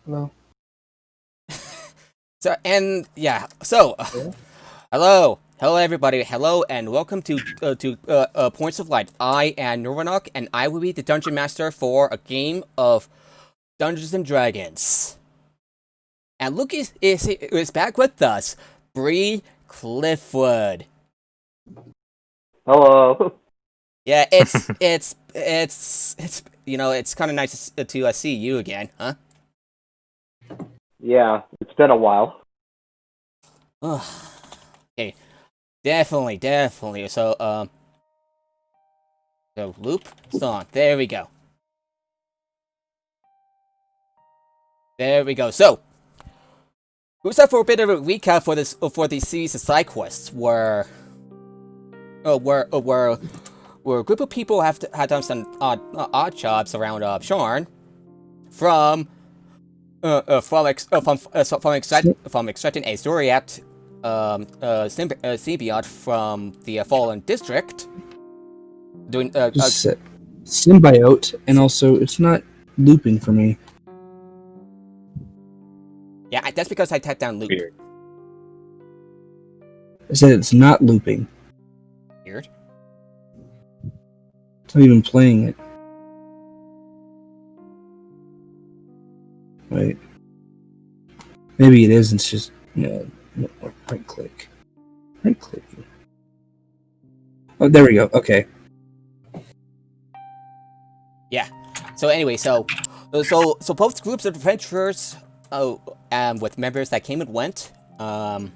Hello. Hello everybody, hello and welcome to Points of Light. I am Norvanok, and I will be the Dungeon Master for a game of Dungeons and Dragons. And Luke is back with us, Bree Cliffwood. Hello. Yeah, it's kind of nice to see you again, huh? Yeah, it's been a while. Okay, definitely. So loop song. There we go. So, who's that for a bit of a recap for these series of side quests where a group of people had done some odd jobs around Sharn from extracting a Zoriact symbiote from the Fallen District. Doing symbiote, and also it's not looping for me. Yeah, that's because I typed down loop. Weird. I said it's not looping. Weird. It's not even playing it. Wait. Maybe it is. It's just no right click. Right click. Oh, there we go. Okay. Yeah. So anyway, so both groups of adventurers, with members that came and went, have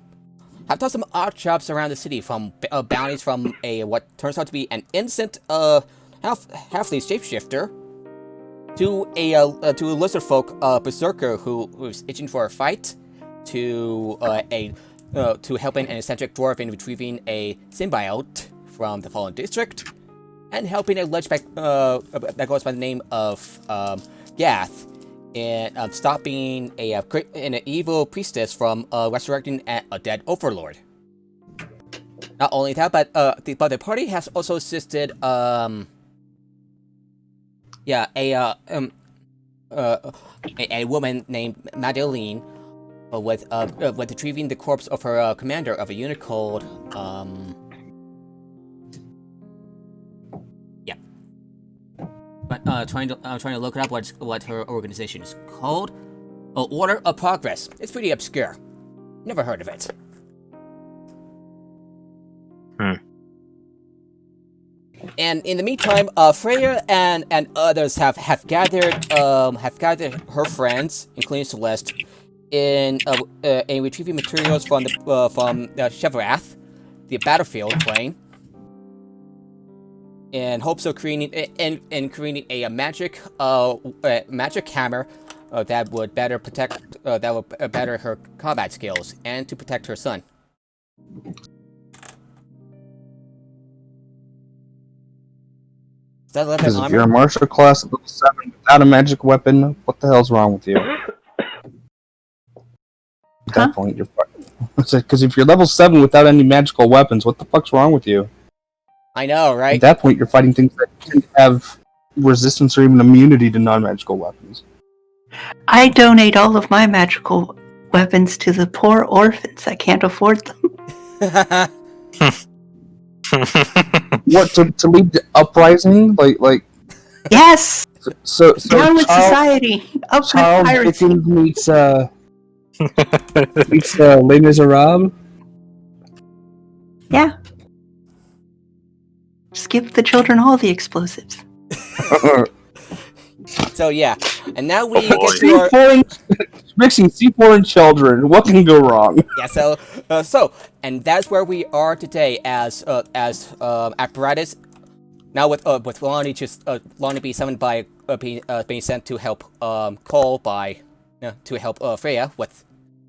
done some odd jobs around the city, from bounties from what turns out to be an innocent halfling shapeshifter to a lizard folk berserker who's itching for a fight, to helping an eccentric dwarven retrieving a symbiote from the Fallen District, and helping a ledgeback that goes by the name of Gath in stopping an evil priestess from resurrecting a dead overlord. Not only that, but the party has also assisted a woman named Madeline with retrieving the corpse of her commander of a unit called I'm trying to look it up what her organization is called. Order of Progress. It's pretty obscure. Never heard of it. And in the meantime, Freya and others have gathered her friends, including Celeste, in retrieving materials from Shevrath, the battlefield plane, in hopes of creating a magic hammer that would better better her combat skills and to protect her son. Because if you're a martial class at level 7 without a magic weapon, what the hell's wrong with you? At that point, you're because if you're level 7 without any magical weapons, what the fuck's wrong with you? I know, right? At that point, you're fighting things that can have resistance or even immunity to non-magical weapons. I donate all of my magical weapons to the poor orphans that can't afford them. What, to lead the uprising? Like Yes! So down with society! Up with piracy! meets Les Miserables? Yeah. Just give the children all the explosives. So yeah, and now we get to our mixing C4 and children. What can go wrong? Yeah. And that's where we are today, as apparatus. Now with Lonnie Lonnie being summoned by being sent to help Cole to help Freya with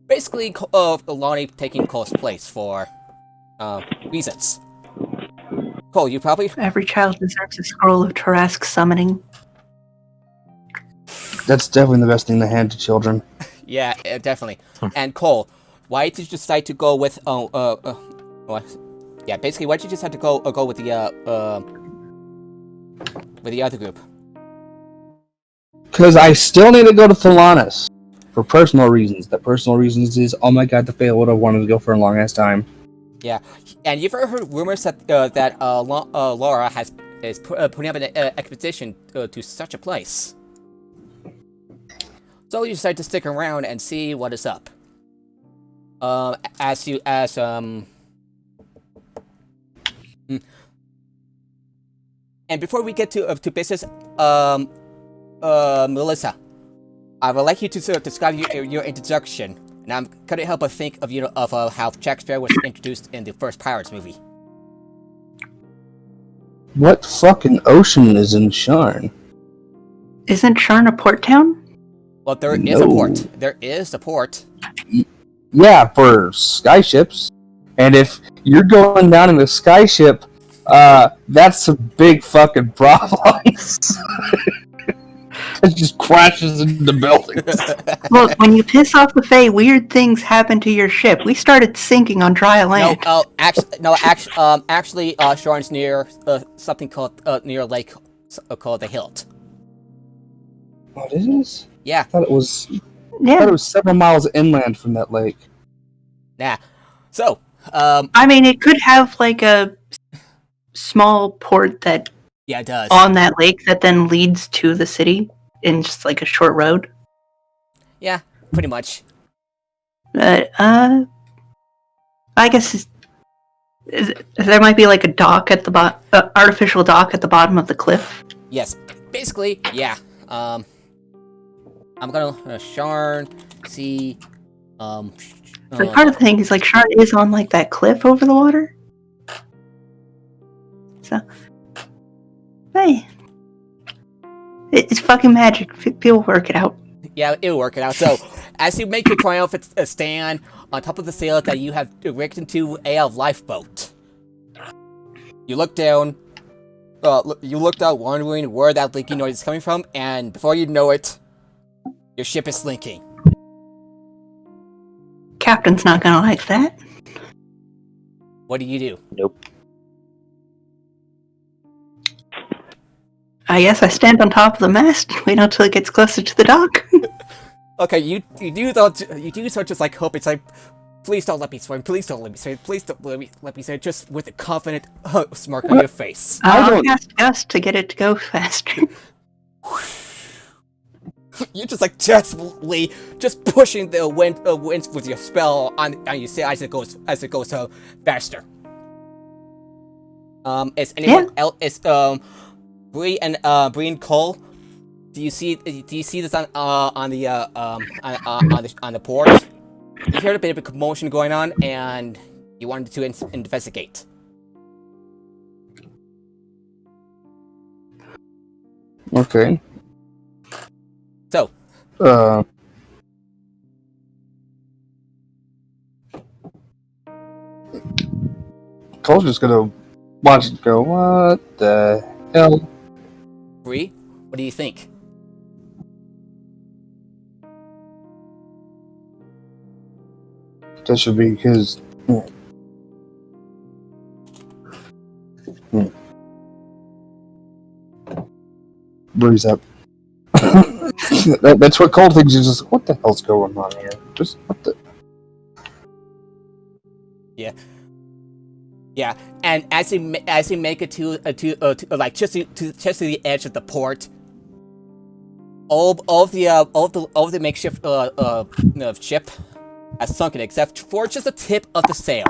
basically Lonnie taking Cole's place for reasons. Cole, you probably... Every child deserves a scroll of Tarask summoning. That's definitely the best thing to hand to children. Yeah, definitely. And Cole, why did you decide to go with... basically, why did you decide to go with the other group? Because I still need to go to Thelanis. for personal reasons. The personal reasons is, oh my god, the Fae would have wanted to go for a long ass time. Yeah, and you've ever heard rumors that Laura is putting up an expedition to such a place. So you decide to stick around and see what is up. And before we get to business, Melissa, I would like you to sort of describe your introduction, and I'm couldn't help but think of how Jack Sparrow was introduced in the first Pirates movie. What fucking ocean is in Sharn? Isn't Sharn a port town? Well, there is a port. There is a port. Yeah, for skyships. And if you're going down in a skyship, that's some big fucking problems. It just crashes into buildings. Look, when you piss off the Fae, weird things happen to your ship. We started sinking on dry land. Actually, Sharn's near something called near a lake called the Hilt. Oh, it is? Yeah. I thought it was Yeah. several miles inland from that lake. Nah. So, I mean, it could have like a small port that yeah, it does. on that lake that then leads to the city in just like a short road. Yeah, pretty much. I guess there might be like a dock at the artificial dock at the bottom of the cliff. Yes, basically, yeah. I'm gonna Sharn see. But part of the thing is like Sharn is on like that cliff over the water. So, hey, it's fucking magic. People work it out. Yeah, it'll work it out. So, as you make your triumphant stand on top of the sail that you have rigged into a lifeboat, you look down. You look out, wondering where that leaking noise is coming from, and before you know it, your ship is sinking. Captain's not gonna like that. What do you do? Nope. I guess I stand on top of the mast, wait until it gets closer to the dock. Okay, you do so just like hope it's like, please don't let me swim, please don't let me swim, please don't let me swim, just with a confident smirk on your face. I'll ask Gus to get it to go faster. You're just like desperately just pushing the wind with your spell on your sail as it goes faster. Is anyone else? Is Bree and Cole? Do you see this on the port? You heard a bit of a commotion going on, and you wanted to investigate. Okay. So. Cole's just gonna watch it go, what the hell? Bree, what do you think? That should be his. Breeze up. That's what Cole thinks. Is just, what the hell's going on here? Just what the. Yeah, and as you make it to like just to the edge of the port, all the makeshift ship has sunken except for just the tip of the sail.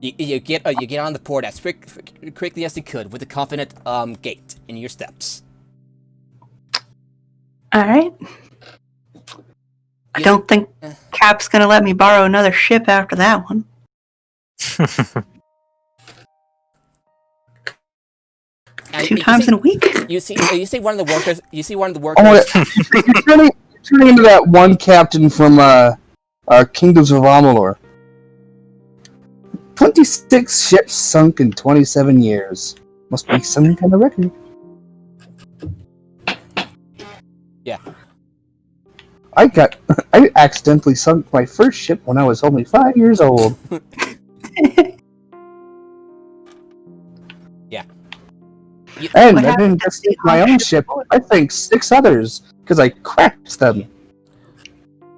You get on the port as quickly as you could with a confident gait in your steps. All right. I don't think Cap's gonna let me borrow another ship after that one. Two times in a week. You see one of the workers. Oh, you're turning into that one captain from Kingdoms of Amalur. 26 ships sunk in 27 years. Must be some kind of record. Yeah. I accidentally sunk my first ship when I was only 5 years old. Yeah. And I didn't just sink my own ship. I sank 6 others because I crashed them.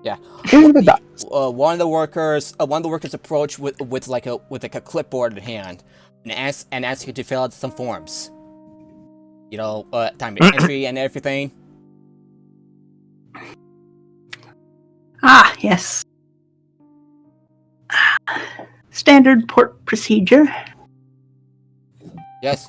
Yeah. In the docks. One of the workers approach with like a clipboard in hand, and ask you to fill out some forms. You know, time of entry and everything. Ah, yes. Standard port procedure. Yes.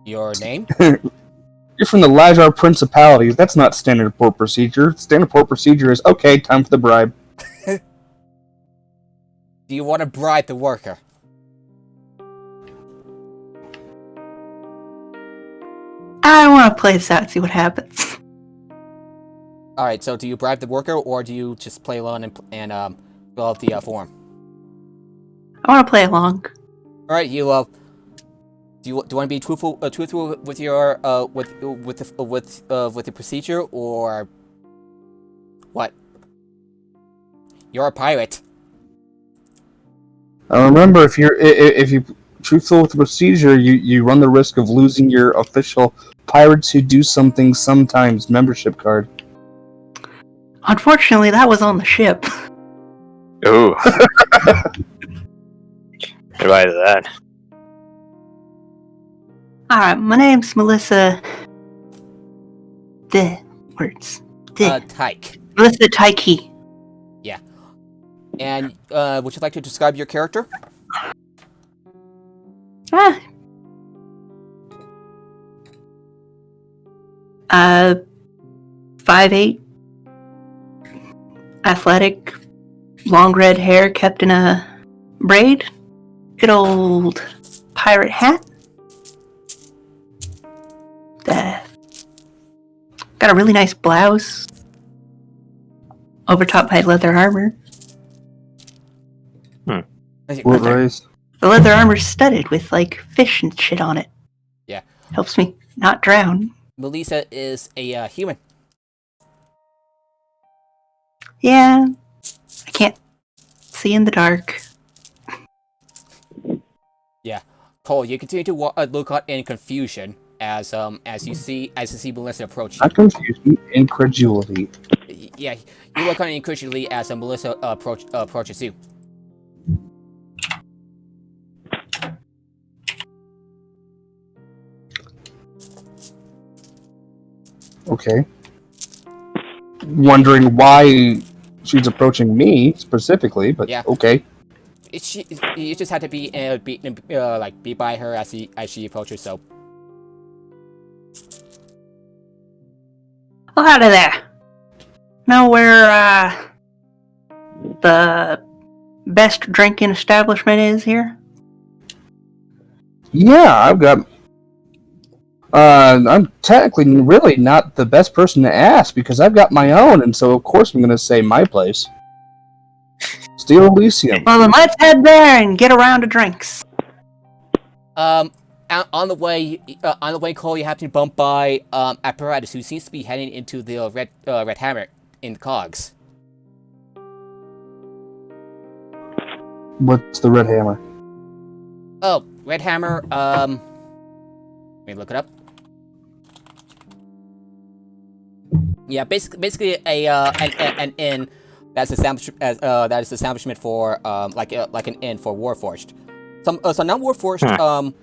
Your name? You're from the Lajar Principalities. That's not standard port procedure. Standard port procedure is, okay, time for the bribe. Do you want to bribe the worker? I want to play this out and see what happens. Alright, so do you bribe the worker, or do you just play along and fill out the form? I want to play along. Alright, you do you want to be truthful with your with the procedure, or what? You're a pirate. Remember, if you're truthful with the procedure, you run the risk of losing your official Pirates Who Do Something Sometimes membership card. Unfortunately, that was on the ship. Ooh. Goodbye to that. Alright, my name's Melissa. Words. Tyke. Melissa Tyke. Yeah. And would you like to describe your character? Ah. 5'8", athletic, long red hair kept in a braid, good old pirate hat. Got a really nice blouse, overtopped by leather armor. The leather armor's studded with like fish and shit on it. Yeah. Helps me not drown. Melissa is a human. Yeah, I can't see in the dark. Yeah, Cole, you continue to look out in confusion as you see Melissa approach you. Not confusion, incredulity. Yeah, you look out incredulously as Melissa approaches you. Okay. Wondering why she's approaching me specifically, but yeah. Okay. You just had to be by her as she approaches. So. Well, howdy there. Know where the best drinking establishment is here? Yeah, I've got. I'm technically really not the best person to ask because I've got my own, and so of course I'm going to say my place. Steel Elysium. Well, then let's head there and get a round of drinks. On the way, Cole, you have to bump by Apparatus, who seems to be heading into the Red Hammer in the cogs. What's the Red Hammer? Oh, Red Hammer. Let me look it up. Yeah, basically an inn that's established as that is establishment for like an inn for Warforged. Some non-Warforged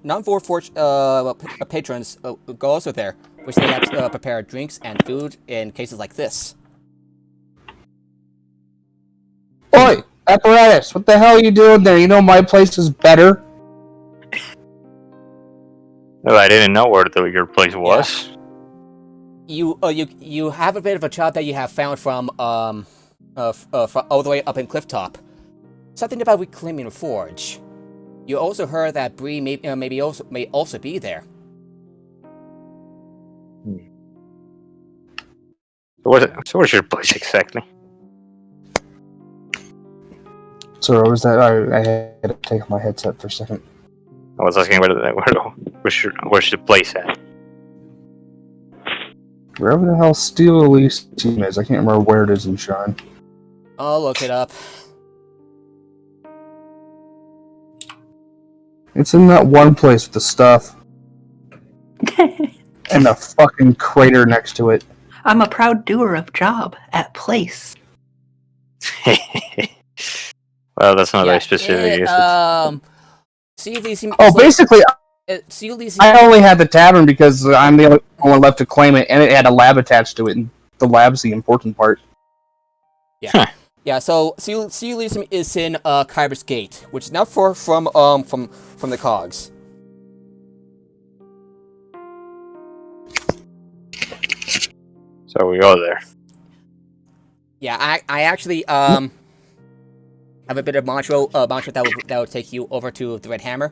non-Warforged patrons go also there, which they have prepared drinks and food in cases like this. Oi, Apparatus! What the hell are you doing there? You know my place is better. Oh, I didn't know where your place was. Yeah. You have a bit of a job that you have found from all the way up in Clifftop. Something about reclaiming a forge. You also heard that Bree may also be there. So where's your place exactly? Sorry, what was that? I had to take off my headset for a second. I was asking where's the place at? Wherever the hell Steel Elysium is, I can't remember where it is in Sharn. I'll look it up. It's in that one place with the stuff. And a fucking crater next to it. I'm a proud doer of job at place. Well, that's not very specific, is it? Sea Elysium Oh, is like- basically, Sea Elysium. I only had the tavern because I'm the only one left to claim it, and it had a lab attached to it, and the lab's the important part. Yeah, so Sea Elysium is in Kyber's Gate, which is not far from the Cogs. So we go there. Yeah, I actually have a bit of mantra that will take you over to the Red Hammer.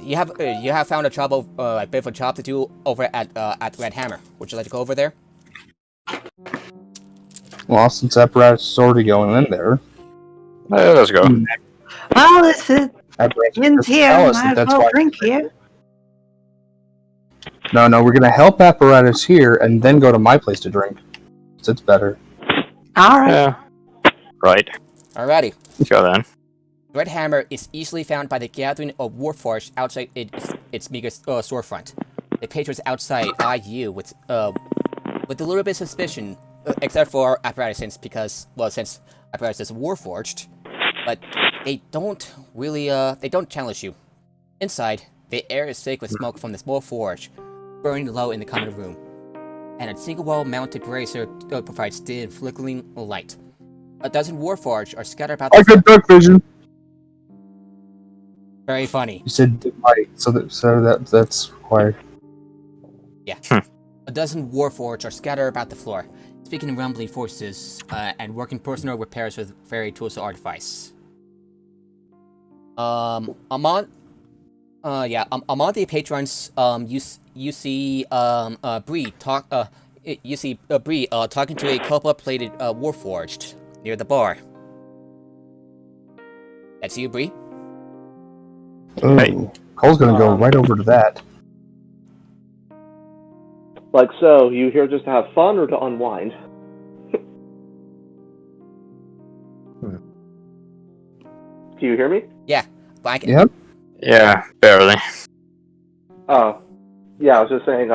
You have found a job a bit of a job to do over at the Red Hammer. Would you like to go over there? Well, since apparatus is already going in there, Let's go. Well, this is apparatus in just here. tell us Might that as well drink here. No, we're gonna help apparatus here, and then go to my place to drink. So it's better. All right. Yeah. Right. Alrighty. Let's go then. The Red Hammer is easily found by the gathering of Warforged outside its meager storefront. The patrons outside eye you with a little bit of suspicion, except for apparatus, since apparatus is Warforged, but they don't really challenge you. Inside, the air is thick with smoke from the small forge, burning low in the common room, and a single wall-mounted brazier provides thin, flickering light. A dozen Warforged are scattered about. I got dark vision. Very funny. You said light, so that's required. Yeah. A dozen Warforged are scattered about the floor, speaking in rumbling voices and working personal repairs with very tools of artifice. Among the patrons, you see Bree talking to a copper-plated Warforged near the bar. That's you, Bree? Ooh, Hey. Cole's gonna go right over to that. Like so, you here just to have fun or to unwind? Do you hear me? Blanket. Yep. Yeah, barely. Oh, yeah. I was just saying.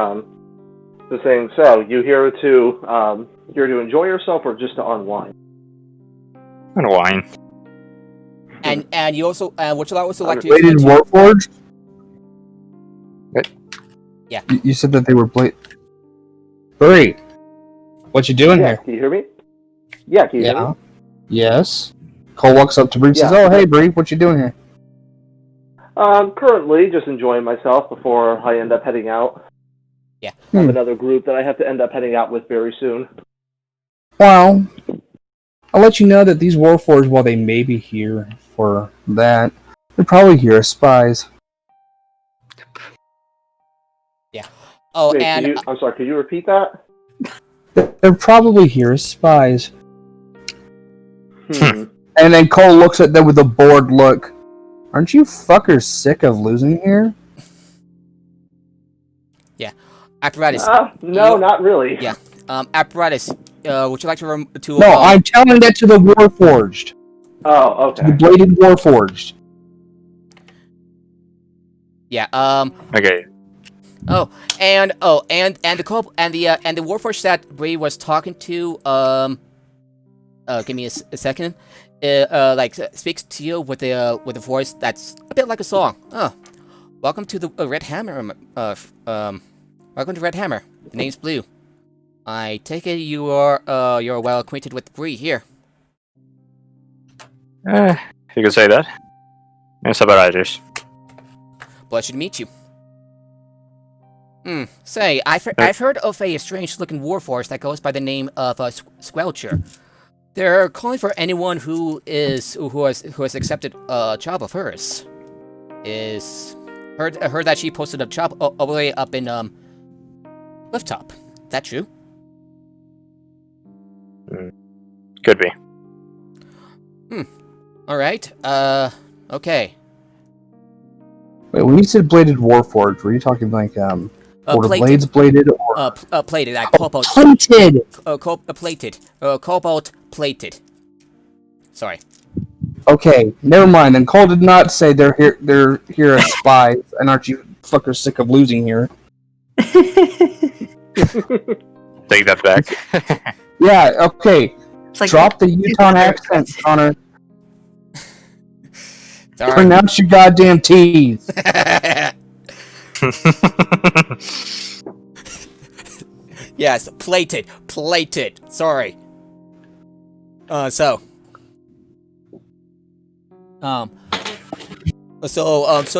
So you here to you're to enjoy yourself or just to unwind? And wine. And you also would you also like to Bladed explain to- Warforged? What? Yeah. You said that they were Bree, what you doing Yeah. here? Can you hear me? Yeah. Can you hear me? Yes. Cole walks up to Bree and says, Yeah. "Oh, hey, Bree, what you doing here?" Currently just enjoying myself before I end up heading out. Yeah. I have another group that I have to end up heading out with very soon. Well, I'll let you know that these Warforged, while they may be here for that, they're probably here as spies. Oh, Wait, and I'm sorry. Could you repeat that? They're probably here as spies. Hmm. And then Cole looks at them with a bored look. Aren't you fuckers sick of losing here? apparatus. No, not really. Yeah. Apparatus. Would you like to No, I'm telling that to the Warforged. Oh, To the okay. Bladed Warforged. Yeah. Okay. And the Warforged that Bree was talking to. Give me a second. Speaks to you with a voice that's a bit like a song. Oh, welcome to the Red Hammer. Welcome to Red Hammer. The name's Blue. I take it you're well acquainted with Bree here. You could say that. It's about writers. Pleasure to meet you. Say, I've heard of a strange-looking warforged that goes by the name of Squelcher. They're calling for anyone who has accepted a job of hers. Heard that she posted a job all the way up in Clifftop. That true? Could be. All right. Okay. Wait, when you said Bladed Warforged, were you talking like or the blades bladed or plated. Cobalt plated? plated. Cobalt plated. Sorry. Okay, never mind. Then Cole did not say they're here as spies, and aren't you fuckers sick of losing here? Take that back. Yeah, okay. It's like Drop the Utah accent, Connor. Sorry. Pronounce your goddamn T's. Yes, plated. Sorry. So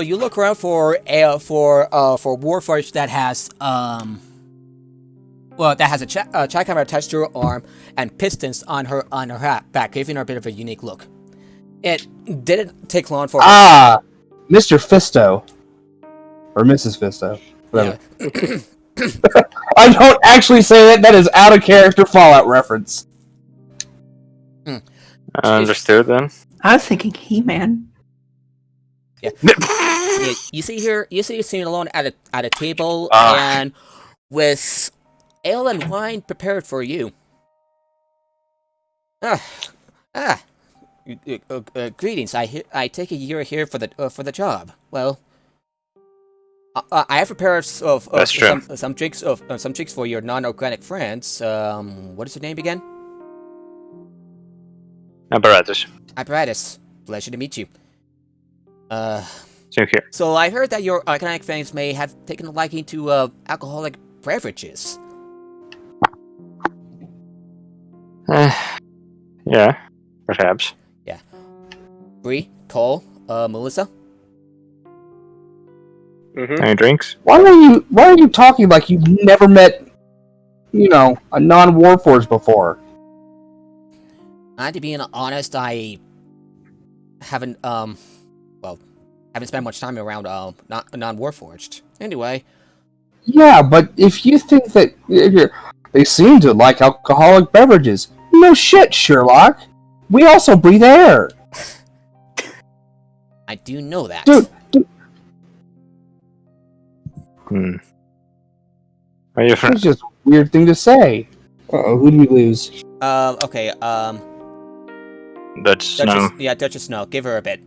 you look around for Warforged that has that has a jackhammer attached to her arm and pistons on her back, giving her a bit of a unique look. It didn't take long for Mr. Fisto. Or Mrs. Fisto. Whatever. Yeah. I don't actually say that. That is out of character Fallout reference. Understood then. I was thinking He-Man. Yeah. You see her sitting alone at a table and with ale and wine prepared for you. Greetings. I take it you're here for the job. Well, I have prepared some drinks for your non-organic friends. What is your name again? Apparatus. Pleasure to meet you. Same here. So I heard that your organic friends may have taken a liking to alcoholic beverages. Yeah, perhaps. Yeah. Bree, Cole, Melissa. Any drinks? Why are you talking like you've never met, a non-Warforged before? To be honest, I haven't spent much time around non-Warforged. Anyway. Yeah, but if you think that they seem to like alcoholic beverages, no shit, Sherlock. We also breathe air. I do know that. Dude. It's just a weird thing to say. Who do we lose? Okay, Duchess Snow. Yeah, Duchess Snow. Give her a bit.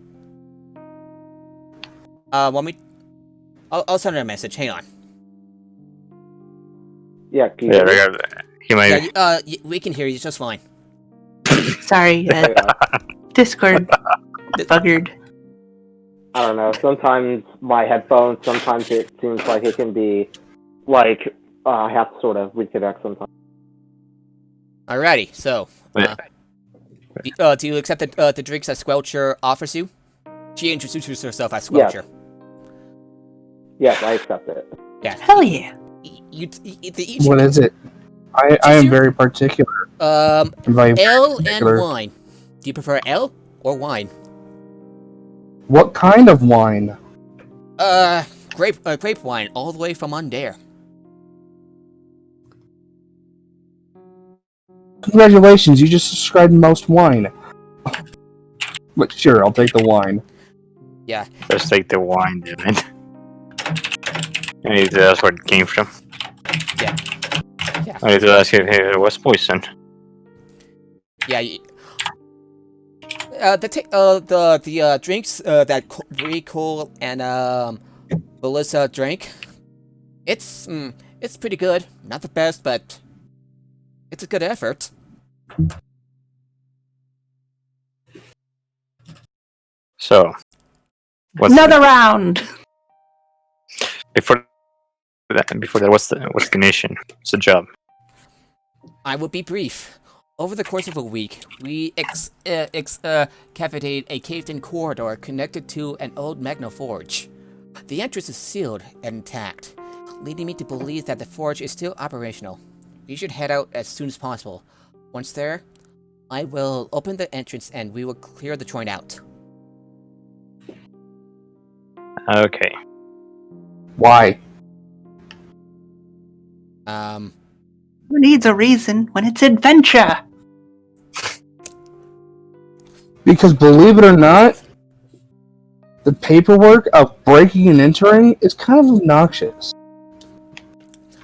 Want me? I'll send her a message. Hang on. Yeah, he might. Yeah, we can hear you just fine. Sorry, Discord buggered. I don't know. Sometimes my headphones, sometimes it seems like it can be like I have to sort of reconnect sometimes. Alrighty, so do you accept the drinks that Squelcher offers you? She introduces herself as Squelcher. Yes, I accept it. Yeah. Hell yeah. What is it? I am very particular. Ale and wine. Do you prefer ale or wine? What kind of wine? Grape wine, all the way from Undair. Congratulations, you just described most wine. But sure, I'll take the wine. Yeah. Just take the wine, damn it. I need to ask where it came from. Yeah. I need to ask if it was poison. Yeah. The drinks that Bree, Cole, and Melissa drank, it's pretty good. Not the best, but it's a good effort. So, Another round. Before that, what's the mission? What's the job? I will be brief. Over the course of a week, we excavated a caved-in corridor connected to an old Magna Forge. The entrance is sealed and intact, leading me to believe that the forge is still operational. We should head out as soon as possible. Once there, I will open the entrance and we will clear the joint out. Okay. Why? Who needs a reason when it's adventure? Because believe it or not, the paperwork of breaking and entering is kind of obnoxious.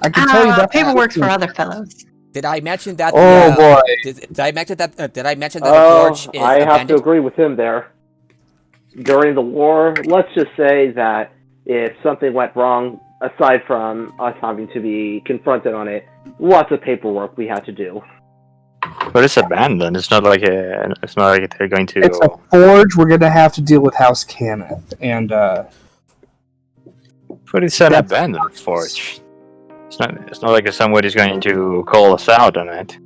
I can tell you that paperwork's for other fellows. Did I mention that? Oh boy! Did I mention that? Did I mention that the forge is I have abandoned? to agree with him there. During the war, let's just say that if something went wrong aside from us having to be confronted on it, lots of paperwork we had to do. But it's abandoned. It's not like they're going to. It's a forge. We're gonna have to deal with House Cannith, and But it's an That's- abandoned forge. It's not like somebody's going to call us out on it.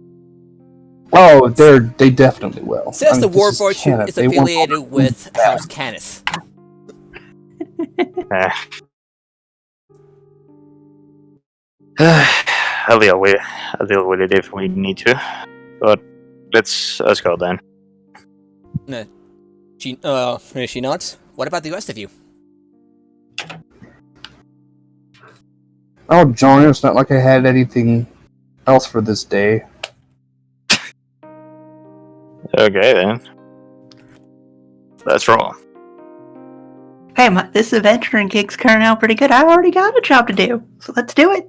oh, they definitely will. Says the this is Warforged Cannith. is They won't- affiliated with House Cannith. I'll deal with it if we need to. But let's go then. She nods. What about the rest of you? Oh, John, it's not like I had anything else for this day. Okay then. Let's roll. Hey, this adventuring gig's turning out pretty good. I already got a job to do, so let's do it.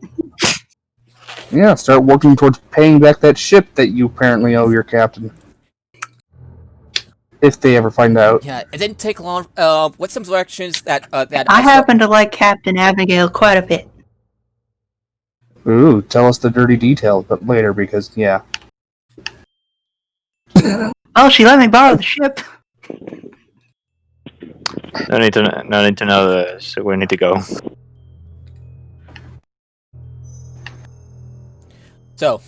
Yeah, start working towards paying back that ship that you apparently owe your captain. If they ever find out. Yeah, it didn't take long. What's some directions that I happen to like Captain Abigail quite a bit. Ooh, tell us the dirty details, but later, because, yeah. Oh, she let me borrow the ship. No need to know this. So we need to go. So,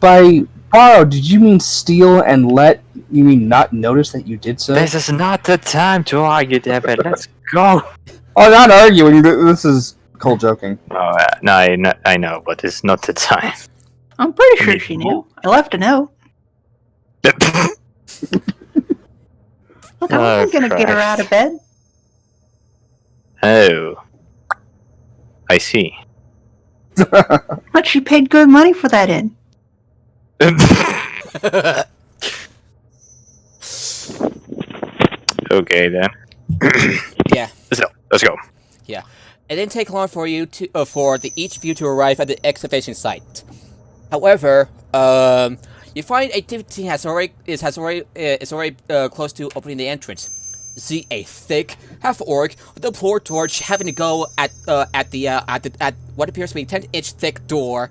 By borrow, did you mean steal and let? You mean not notice that you did so? This is not the time to argue, David. Let's go. Oh, not arguing. This is cold joking. Oh, no, I know, but it's not the time. I'm pretty sure she knew. I left a note. Look, I wasn't gonna get her out of bed. Oh, I see. But she paid good money for that inn. Okay then. yeah, Let's go. it didn't take long for you to for each of you to arrive at the excavation site. However, you find activity is already close to opening the entrance. You see a thick half-orc with a blowtorch having to go at what appears to be a 10-inch thick door,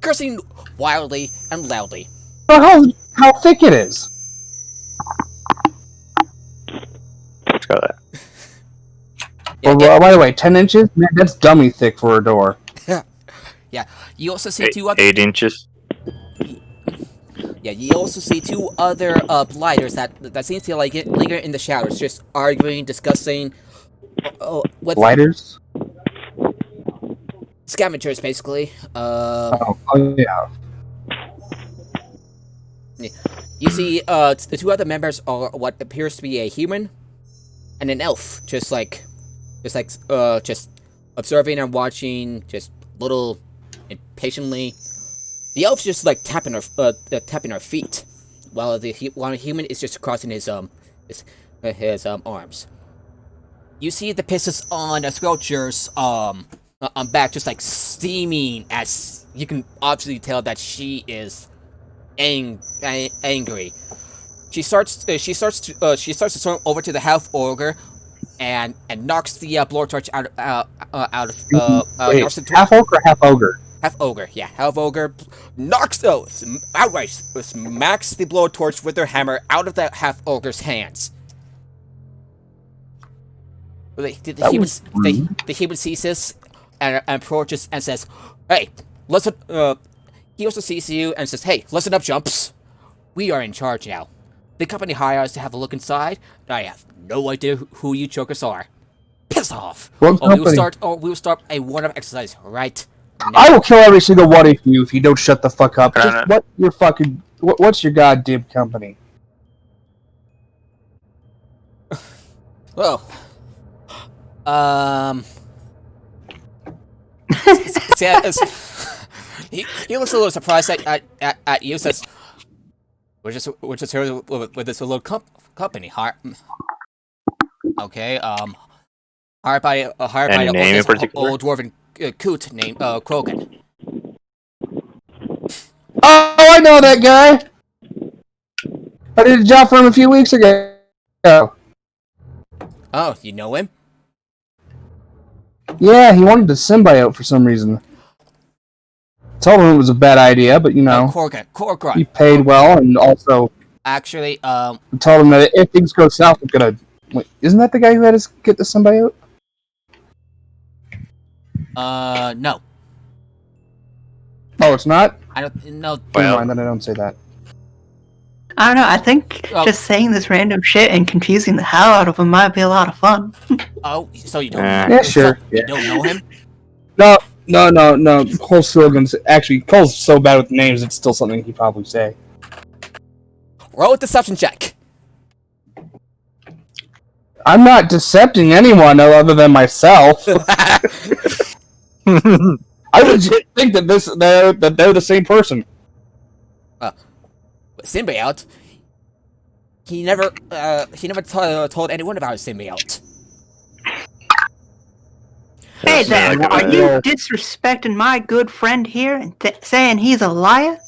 cursing wildly and loudly. How thick it is? Let's go there. Yeah, Well, by the way, 10 inches? Man, that's dummy thick for a door. you also see two other. 8 inches. Yeah, you also see two other blighters that seem to linger in the shadows, just arguing, discussing. With Lighters? scavengers, basically. Oh, yeah. You see, the two other members are what appears to be a human and an elf, just observing and watching, just little impatiently. The elf's just like tapping her feet, while the human is just crossing his arms. You see the pisses on a sculpture's on back, just like steaming, as you can obviously tell that she is angry. She starts to storm over to the half ogre, and knocks the blowtorch out of Wait, knocks it half orc or half ogre? half ogre, yeah, half ogre knocks outright smacks the blowtorch with her hammer out of the half ogre's hands. The human sees this and approaches and says, "Hey, listen." He also sees you and says, "Hey, listen up, Jumps. We are in charge now. The company hired us to have a look inside, and I have no idea who you jokers are. Piss off. What Or we will company? start a warm-up exercise right now." I will kill every single one of you if you don't shut the fuck up. Alright. Just what's your goddamn company? Well, he looks a little surprised at you. Says, "We're just here with this little company. Okay. Hired by Any name in this particular? old dwarven coot named Krogan." Oh, I know that guy! I did a job for him a few weeks ago. Oh, you know him? Yeah, he wanted the symbiote for some reason. Told him it was a bad idea, but Korgrut. he paid well, and also Actually, told him that if things go south, we're gonna. Wait, isn't that the guy who had us get the symbiote? no. Oh, it's not. I don't know. Never mind, then I don't say that. I don't know. I think just saying this random shit and confusing the hell out of him might be a lot of fun. Oh, so you don't? Yeah, sure. You don't know him? No. Cole's Cole's so bad with names, it's still something he'd probably say. Roll a deception check. I'm not decepting anyone other than myself. I legit think that they're the same person. Symbiote. He never told anyone about his symbiote. Hey there, like are you disrespecting my good friend here and saying he's a liar?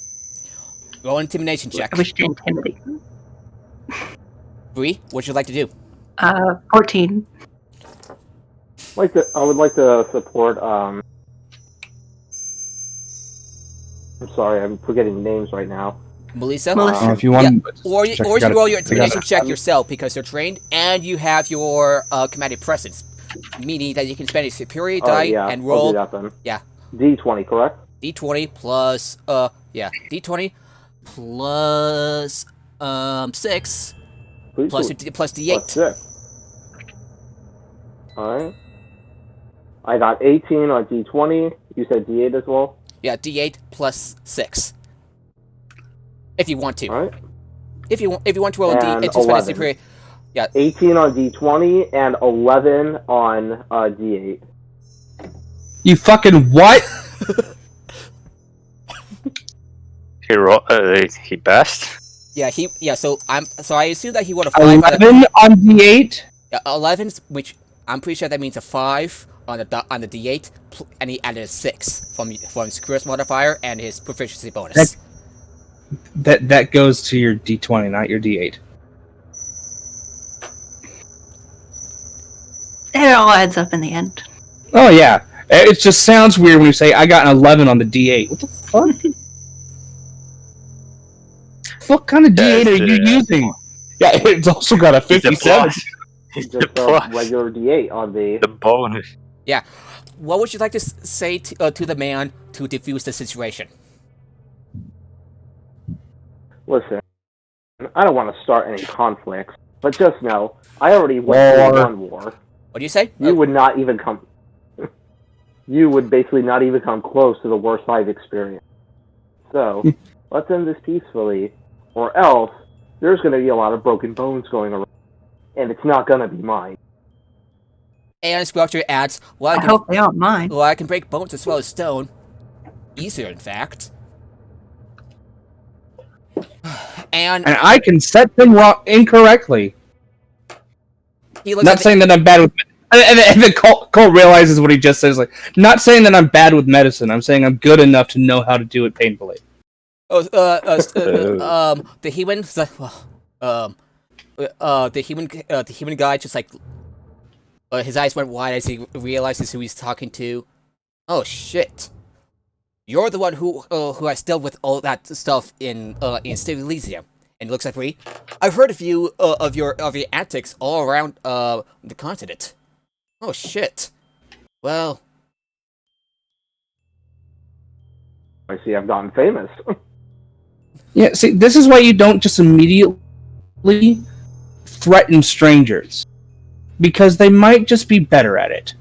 Roll an intimidation check. I wish to intimidate him. Bree, what would you like to do? 14. I would like to support. I'm sorry, I'm forgetting names right now. Melissa? If you want, Or you can roll your intimidation check yourself because you're trained and you have your commanded presence, meaning that you can spend a superior die and roll. I'll do that then. Yeah. D20, correct? D20 plus D20 plus 6 Please plus do. plus D8. Plus 6. Alright. I got 18 on D20. You said D8 as well? Yeah, D8 plus 6. If you want to. Alright. If you want to roll a And D8 to spend a 11. superior. Yeah. 18 on D20 and 11 on D8. you fucking what? He passed. Yeah, so I assume that he would have 5 11 on D8. Yeah, 11, which I'm pretty sure that means a 5 on the D8, and he added a 6 from his charisma modifier and his proficiency bonus. That goes to your D20, not your D8. It all adds up in the end. Oh yeah, it just sounds weird when you say I got an 11 on the D8. What the fuck? What kind of D8 are you using? Yeah, it's also got a 57. Just a regular D8 on the bonus. Yeah. What would you like to say to the man to defuse the situation? Listen, I don't want to start any conflicts, but just know, I already went through one war. What do you say? You would not even come... You would basically not even come close to the worst I've experienced. So, let's end this peacefully, or else there's going to be a lot of broken bones going around, and it's not going to be mine. And Sculpture adds, I hope they aren't mine. Well, I can break bones as well as stone. Easier, in fact. And I can set them wrong incorrectly. Not saying that I'm bad with... And then Cole realizes what he just says. Like, not saying that I'm bad with medicine. I'm saying I'm good enough to know how to do it painfully. The human... the human guy just like... his eyes went wide as he realizes who he's talking to. Oh, shit. You're the one who has dealt with all that stuff in State Elysium. And it looks like me. I've heard of you of your antics all around the continent. Oh shit. Well, I see I've gotten famous. Yeah, see, this is why you don't just immediately threaten strangers. Because they might just be better at it.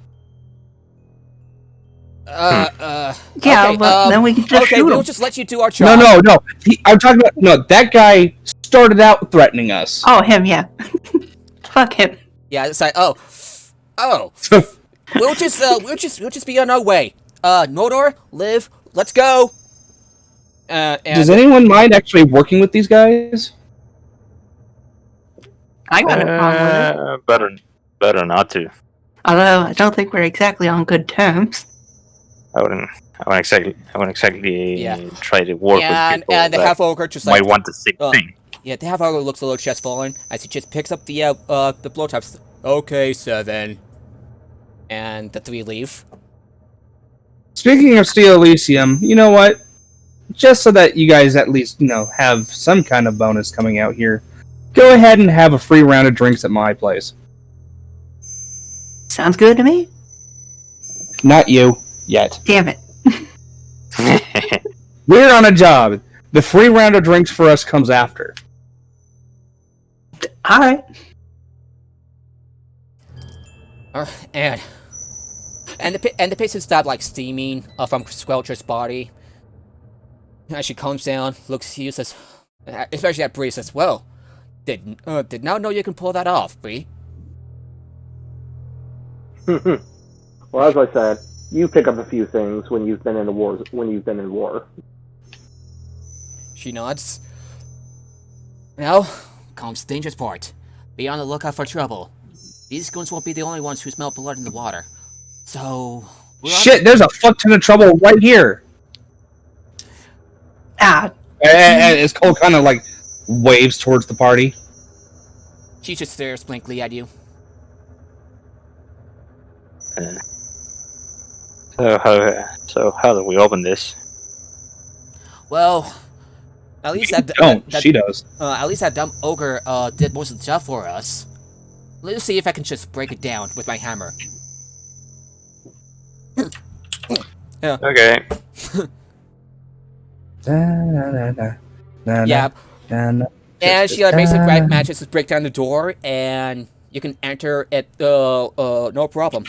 Yeah, okay, but then we can just shoot we'll him. just let you do our job. No. I'm talking about... No, that guy started out threatening us. Oh, him, yeah. Fuck him. Yeah, it's like, oh. we'll just be on our way. Nordor, Liv, let's go. And Does anyone mind actually working with these guys? I got no problem with it. Better not to. Although, I don't think we're exactly on good terms. I wouldn't exactly try to work with people and the that half-ogre just like might want the same thing. Yeah, the half-ogre looks a little chestfallen as he just picks up the blowtorch. Okay, 7. And the three leave. Speaking of Steel Elysium, you know what? Just so that you guys at least, have some kind of bonus coming out here, go ahead and have a free round of drinks at my place. Sounds good to me. Not you, yet. Damn it. We're on a job. The free round of drinks for us comes after. Alright. And the patient stopped like steaming from Squelcher's body. As she calms down, looks at you, says, especially at Bree, says, "Well, did not know you can pull that off, Bree." Well, as I said, you pick up a few things when you've been in war. She nods. Now comes the dangerous part. Be on the lookout for trouble. These goons won't be the only ones who smell blood in the water. So... Shit, there's a fuck ton of trouble right here! Ah. And as Cole kind of, waves towards the party. She just stares blankly at you. So how do we open this? Well, at least She does. At least that dumb ogre did most of the job for us. Let's see if I can just break it down with my hammer. Yeah. Okay. Yeah. And she basically manages to break down the door, and you can enter it. No problem.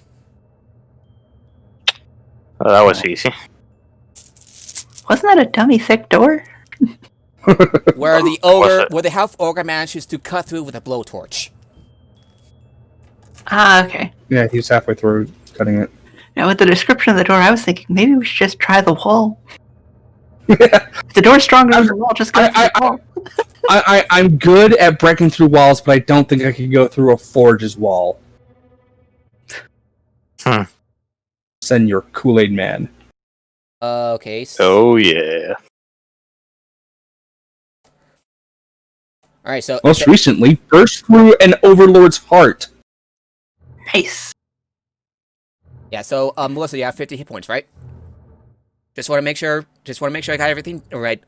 Well, that was easy. Wasn't that a dummy thick door? Where the half ogre manages to cut through with a blowtorch. Ah, okay. Yeah, he's halfway through cutting it. Now, with the description of the door, I was thinking maybe we should just try the wall. If the door's stronger than the wall, just go through the wall. I'm good at breaking through walls, but I don't think I could go through a forge's wall. Send your Kool-Aid man. Okay. Oh, yeah. Alright, so... Most recently, burst through an overlord's heart. Nice. Yeah, so, Melissa, you have 50 hit points, right? Just want to make sure I got everything right.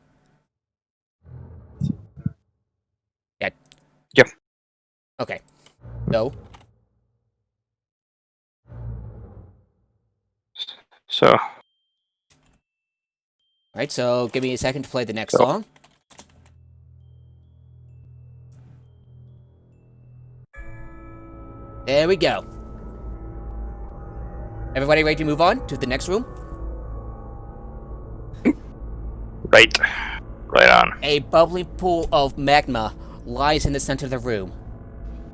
Yeah. Yep. Okay. So. Alright, so give me a second to play the next song. There we go. Everybody ready to move on to the next room? Right on. A bubbling pool of magma lies in the center of the room.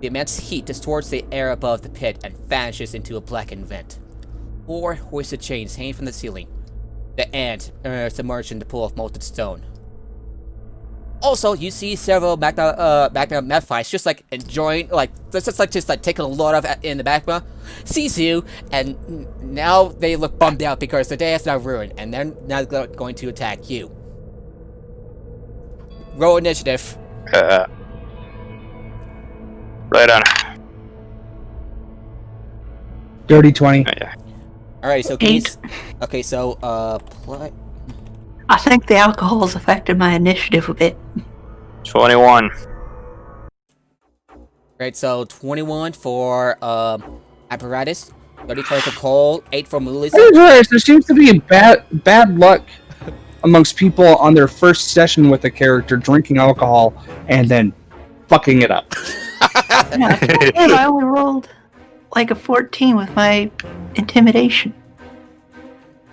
The immense heat distorts the air above the pit and vanishes into a blackened vent. 4 hoisted chains hang from the ceiling. The ant submerged in the pool of molten stone. Also, you see several magma Mephites just enjoying, just taking a load of in the magma. Sees you, and now they look bummed out because the day is now ruined, and they're now going to attack you. Roll initiative. Right on. Dirty 20. Yeah. Alright, so okay, so play. I think the alcohol has affected my initiative a bit. 21. Right, so 21 for apparatus, 30 for Cole, 8 for Mooley. There seems to be bad luck amongst people on their first session with a character drinking alcohol and then fucking it up. I only rolled a 14 with my intimidation.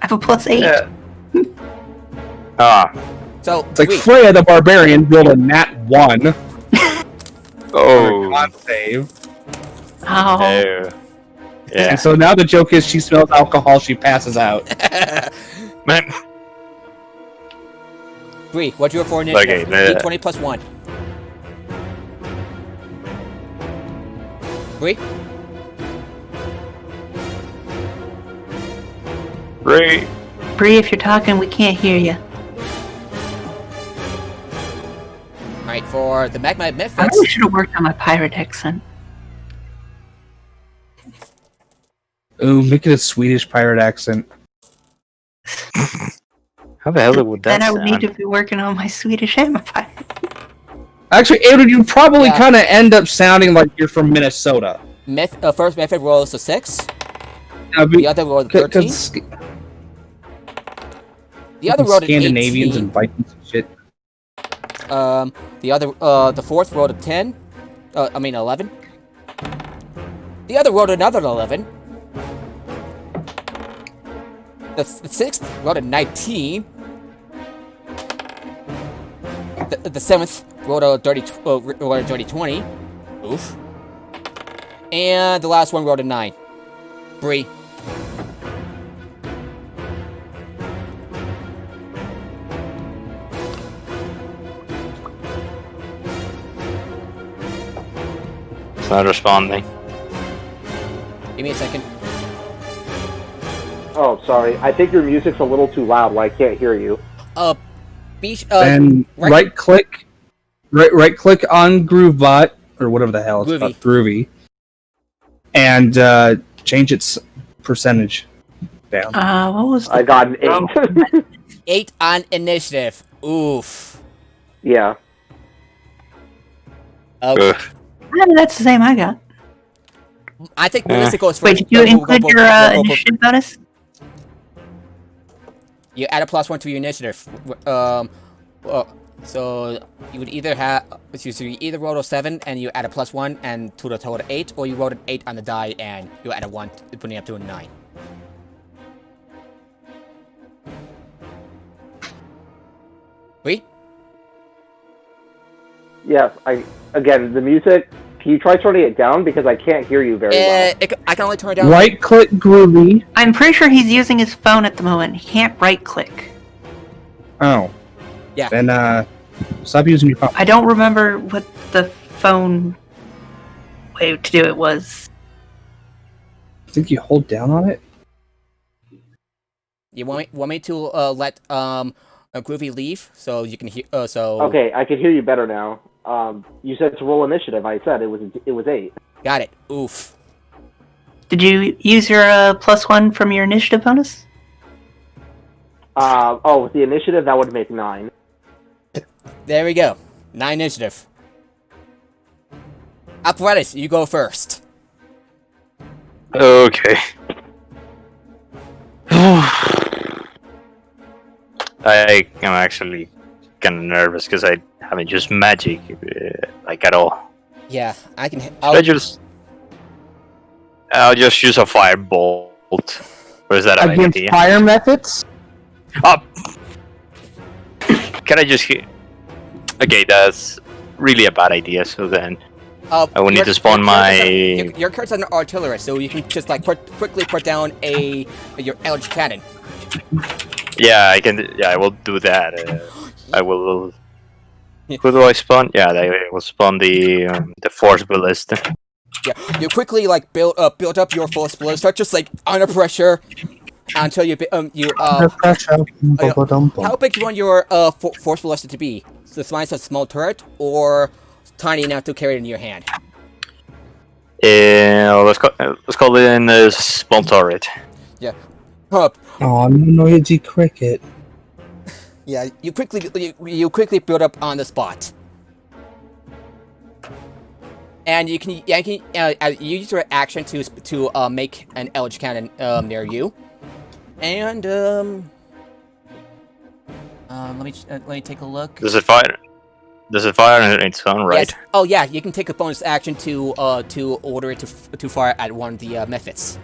I have a +8. Yeah. So it's like Freya the Barbarian rolled a nat 1. Oh. Con save. Oh. Yeah. And so now the joke is she smells alcohol, she passes out. Man. Bree, what's your for initiative? Okay, 20 plus 1. Bree? Bree, if you're talking, we can't hear you. Alright, for the magma I Mephites. really should have worked on my pirate accent. Ooh, make it a Swedish pirate accent. How the hell would that Then I would need sound? to be working on my Swedish Empire. Actually, Aiden, you probably Yeah. kind of end up sounding like you're from Minnesota. First method rolls a 6. Uh, The other rolled a 13. Because The other rolled an Scandinavians 18. and Vikings and shit. The fourth rolled a 10. 11. The other rolled another 11. The sixth rolled a 19. The seventh rolled a dirty 20. Oof. And the last one rolled a 9. Bree. It's not responding. Give me a second. Oh, sorry. I think your music's a little too loud where I can't hear you. And right click on GrooveBot or whatever the hell it's Groovy. called, Groovy, and change its percentage down. What was I got an 8. 8 on initiative. Oof. Yeah. Okay. Ugh. That's the same I got. I think Melissa goes first. Wait, did you include your initiative bonus? You add a +1 to your initiative. So you would either you either roll a 7 and you add a +1 and to the total 8, or you roll an 8 on the die and you add a 1, putting it up to a 9. Wait. Yes. Again, the music. Can you try turning it down because I can't hear you very well? I can only turn it down. Right click Groovy. I'm pretty sure he's using his phone at the moment. He can't right click. Oh. Yeah. Then stop using your phone. I don't remember what the phone way to do it was. I think you hold down on it. You want me to let Groovy leave so you can hear? So Okay, I can hear you better now. You said to roll initiative. I said it was 8. Got it. Oof. Did you use your +1 from your initiative bonus? With the initiative that would make 9. There we go. 9 initiative. Apparatus, you go first. Okay. I am actually kind of nervous because I haven't used magic like at all. Yeah, I can. I'll just use a firebolt. Or is that an Against idea? fire methods? Oh. Can I just hit? Okay, that's really a bad idea. So then I will need to spawn Your card's an artillerist, so you can just like quickly put down your Eldritch Cannon. Yeah, I can. Yeah, I will do that. I will. Who do I spawn? Yeah, I will spawn the Force Ballista. Yeah, you quickly like build up your Force Ballista, just like under pressure until how big do you want your Force Ballista to be? The size of a small turret, or tiny enough to carry it in your hand? Let's call it in a small turret. Yeah. Huh. Oh, noisy cricket. Yeah, you quickly build up on the spot, and you can use your action to make an Eldritch Cannon near you, and let me take a look. Does it fire? Does it fire on its own, right? Yes. Oh yeah, you can take a bonus action to order it to fire at one of the methods.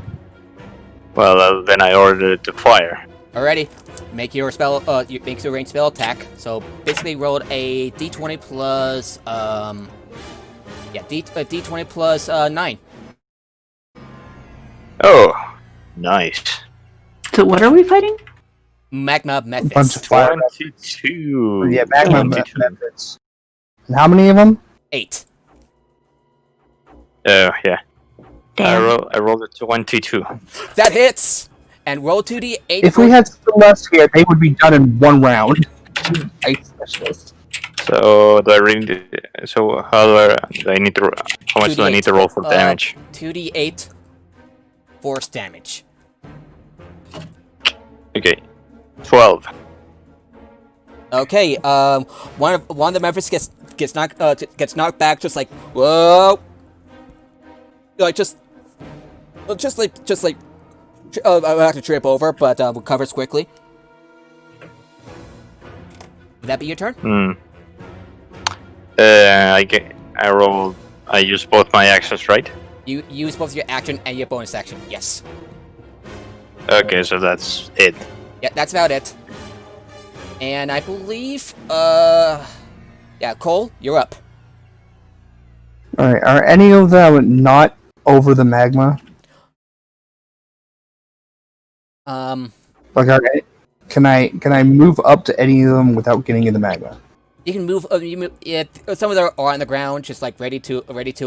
Well, then I ordered it to fire. Alrighty, make your spell. Make your ranged spell attack. So basically, rolled a d20 plus d20 plus 9. Oh, nice. So what are we fighting? Magma methods. Bunch of fire. 22. Yeah, magma 22. methods. And how many of them? 8. Oh, yeah. Damn. I rolled a 22. That hits. And roll 2d8. If we had Celeste here, they would be done in one round. Ice specialist. So do I really? So how do I need to? How much do I need to roll for damage? 2d8 force damage. Okay. 12. Okay, one of the members gets knocked back, just like whoa, like just I have to trip over, but recovers quickly. Would that be your turn? I roll. I use both my actions, right? You use both your action and your bonus action. Yes. Okay, so that's it. Yeah, that's about it. And I believe, yeah, Cole, you're up. Alright, are any of them not over the magma? Like, can I move up to any of them without getting in the magma? You can move. Some of them are on the ground, just like ready to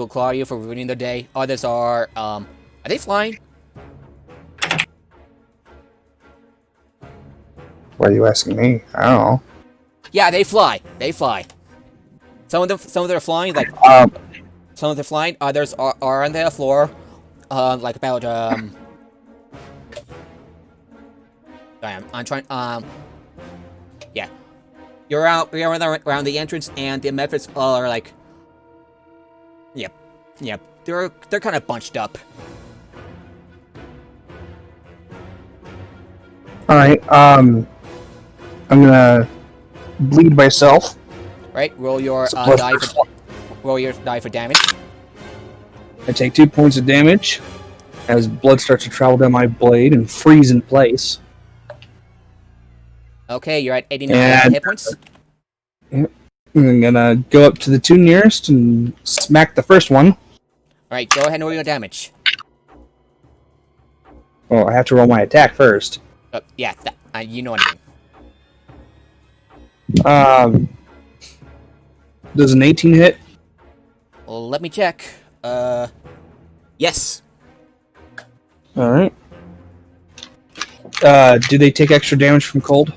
claw you for ruining their day. Others are they flying? Why are you asking me? I don't know. Yeah, they fly. They fly. Some of them are flying. Like some of them are flying. Others are on the floor. Like about Sorry, I'm trying. Yeah. You're around the entrance, and the methods are like. Yep. They're kind of bunched up. All right. I'm gonna bleed myself. Right. Roll your die for damage. I take 2 points of damage as blood starts to travel down my blade and freeze in place. Okay, you're at 89 hit points. I'm gonna go up to the two nearest and smack the first one. Alright, go ahead and roll your damage. Oh, I have to roll my attack first. Yeah, you know what I mean. Does an 18 hit? Well, let me check. Yes. Alright. Do they take extra damage from cold?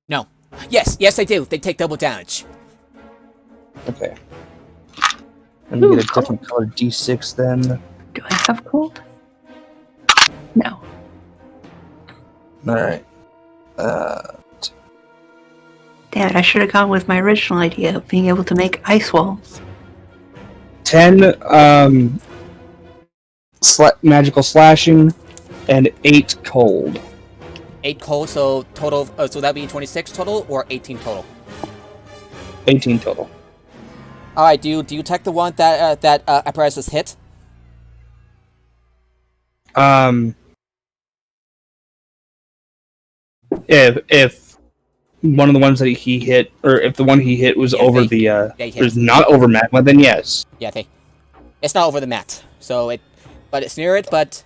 No. Yes, they do. They take double damage. Okay. Let me get a different color D6 then. Do I have cold? No. Alright. Dad, I should have gone with my original idea of being able to make ice walls. 10 magical slashing and 8 cold. 8 cold, so total. So that'd be 26 total or 18 total. 18 total. All right. Do you detect the one that apparatus is hit? If one of the ones that he hit, or if the one he hit was over was not over magma, then yes. Yeah, it's not over the mat, but it's near it. But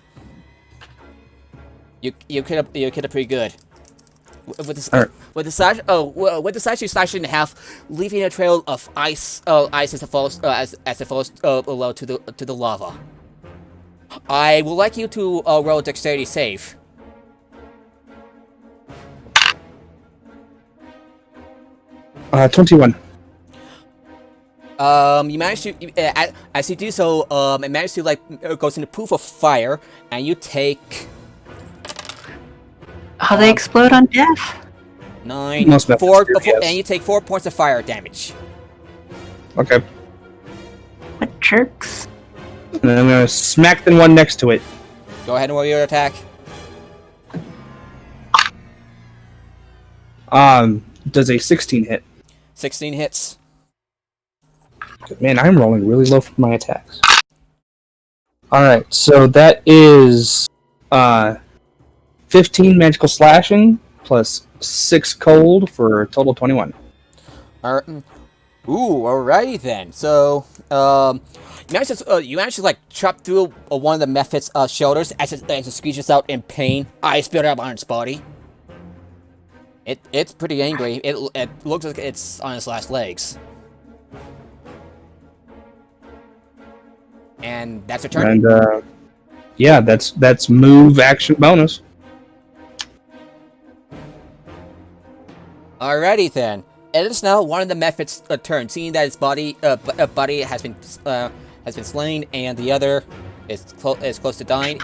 you could have pretty good. With the slash you slash it in half, leaving a trail of ice as it falls below to the lava. I would like you to roll a dexterity save. Uh, 21. You manage to as you do so, it managed to goes into proof of fire, and you take. They explode on death? 9, 4, and you take 4 points of fire damage. Okay. What jerks? And then I'm gonna smack the one next to it. Go ahead and roll your attack. Does a 16 hit? 16 hits. Man, I'm rolling really low for my attacks. Alright, so that is 15 magical slashing plus 6 cold for a total of 21. Alright. Ooh, alrighty then. So, you managed to chop through one of the Mephit's shoulders as it squeezes out in pain. Eyes spilled out on its body. It's pretty angry. It looks like it's on its last legs. And that's your turn. And yeah, that's move action bonus. Alrighty then. It is now one of the Mephit's turn, seeing that its body has been slain, and the other is close to dying,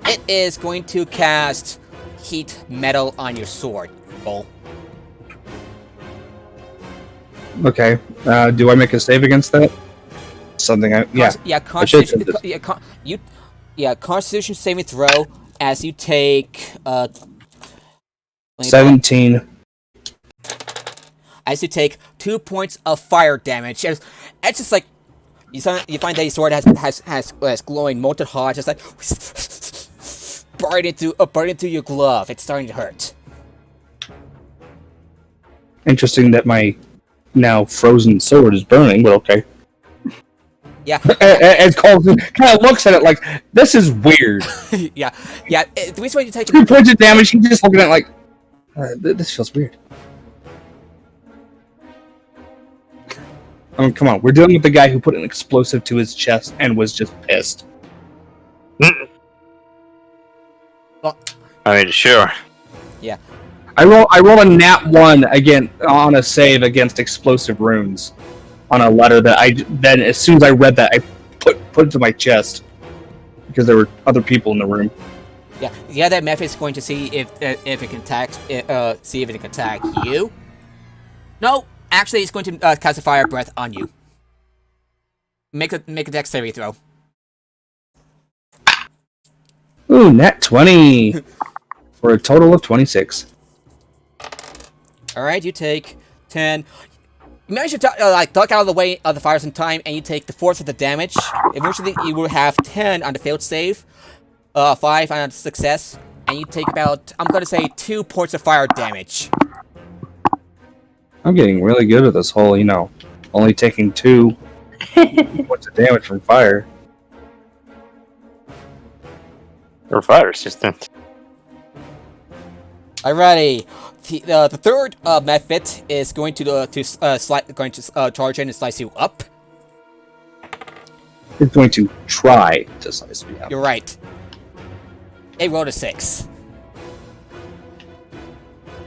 it is going to cast heat metal on your sword. Cole. Okay. Do I make a save against that? Something I Constitution. Constitution saving throw as you take 17. As you take 2 points of fire damage. It's just like you find that your sword has glowing molten hot, just like burn into your glove. It's starting to hurt. Interesting that my now frozen sword is burning, but okay. Yeah. And Cole kind of looks at it like, this is weird. yeah. The reason why you take 3 points of damage, he's just looking at it like, this feels weird. I mean, come on, we're dealing with the guy who put an explosive to his chest and was just pissed. I mean, sure. Yeah. I roll a nat 1 again on a save against explosive runes on a letter that then as soon as I read that I put it to my chest because there were other people in the room. Yeah. That method is going to see if it can attack. See if it can attack you. No, actually, it's going to cast a fire breath on you. Make a dexterity throw. Ooh, nat 20 for a total of 26. All right, you take 10. You manage to duck out of the way of the fires in time, and you take the fourth of the damage. Eventually, you will have 10 on the failed save, 5 on success, and you take about, I'm going to say, 2 points of fire damage. I'm getting really good at this whole, only taking 2 points of damage from fire. You're fire resistant. Alrighty. The third method is going to charge in and slice you up. It's going to try to slice me up. You're right. It rolled a 6.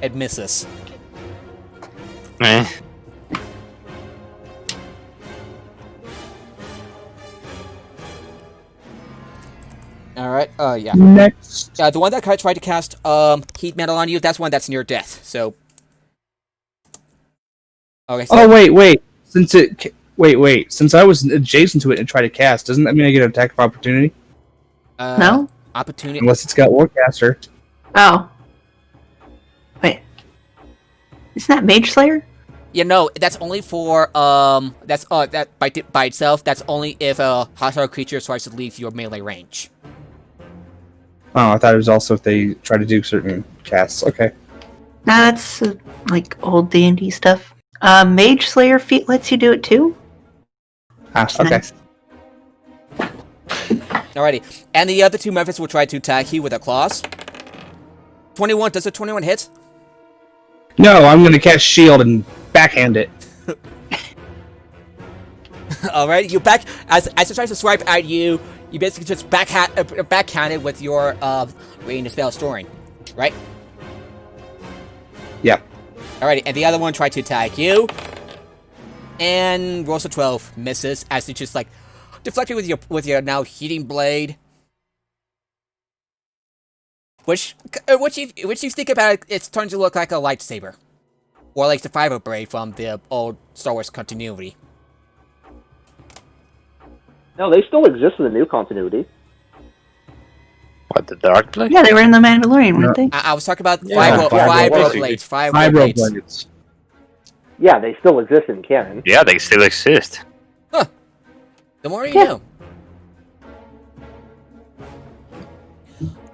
It misses. Eh. Alright, yeah. Next. The one that tried to cast heat metal on you, that's one that's near death, so... Okay, so... Oh, wait. Since I was adjacent to it and tried to cast, doesn't that mean I get an attack of opportunity? No? Opportunity... Unless it's got Warcaster. Oh. Wait. Isn't that Mage Slayer? Yeah, no, that's only for, that by itself, that's only if a hostile creature tries to leave your melee range. Oh, I thought it was also if they try to do certain casts. Okay. Nah, that's like old D&D stuff. Mage Slayer feat lets you do it too. Okay. Nice. Alrighty, and the other 2 methods will try to attack you with their claws. 21, does a 21 hit? No, I'm going to cast Shield and backhand it. Alright, you as it tries to swipe at you, you basically just backhand it with your rain spell storing, right? Yeah. Alrighty, and the other one tried to attack you, and rolls a 12, misses as you just deflect it with your now heating blade. Which you think about it, it's starting to look like a lightsaber, or like the fiber blade from the old Star Wars continuity. No, they still exist in the new continuity. What, the Dark Blade? Yeah, they were in The Mandalorian, weren't they? I was talking about Yeah, fiber blades. Fibro blades. Yeah, they still exist in canon. Yeah, they still exist. Huh. The more you Yeah. know.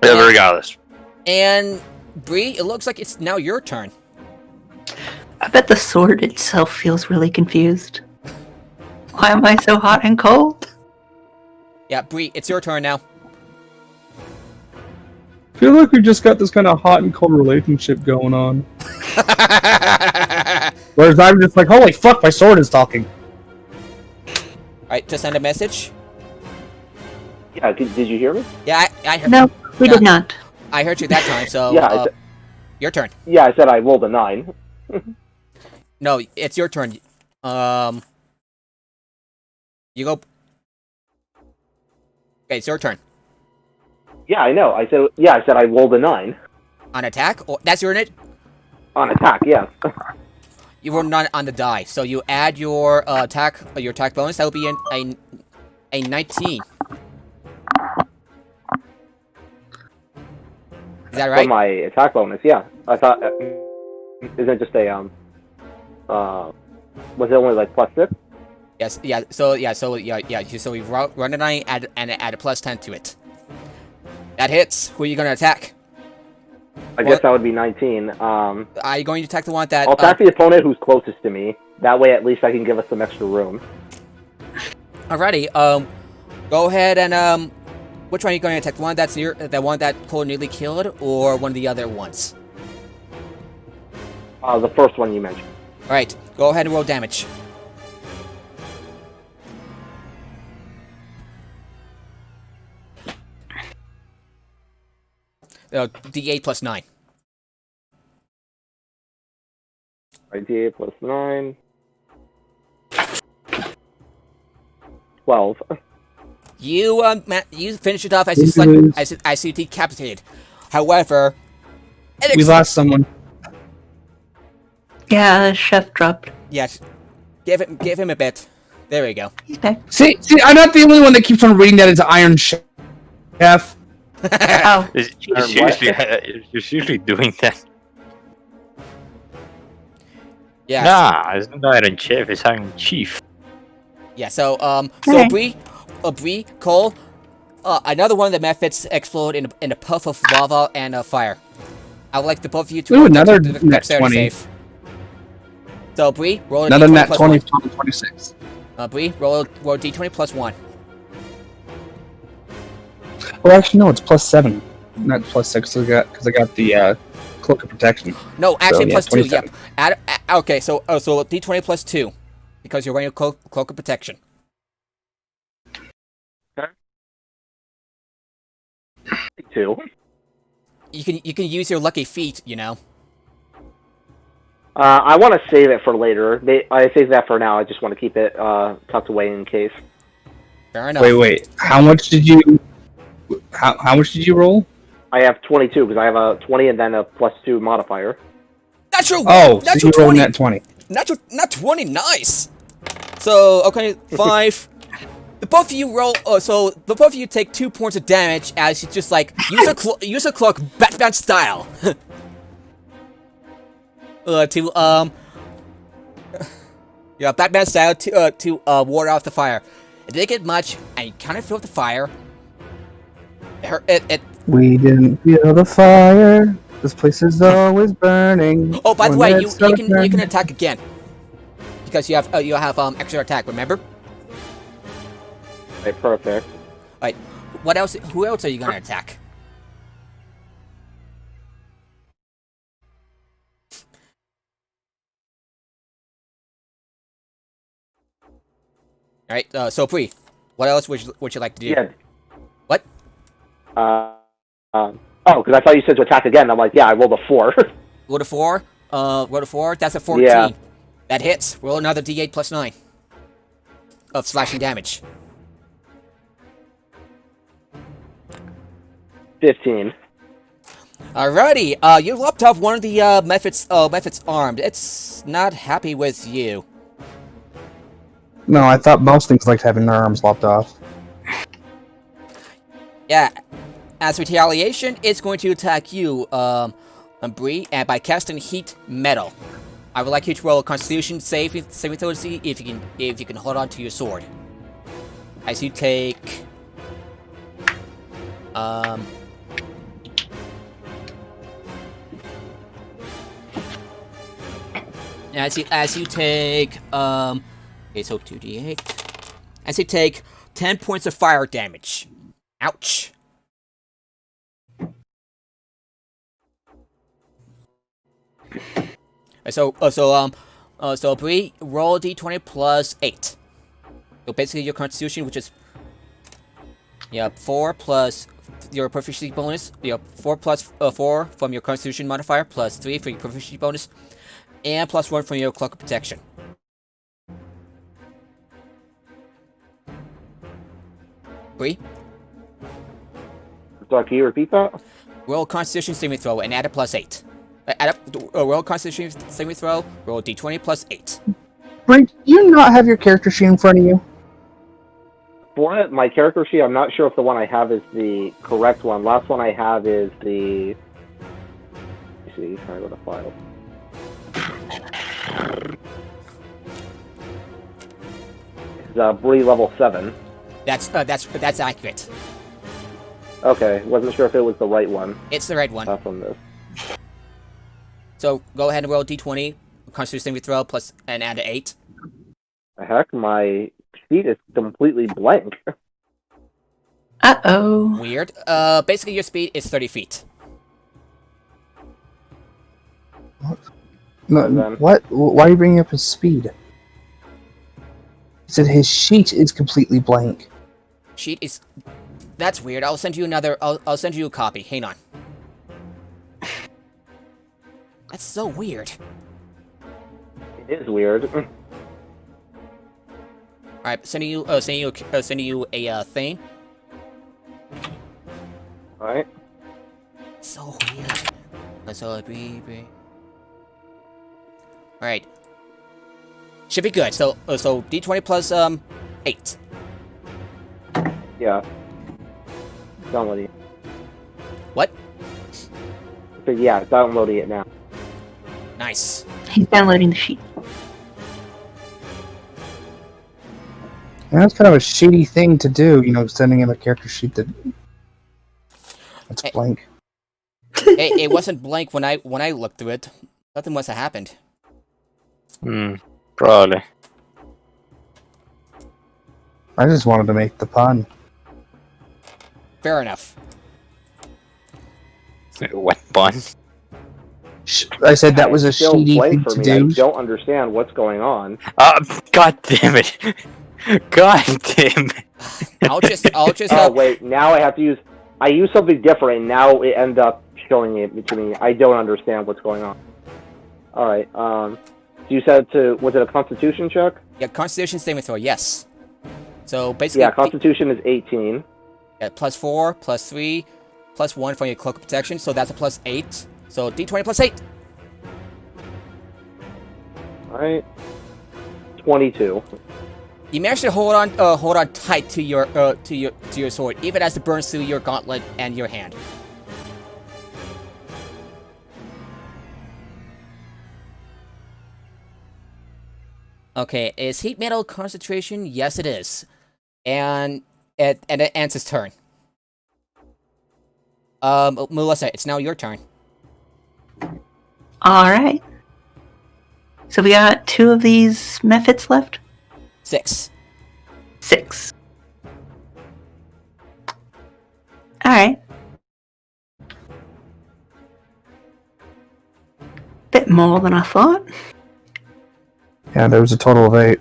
Yeah, regardless. And Bree, it looks like it's now your turn. I bet the sword itself feels really confused. Why am I so hot and cold? Yeah, Bree, it's your turn now. I feel like we just got this kind of hot and cold relationship going on. Whereas I'm just like, holy fuck, my sword is talking. Alright, to send a message. Yeah, did you hear me? Yeah, I heard. No, we did not. I heard you that time. So Yeah, your turn. Yeah, I said I rolled a 9. No, it's your turn. You go. Okay, it's your turn. Yeah, I know. I said I rolled a 9 On attack? Or that's your unit? on attack. Yes. You rolled 9 on the die, so you add your attack bonus. That would be a 19. Is that right? For my attack bonus, yeah. I thought, isn't it just a was it only like +6? Yes. Yeah. So we run a 9 and add a +10 to it. That hits. Who are you gonna attack? I guess that would be 19. Are you going to attack the one that? I'll attack the opponent who's closest to me. That way, at least I can give us some extra room. Alrighty. Go ahead and which one are you going to attack? The one that's the one that Cole nearly killed, or one of the other ones? The first one you mentioned. All right. Go ahead and roll damage. D8 plus 9. Right, D8 plus 9. 12. You finish it off as you decapitated. However, We lost someone. Yeah, the chef dropped. Yes, give him a bit. There we go. He's back. See, I'm not the only one that keeps on reading that as Iron Chef. Oh, You're seriously doing that? Yeah. Nah, it's not Iron Chef, it's Iron Chief. Yeah. So Okay. Bree, Cole, another one of the methods explode in a puff of lava and fire. I would like the both of you to Ooh, roll another the net dexterity 20. save. So Bree, roll a Another d20 net plus 20, 1. 26. Bree, roll d20 plus 1. Well, actually, no, it's +7, not +6. Because I got the cloak of protection. No, actually yeah, plus 2. 27. Yep. Okay, so d20 plus 2 because you're wearing a cloak of protection. 2. You can use your lucky feet, you know. I want to save it for later. I saved that for now. I just want to keep it tucked away in case. Fair enough. Wait. How much did you? How much did you roll? I have 22 because I have a 20 and then a +2 modifier. Natural. Oh, natural so you rolled 20. net 20. Not 20. Nice. So okay, 5. The both of you roll. So the both of you take 2 points of damage as you just like use a cloak Batman style. Batman style to ward off the fire. It didn't get much, and you kind of feel the fire. We didn't feel the fire. This place is always burning. Oh, by the When way, it's you can burning. attack again because you have extra attack. Remember? Right, perfect. Right. What else? Who else are you gonna attack? All right. So Bree, what else would you like to do? Yeah. What? Oh, because I thought you said to attack again. I'm like, yeah, I rolled a 4. Roll a 4. Roll a 4. That's a 14. Yeah. That hits. Roll another D8 plus 9 of slashing damage. 15. Alrighty. You lopped off one of the methods armed. It's not happy with you. No, I thought most things liked having their arms lopped off. Yeah. As retaliation, it's going to attack you, Bree, and by casting heat metal. I would like you to roll a Constitution saving throw to see if you can hold on to your sword. As you take As you take okay, so 2d8. As you take 10 points of fire damage. Ouch. So Bree, roll d20 plus 8. So basically your Constitution, which is 4 plus your proficiency bonus. 4 plus 4 from your Constitution modifier plus 3 for your proficiency bonus, and plus 1 from your Cloak of Protection. Bree? Sorry, can you repeat that? Roll Constitution saving throw and add a +8. Roll Constitution saving throw. Roll d20 +8. Brink, do you not have your character sheet in front of you? For my character sheet, I'm not sure if the one I have is the correct one. Last one I have is the... Let's see, trying to go to file. It's Bree level 7. That's accurate. Okay, wasn't sure if it was the right one. It's the right one. From this. So go ahead and roll d20, Constitution saving throw and add an 8. The heck, my sheet is completely blank. Uh-oh. Weird. Basically your speed is 30 feet. No, what? Why are you bringing up his speed? He said his sheet is completely blank. Sheet is... That's weird. I'll send you another... I'll send you a copy. Hang on. That's so weird. It is weird. Alright, sending you a thing. Alright. So weird. So alright. Should be good. So d20 plus 8. Yeah. Downloading it. What? So yeah, downloading it now. Nice. He's downloading the sheet. And that's kind of a shitty thing to do, sending him a character sheet that's blank. It wasn't blank when I looked through it. Nothing must have happened. Probably. I just wanted to make the pun. Fair enough. What pun? I said that was a Still shitty blank thing for to me. do. I don't understand what's going on. God damn it! God damn it! I'll just Oh wait, now I have to use... I use something different, and now it ends up showing it to me. I don't understand what's going on. Alright, you said was it a Constitution check? Yeah, Constitution saving throw, yes. So basically... Yeah, Constitution is 18. Yeah, +4, +3, +1 from your cloak of protection, so that's a +8. So d20 +8. Alright. 22. You managed to hold on tight to your sword, even as it burns through your gauntlet and your hand. Okay, is heat metal concentration? Yes, it is. And it ends his turn. Melissa, it's now your turn. Alright. So we got 2 of these methods left? 6. 6. Alright. Bit more than I thought. Yeah, there was a total of 8.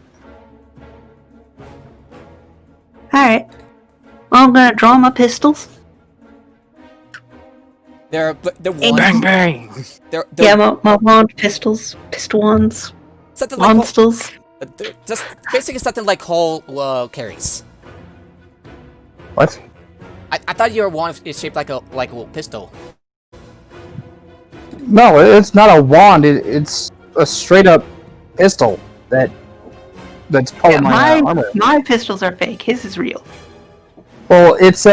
Alright. Well, I'm gonna draw my pistols. They're Bang bang! Yeah, my wand pistols. Pistol wands. something like Monsters. just basically something like Hall carries. What? I thought your wand is shaped like a pistol. No, it's not a wand. It's a straight up pistol that's part of my armor. My pistols are fake. His is real. Well, it's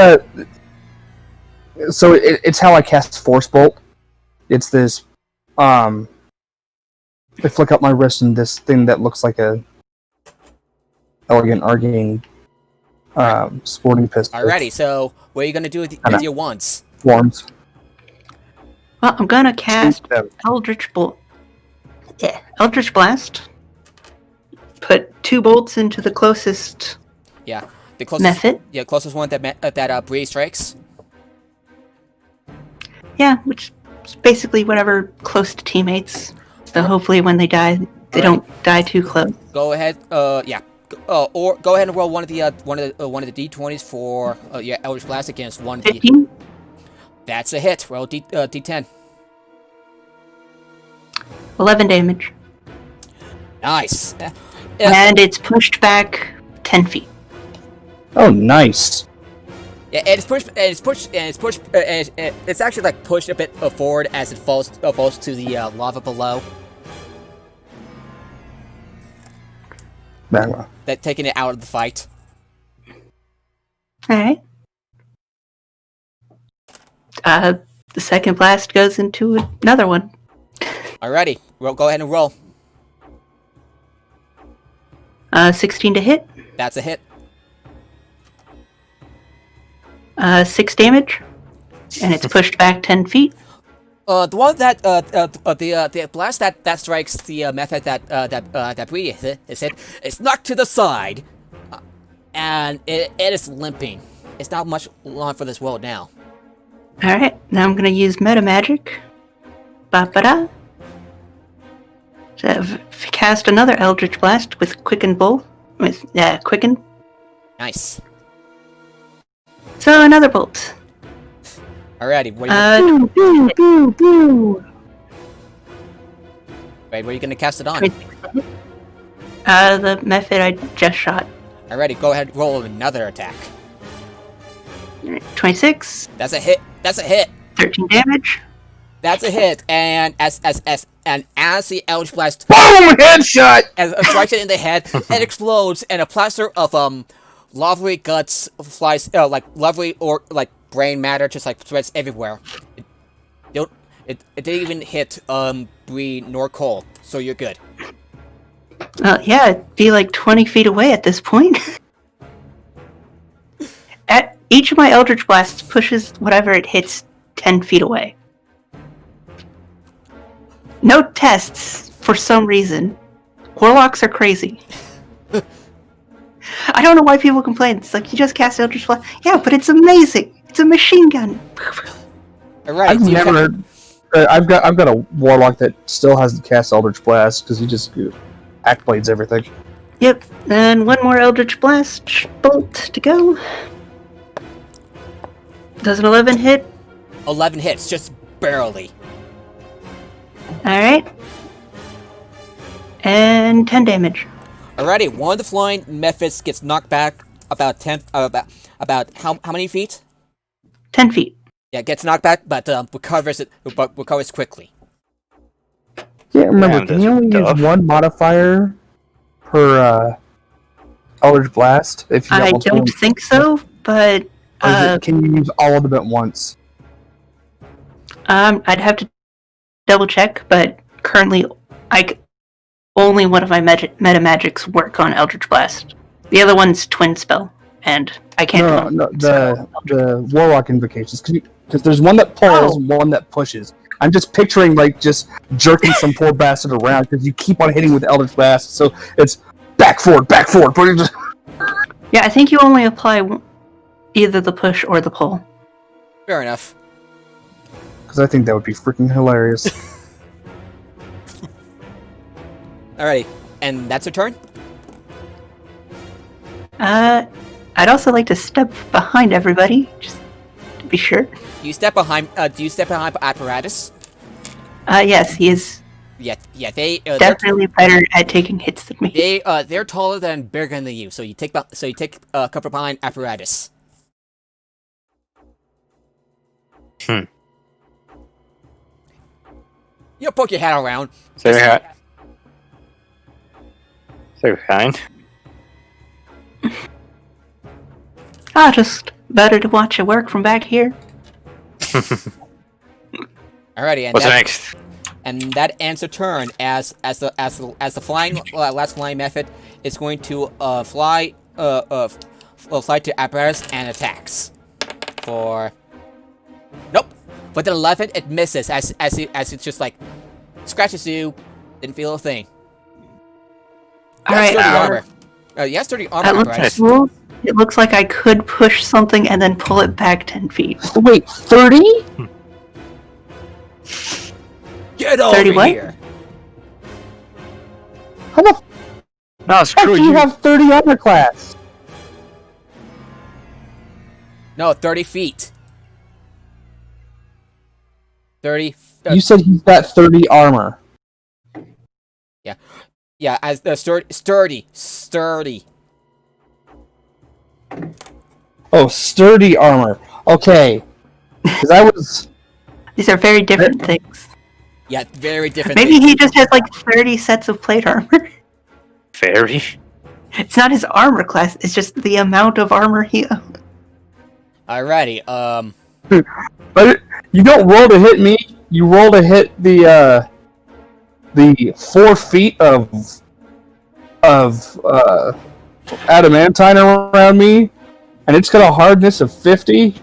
it's how I cast Force Bolt. It's this I flick up my wrist and this thing that looks like a elegant arcane sporting pistol. Alrighty, so what are you gonna do with your wands? Forms. Well, I'm gonna cast Eldritch Blast. Put 2 bolts into the closest Yeah, the closest method. Yeah, closest one that Bree strikes. Yeah, which is basically whatever close to teammates. So hopefully when they die, they don't die too close. Go ahead. Yeah. Or go ahead and roll one of the d20s for your Eldritch Blast against one. 15. That's a hit. Roll d10. 11 damage. Nice. And it's pushed back 10 feet. Oh, nice. Yeah, and it's actually like pushed a bit forward as it falls to the lava below. Magma. That taking it out of the fight. Alright. The second blast goes into another one. Alrighty, go ahead and roll. 16 to hit. That's a hit. 6 damage. And it's pushed back 10 feet. The one that the blast that strikes the method that we hit, it's knocked to the side, and it is limping. It's not much long for this world now. Alright, now I'm gonna use meta magic. Ba-ba-da. So cast another Eldritch Blast with Quicken Bolt. With Quicken. Nice. So another bolt. Alrighty, what are you where are you gonna cast it on? The method I just shot. Alrighty, go ahead, roll another attack. 26. That's a hit. 13 damage. That's a hit, and as the Eldritch Blast Boom! Headshot! as strikes it in the head, it explodes, and a plaster of lovely guts flies, like lovely or like brain matter, just like spreads everywhere. It didn't even hit Bree nor Cole, so you're good. Yeah, it'd be like 20 feet away at this point. Each of my Eldritch Blasts pushes whatever it hits 10 feet away. No tests, for some reason. Warlocks are crazy. I don't know why people complain. It's like, you just cast Eldritch Blast. Yeah, but it's amazing. It's a machine gun. Alright, I've got a warlock that still hasn't cast Eldritch Blast because he just hack blades everything. Yep, and one more Eldritch Blast bolt to go. Does an 11 hit? 11 hits, just barely. Alright. And 10 damage. Alrighty, one of the flying methods gets knocked back about 10, about how many feet? 10 feet. Yeah, it gets knocked back, but recovers quickly. Yeah, remember, Damn, can you only that's use one modifier per Eldritch Blast? If you I got don't think so, but can you use all of them at once? I'd have to double check, but currently only one of my meta magics work on Eldritch Blast. The other one's Twin Spell, and I can't. No, the Warlock invocations, because there's one that pulls, one that pushes. I'm just picturing like just jerking some poor bastard around because you keep on hitting with Eldritch Blast, so it's back forward. But it just... Yeah, I think you only apply either the push or the pull. Fair enough. Because I think that would be freaking hilarious. Alrighty, and that's your turn? I'd also like to step behind everybody, just to be sure. Do you step behind apparatus? Yes, he is Yeah, they definitely better at taking hits than me. they're taller and bigger than you, so you take cover behind apparatus. You poke your head around. So kind. Just better to watch it work from back here. Alrighty, and What's next? And that ends a turn as the flying last flying method is going to fly to apparatus and attacks. For nope, with an 11 it misses as it's just like scratches you, didn't feel a thing. Alright, armor. Yes, 30 armor. That looks cool. It looks like I could push something and then pull it back 10 feet. Wait, 30? Get over 30 what? here! How the No, fuck do you have 30 armor class? No, 30 feet. 30. You said he's got 30 armor. Yeah, as the sturdy. Oh, sturdy armor. Okay. Because I was... These are very different things. Yeah, very different. Maybe things. he just has like 30 sets of plate armor. Very. It's not his armor class, it's just the amount of armor he owns. Alrighty. But you don't roll to hit me. You roll to hit the 4 feet of adamantine around me, and it's got a hardness of 50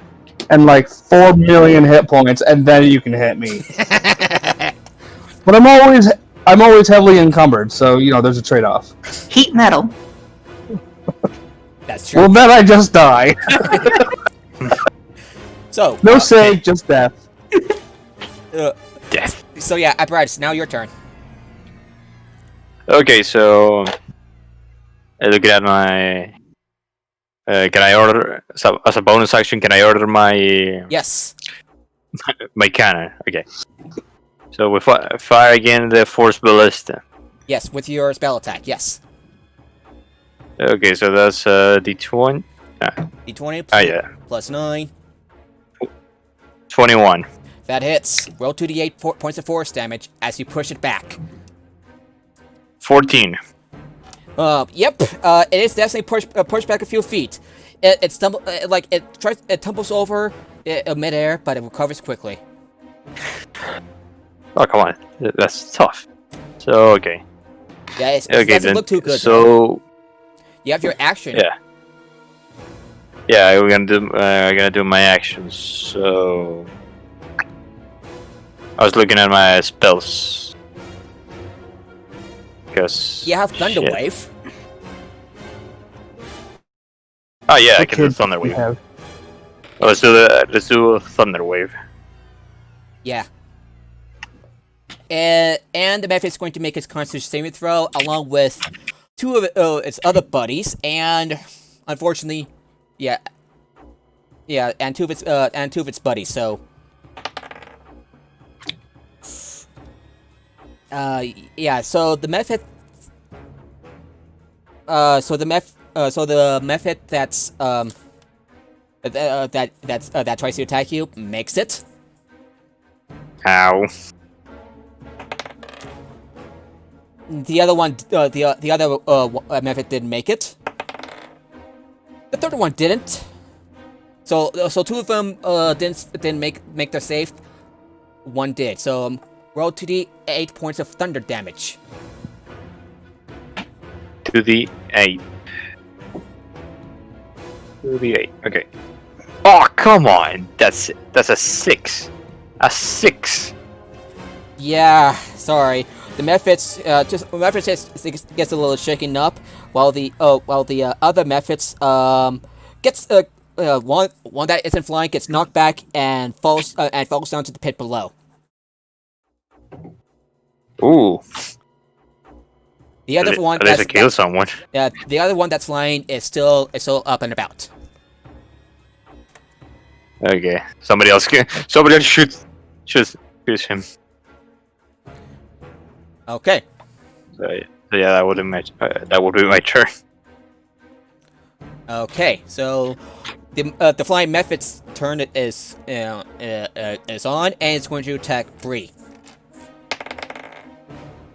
and like 4 million hit points, and then you can hit me. But I'm always heavily encumbered, so there's a trade-off. Heat metal. That's true. Well, then I just die. So No save, just death. Death. So yeah, Apparatus. Now your turn. Okay, so looking at my. Can I order as a bonus action? Can I order my Yes. my cannon? Okay. So we fire again the force ballista. Yes, with your spell attack. Yes. Okay, so that's d20. D20 Yeah. plus 9. 21. That hits. Roll 2d8 points of force damage as you push it back. 14. Yep. It is definitely pushed back a few feet. It tumbles over midair, but it recovers quickly. Oh, come on. That's tough. So, okay. Yeah, it Okay, doesn't then. look too good. So, You have your action. yeah. Yeah, we're gonna do my actions. So, I was looking at my spells. Because You have Thunder shit. Wave. Oh yeah, I What can do kid Thunder you Wave. have? Well, let's do a Thunder Wave. Yeah. And the method is going to make its Constitution saving throw along with 2 of its other buddies, and unfortunately, yeah, and 2 of its buddies. So, yeah. So the method. So the method that tries to attack you makes it. Ow. The other one, the other method didn't make it. The third one didn't. So 2 of them didn't make their save. 1 did. So roll 2d8 points of thunder damage. To the 8. To the 8. Okay. Oh, come on. That's a 6. A 6. Yeah, sorry. The methods just gets a little shaken up, while the other methods gets one that isn't flying gets knocked back and falls down to the pit below. Ooh. The other one At least I killed someone. the other one that's flying is still up and about. Okay. Somebody else shoot him. Okay. So yeah, that would be my turn. Okay. So the flying method's turn is on, and it's going to attack Bree.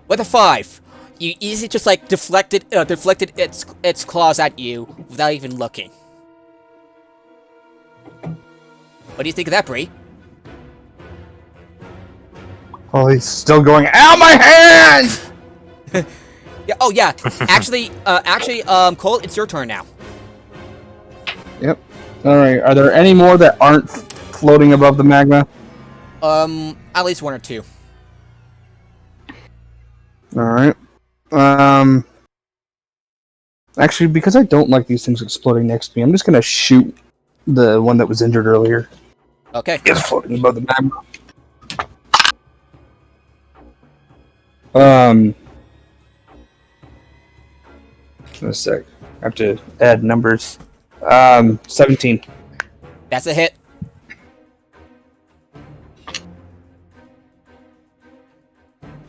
With a 5, you easily just like deflected its claws at you without even looking. What do you think of that, Bree? Oh, he's still going. Ow, my hand! Yeah. Oh, yeah. Actually, Cole, it's your turn now. Yep. All right. Are there any more that aren't floating above the magma? At least 1 or 2. All right. Actually, because I don't like these things exploding next to me, I'm just gonna shoot the one that was injured earlier. Okay. It's floating above the magma. A sec. I have to add numbers. 17. That's a hit.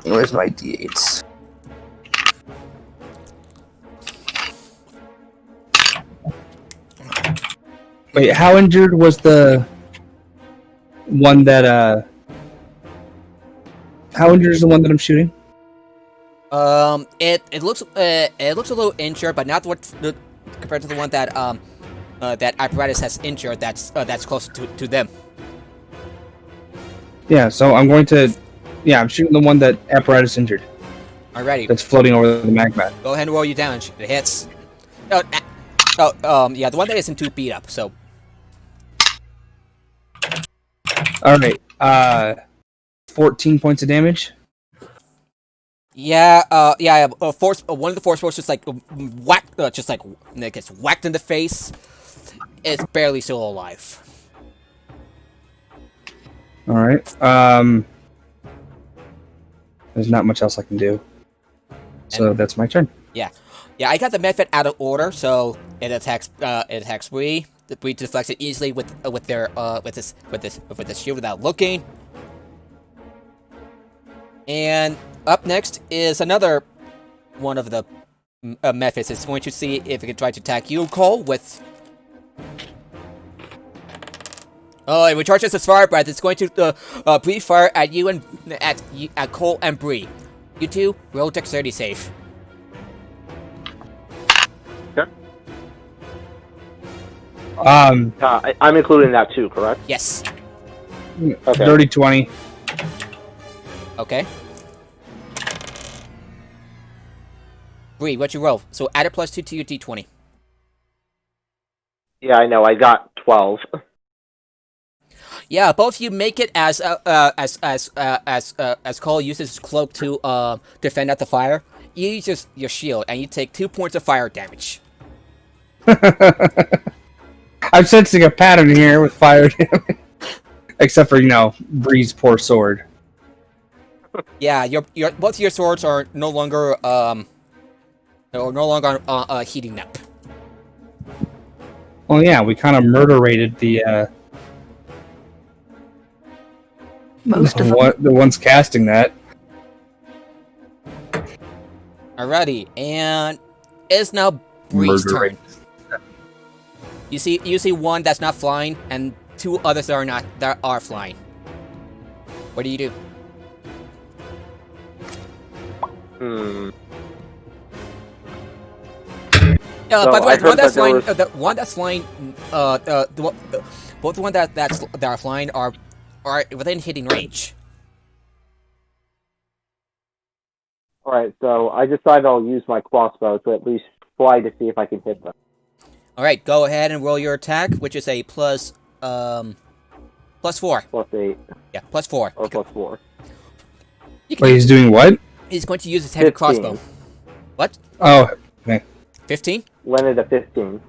Where's my d8s? Wait, how injured was the one that? How injured is the one that I'm shooting? It looks a little injured, but not compared to the one that that apparatus has injured. That's close to them. Yeah, so I'm going to. Yeah, I'm shooting the one that apparatus injured. Alrighty. That's floating over the magma. Go ahead and roll your damage. It hits. Yeah, the one that isn't too beat up. So. All right. 14 points of damage. Yeah. Force. One of the force bolts just like whack. Just like it gets whacked in the face. It's barely still alive. All right. There's not much else I can do. So that's my turn. Yeah, I got the method out of order, so it attacks Bree. The Bree deflects it easily with this shield without looking. And up next is another one of the methods. It's going to see if it can try to attack you, Cole, with. Oh, it recharges its fire breath. It's going to breathe fire at you and at Cole and Bree. You two roll dexterity save. Okay. I'm including that too, correct? Yes. Okay. Dirty 20. Okay. Bree, what'd you roll? So add a +2 to your d20. Yeah, I know. I got 12. Yeah, both of you make it as Cole uses his cloak to defend at the fire. You use your shield, and you take 2 points of fire damage. I'm sensing a pattern here with fire damage. Except for, Bree's poor sword. Yeah, your both of your swords are no longer heating up. Well, yeah, we kind of murder-rated the Most of them. the ones casting that. Alrighty, and it's now Bree's turn. You see one that's not flying, and 2 others that are flying. What do you do? By the way, the one that's flying, both the one that are flying are within hitting range. Alright, so I decided I'll use my crossbow to at least fly to see if I can hit them. Alright, go ahead and roll your attack, which is a +4. +8. Yeah, +4. Or +4. Wait, he's doing what? He's going to use his heavy crossbow. What? Oh, okay. 15? Landed at 15.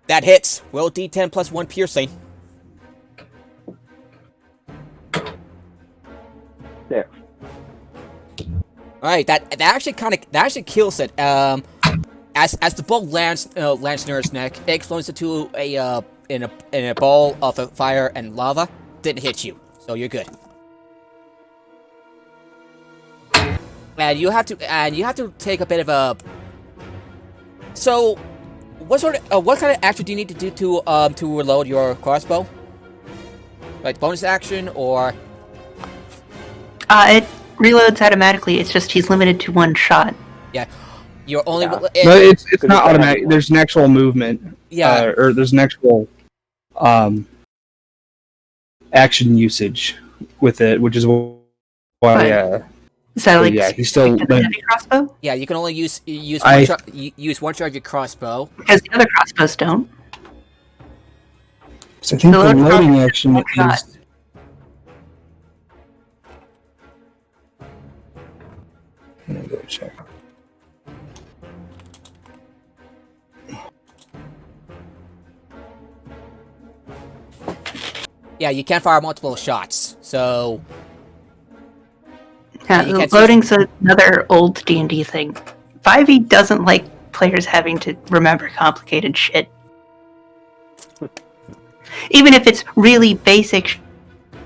That hits. Roll d10 +1 piercing. There. Alright, that actually kills it. As the bolt lands near its neck, it explodes into in a ball of fire and lava. Didn't hit you, so you're good. And you have to take a bit of a. So, what kind of action do you need to do to reload your crossbow? Like bonus action or? It reloads automatically. It's just he's limited to 1 shot. Yeah, you're only. No, it's not automatic. There's an actual movement. Yeah, or there's an actual action usage with it, which is why. Is that like yeah, he's still heavy crossbow? Yeah, you can only use one shot of your crossbow. Because the other crossbows don't. So I think the loading action is. Let me go check. Yeah, you can't fire multiple shots, so. Yeah, loading's another old D&D thing. 5e doesn't like players having to remember complicated shit. Even if it's really basic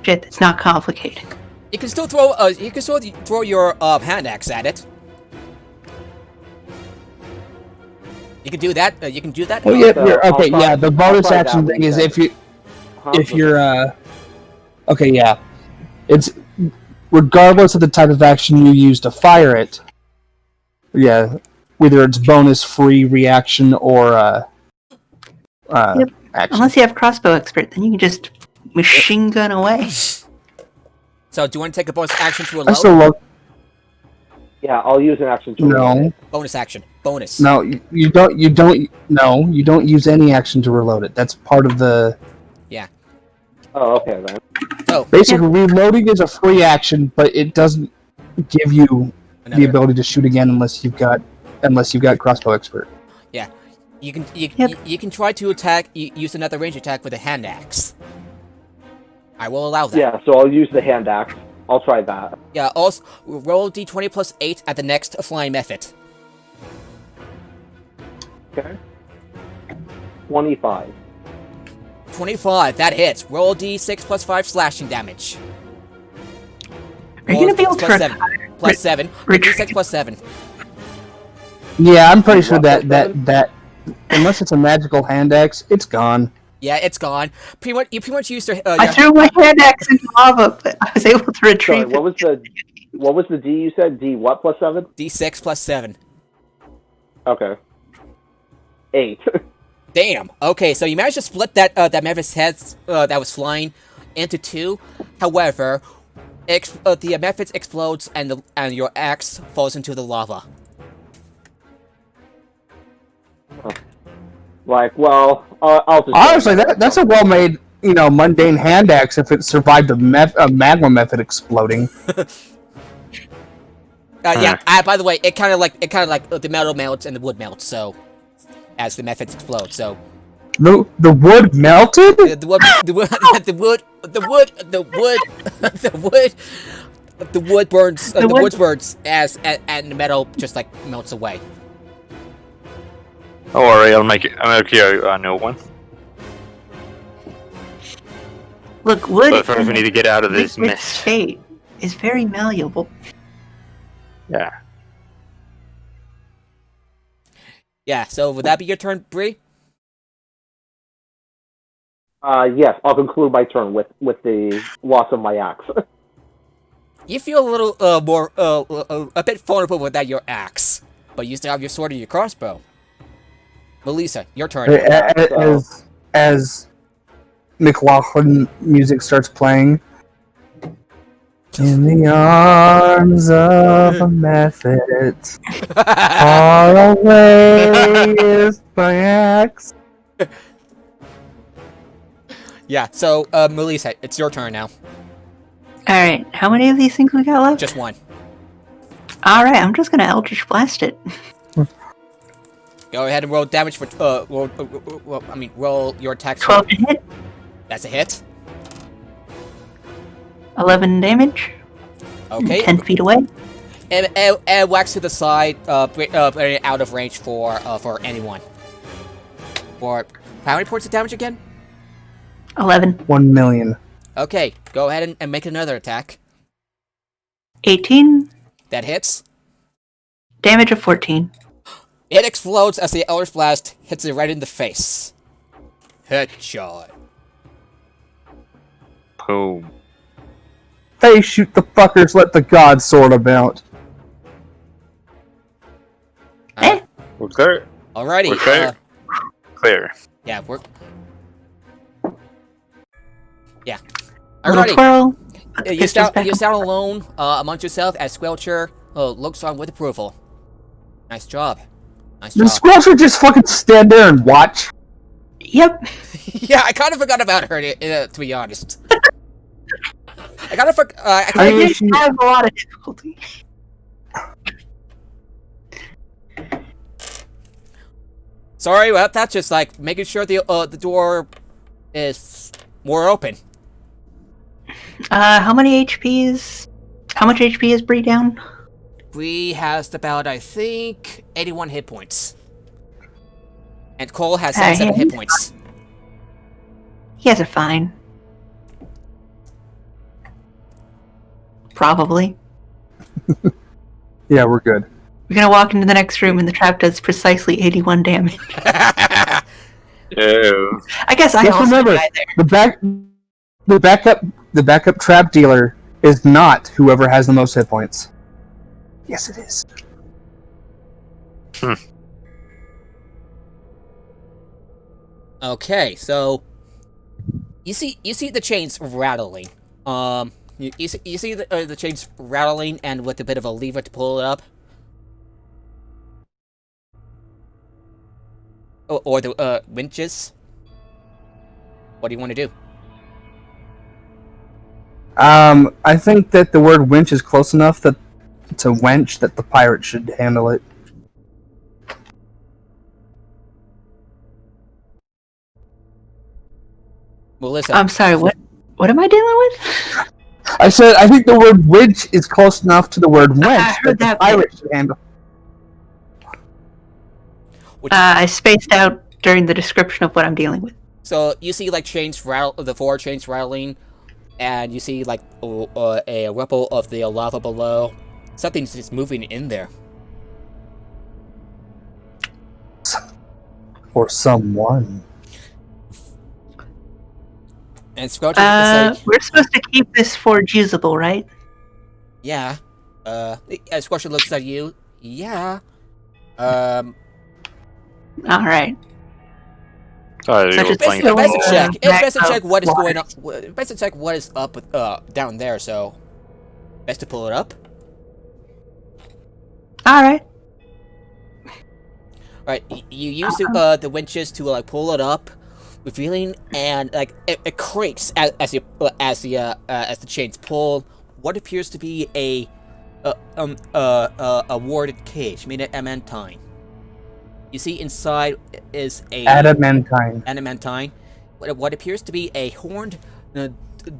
shit that's not complicated. You can still throw your hand axe at it. You can do that. You can do that. Oh yeah, So, okay, I'll yeah. try- The bonus I'll try action that thing one is then. if you're okay, yeah. It's regardless of the type of action you use to fire it. Yeah, whether it's bonus, free, reaction, or Yep. action. Unless you have crossbow expert, then you can just machine gun away. So, do you want to take a bonus action to I reload? still love. Yeah, I'll use an action to reload No, it. Bonus action. Bonus. no, you don't. You don't. No, you don't use any action to reload it. That's part of the. Oh, okay then. Oh, Basically, reloading is a free action, but it doesn't give you the another. ability to shoot again unless you've got crossbow expert. You can Yep. you can try to attack. Use another range attack with a hand axe. I will allow that. Yeah, so I'll use the hand axe. I'll try that. Yeah. Also, roll d20 plus 8 at the next flying method. Okay. 25. 25. That hits. Roll d6 plus 5 slashing damage. Are you gonna be able to plus 7? Plus 7. retreat? D6 plus 7. Yeah, I'm pretty sure What, that unless it's a magical hand axe, it's gone. Yeah, it's gone. You pretty much used your. I threw my hand axe into lava, but I was able to Sorry, retrieve what was the D you said? D what plus 7? D6 plus 7. Okay. 8. Damn. Okay, so you managed to split that Memphis head that was flying into 2. However, the Memphis explodes and your axe falls into the lava. Like, well, I'll just... Honestly, that's a well-made, mundane hand axe if it survived a magma method exploding. Yeah. By the way, it kind of like the metal melts and the wood melts. So, as the methods explode, so The wood melted? the wood burns. The wood burns as and the metal just like melts away. Don't worry, I'll make you a new one. Look, wood But first we need to get out of this liquid mess. state is very malleable. Yeah. Yeah. So would that be your turn, Bree? Yes, I'll conclude my turn with the loss of my axe. You feel a little more a bit vulnerable without your axe, but you still have your sword and your crossbow. Melissa, your turn. As MacLeod music starts playing. In the arms of a method, far away is my axe. Yeah. So Melissa, it's your turn now. Alright, how many of these things we got left? Just one. Alright, I'm just gonna Eldritch Blast it. Go ahead and roll damage for roll your attacks. 12 to hit, That's a hit. 11 damage, Okay. 10 feet away. And wax to the side, out of range for anyone. For how many points of damage again? 11, 1 million. Okay, go ahead and make another attack. 18, That hits. damage of 14. It explodes as the Eldritch Blast hits it right in the face. Headshot. Boom. Hey, shoot the fuckers, let the gods sort about. We're clear. Alrighty. We're clear. Clear. Yeah, we're. Yeah. Little Alrighty. twirl. Put the You pistols stand, back you on. stand alone amongst yourself as Squelcher looks on with approval. Nice job. Nice The job. squelcher just fucking stand there and watch. Yep. Yeah, I kind of forgot about her, to be honest. I kind of I mean, did have a lot of difficulty. Sorry, well, that's just like making sure the door is more open. How much HP is Bree down? Bree has about, I think, 81 hit points. And Cole has 77 hit points. You guys are fine. Probably. Yeah, we're good. We're gonna walk into the next room, and the trap does precisely 81 damage. Oh. I guess I Just also remember, die there. the backup trap dealer is not whoever has the most hit points. Yes, it is. Okay, so you see the chains rattling. You see the chains rattling, and with a bit of a lever to pull it up. Or the winches. What do you want to do? I think that the word winch is close enough that it's a wench that the pirate should handle it. Melissa. I'm sorry, what am I dealing with? I said I think the word winch is close enough to the word wench heard that the that pirate should handle. I spaced out during the description of what I'm dealing with. So you see like chains rattle, the four chains rattling, and you see like a ripple of the lava below. Something's just moving in there. Or someone. And Squelch is like, we're supposed to keep this forge usable, right? yeah. Squelch looks at you. Yeah. All right. Oh, Such you were as playing this Best to little, check. It's best to back check what is up. going on. Best to check what is up down there. So, best to pull it up. All right. Right. You use the winches to like pull it up, revealing, and like it creaks as the chains pull. What appears to be a warded cage made of adamantine. You see inside is a adamantine. What appears to be a horned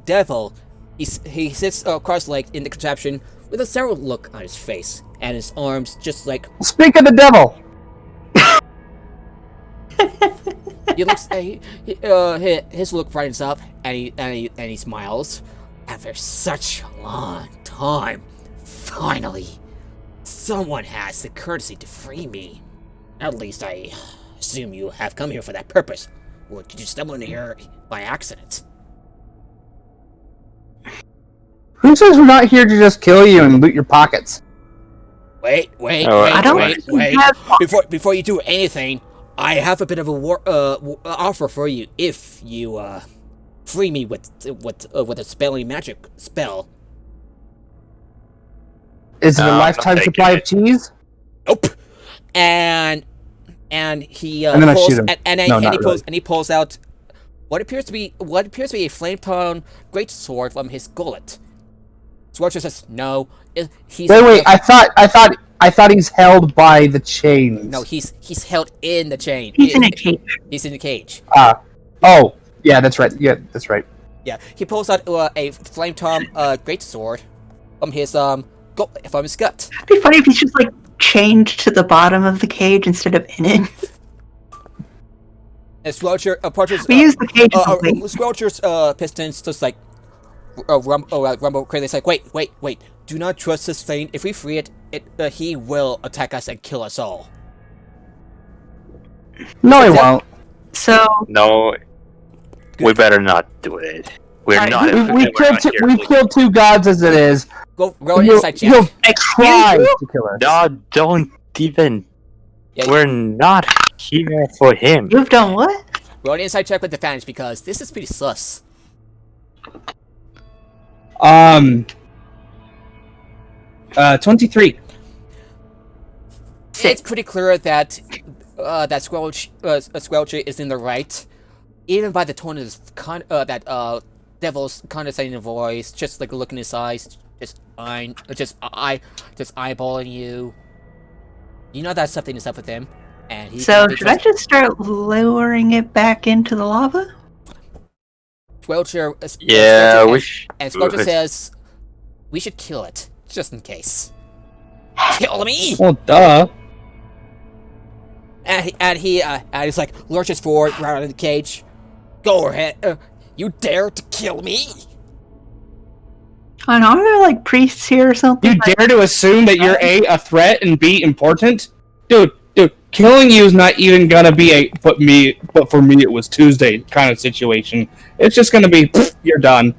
devil. He sits cross-legged in the contraption with a sour look on his face, and his arms just like. Speak of the devil. He looks. His look brightens up, and he smiles. After such a long time, finally, someone has the courtesy to free me. At least I assume you have come here for that purpose. Or did you stumble in here by accident? Who says we're not here to just kill you and loot your pockets? Wait. I don't Wait. have- Before you do anything, I have a bit of a offer for you. If you free me with a spelling magic spell. Is it a I'm not lifetime taking supply it. of cheese? Nope. And he And then I pulls shoot him. No, not really. he pulls out what appears to be a flame-tongue greatsword from his gullet. Swarcher says, "No, he's Wait! I thought he's held by the chains. No, he's held in the chain. He's in a cage. He's in the cage. Oh, yeah, that's right. Yeah, that's right. Yeah, he pulls out a flame-tongue greatsword from his gut. It'd be funny if he's just like chained to the bottom of the cage instead of in it. And Squelcher approaches. We use the cage as a weight. Squelcher's pistons just like rumble crazy. It's like, wait. Do not trust this thing. If we free it, he will attack us and kill us all. No, he won't. So No, we better not do it. We're Alright, not. We've killed two gods as it is. Go roll an insight check. He'll try to kill us. No, don't even. Yeah, We're not here for him. you've done what? roll an insight check with advantage because this is pretty sus. 23. It's pretty clear that Squelcher is in the right, even by the tone of his devil's condescending voice, just like a look in his eyes, just eyeballing you. You know that something is up with him, and he. So should I just start lowering it back into the lava? Squelcher, Yeah, Squelcher- we should. and Squelcher says, "We should kill it, just in case." Kill me! Well, duh. And he's like lurches forward, right out of the cage. Go ahead, you dare to kill me? I know, are there like priests here or something? You dare to assume that you're a threat and B important? Dude, killing you is not even gonna be but for me it was Tuesday kind of situation. It's just gonna be you're done.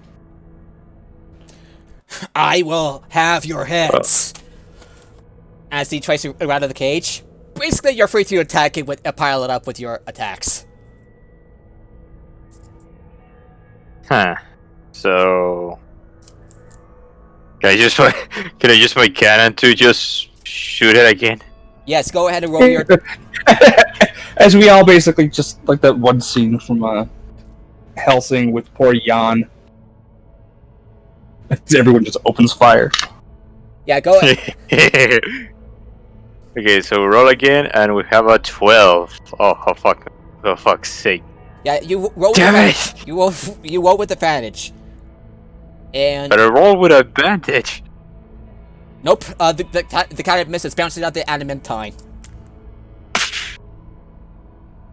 I will have your heads. As he tries to get out of the cage, basically you're free to attack it with pile it up with your attacks. Huh. So can I use my cannon to just shoot it again? Yes, go ahead and roll your. As we all basically just like that one scene from Helsing with poor Jan. Everyone just opens fire. Yeah, go ahead. Okay, so roll again, and we have a 12. Oh fuck! For fuck's sake! Yeah, you roll. Damn it! You roll with advantage. And But I roll with advantage. nope. The kind of misses, bouncing out the adamantine.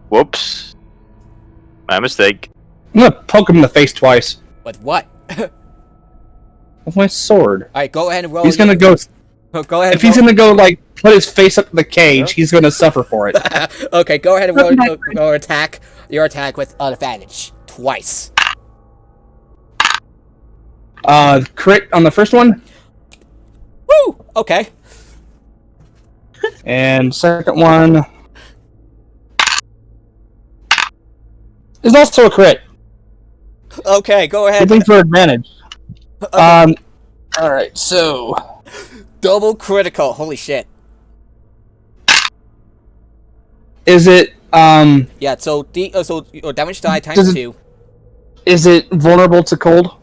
Whoops! My mistake. I'm gonna poke him in the face twice With what? with my sword. All right, go ahead and roll. He's gonna go. Go ahead. If he's gonna go like put his face up in the cage, he's gonna suffer for it. Okay, go ahead and roll your attack. Your attack with advantage twice. Crit on the first one, Woo! Okay. and second one is also a crit. Okay, go ahead. Good thing for advantage. Okay. All right, so Double critical. Holy shit. is it Yeah. So your damage die Does times it- 2. is it vulnerable to cold?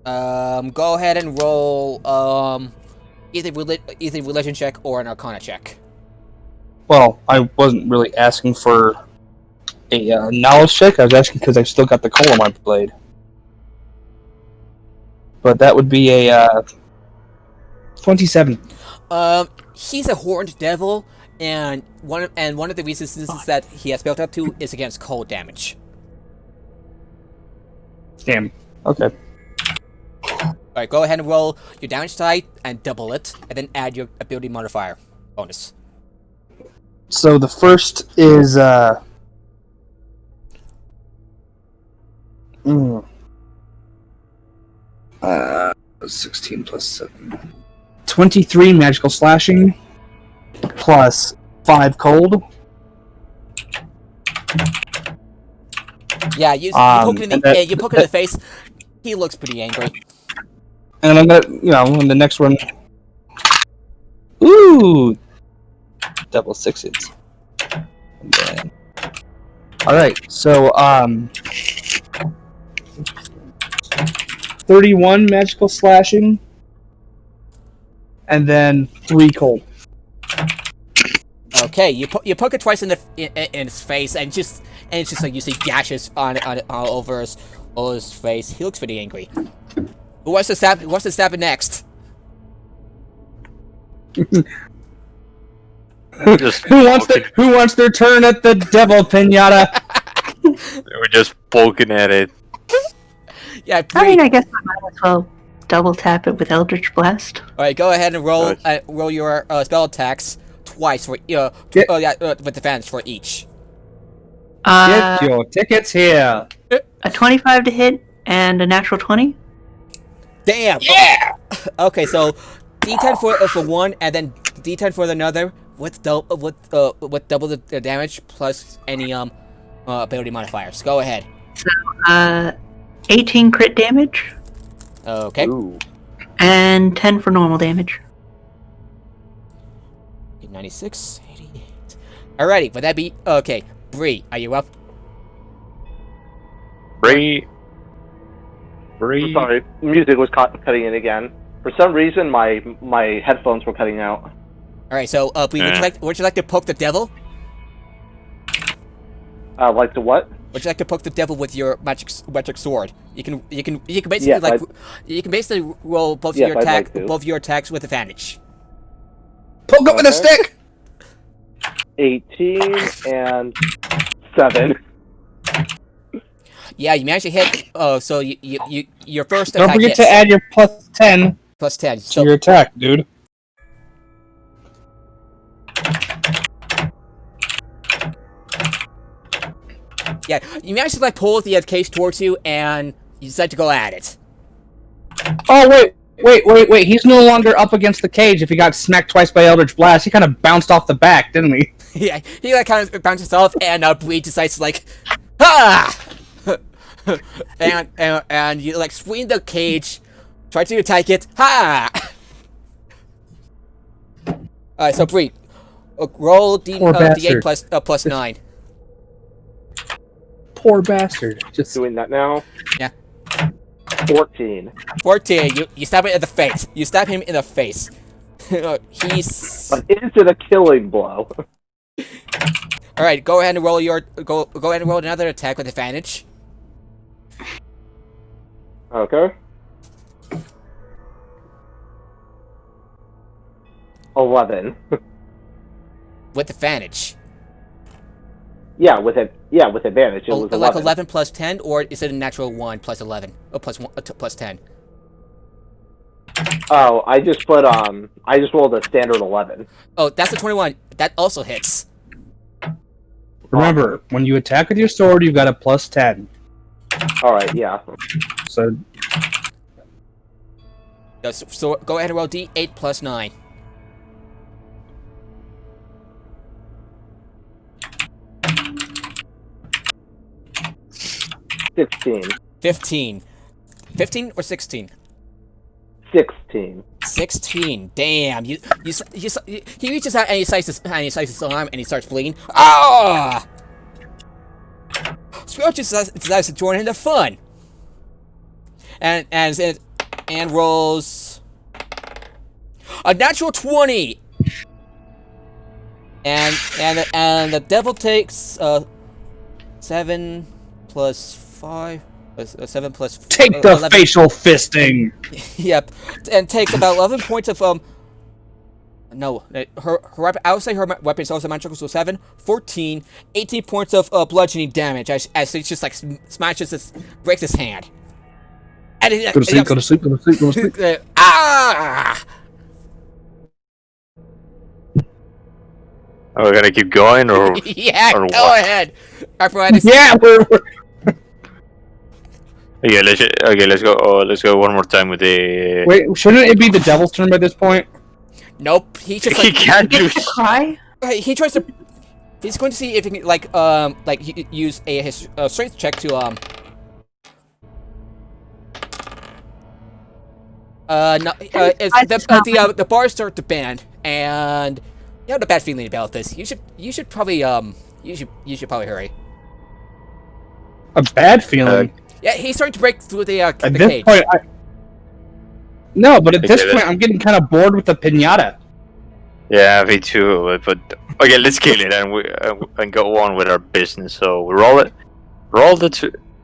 Go ahead and roll either religion check or an arcana check. Well, I wasn't really asking for a knowledge check. I was asking because I've still got the coal on my blade. But that would be a 27. He's a horned devil, and one of the resistances that he has built up to is against cold damage. Damn. Okay. Alright, go ahead and roll your damage die and double it, and then add your ability modifier bonus. So the first is 16 plus 7. 23 magical slashing plus 5 cold. Yeah, you poke him in and you poke him in the face. He looks pretty angry. And I'm gonna, in the next one. Ooh! Double sixes. And then, alright, so, 31 magical slashing. And then 3 cold. Okay, you poke it twice in his face, and it's just like you see gashes on all over his face. He looks pretty angry. Who wants to stab it next? Just Who wants their turn at the devil pinata? We're just poking at it. Yeah, I mean, I guess I might as well double tap it with Eldritch Blast. Alright, go ahead and roll your spell attacks twice for with advantage for each. Get your tickets here. A 25 to hit and a natural 20. Damn. Yeah. Okay, so D10 for one, and then D10 for another with double the damage plus any ability modifiers. Go ahead. So 18 crit damage Okay. Ooh. and 10 for normal damage. 96, 88. Alrighty, would that be okay? Bree, are you up? Bree. Sorry, music was cutting in again. For some reason, my headphones were cutting out. Alright, so Bree, would you like to poke the devil? Like the what? Would you like to poke the devil with your magic sword? You can basically Yes, you can basically roll both Yes, your I'd like to. both your attacks with advantage. Poke it with a stick. 18 and 7. Yeah, you managed to hit. Oh, so your first Don't attack forget hits. to add your plus 10 Plus 10. to So your attack, dude. yeah, you managed to like pull the cage towards you, and you decide to go at it. Oh, wait. He's no longer up against the cage if he got smacked twice by Eldritch Blast. He kind of bounced off the back, didn't he? Yeah, he like kind of bounces off, and Bree decides to like, ha! and you like swing the cage, try to attack it, ha! Alright, so Bree, roll D8 plus 9. Poor bastard. Just Doing that now. Yeah. 14. 14. You stab it in the face. You stab him in the face. He's. But into the killing blow. All right. Go ahead and roll your go ahead and roll another attack with advantage. Okay. 11. With advantage. Yeah, with advantage. It was 11. Like 11 plus 10, or is it a natural 1 plus 11? Or plus 1 plus 10? Oh, I just rolled a standard 11. Oh, that's a 21. That also hits. remember, when you attack with your sword, you've got a plus 10. Alright, yeah. So So go ahead and roll D8 plus 9. 16. 15. 15 or 16? 16. 16. Damn. He reaches out and he slices his arm and he starts bleeding. Ah! Squirrel just decides to join in the fun. And rolls a natural 20. And the devil takes 7 plus 5. 7 plus. take the 11. facial fisting. Yep, and takes about 11 points of No, her weapon. I would say her weapon is also magical, so 7, 14, 18 points of bludgeoning damage as he just like smashes breaks his hand. And he, Go to sleep. ah! Are we gonna keep going or? Yeah, or go what? ahead. Arthritis. Yeah, we're Okay, let's go. Oh, let's go one more time with the. wait. Shouldn't it be the devil's turn by this point? Nope. He just He like can't do. Cry? he tries to. He's going to see if he can use his strength check to no, the bars start to band, and you have a bad feeling about this. You should probably you should probably hurry. A bad feeling. Yeah, he's starting to break through the At the this cage. point, no, but at this Okay, point, I'm getting kind of bored with the pinata. Yeah, me too. But okay, let's kill it and go on with our business. So we roll it.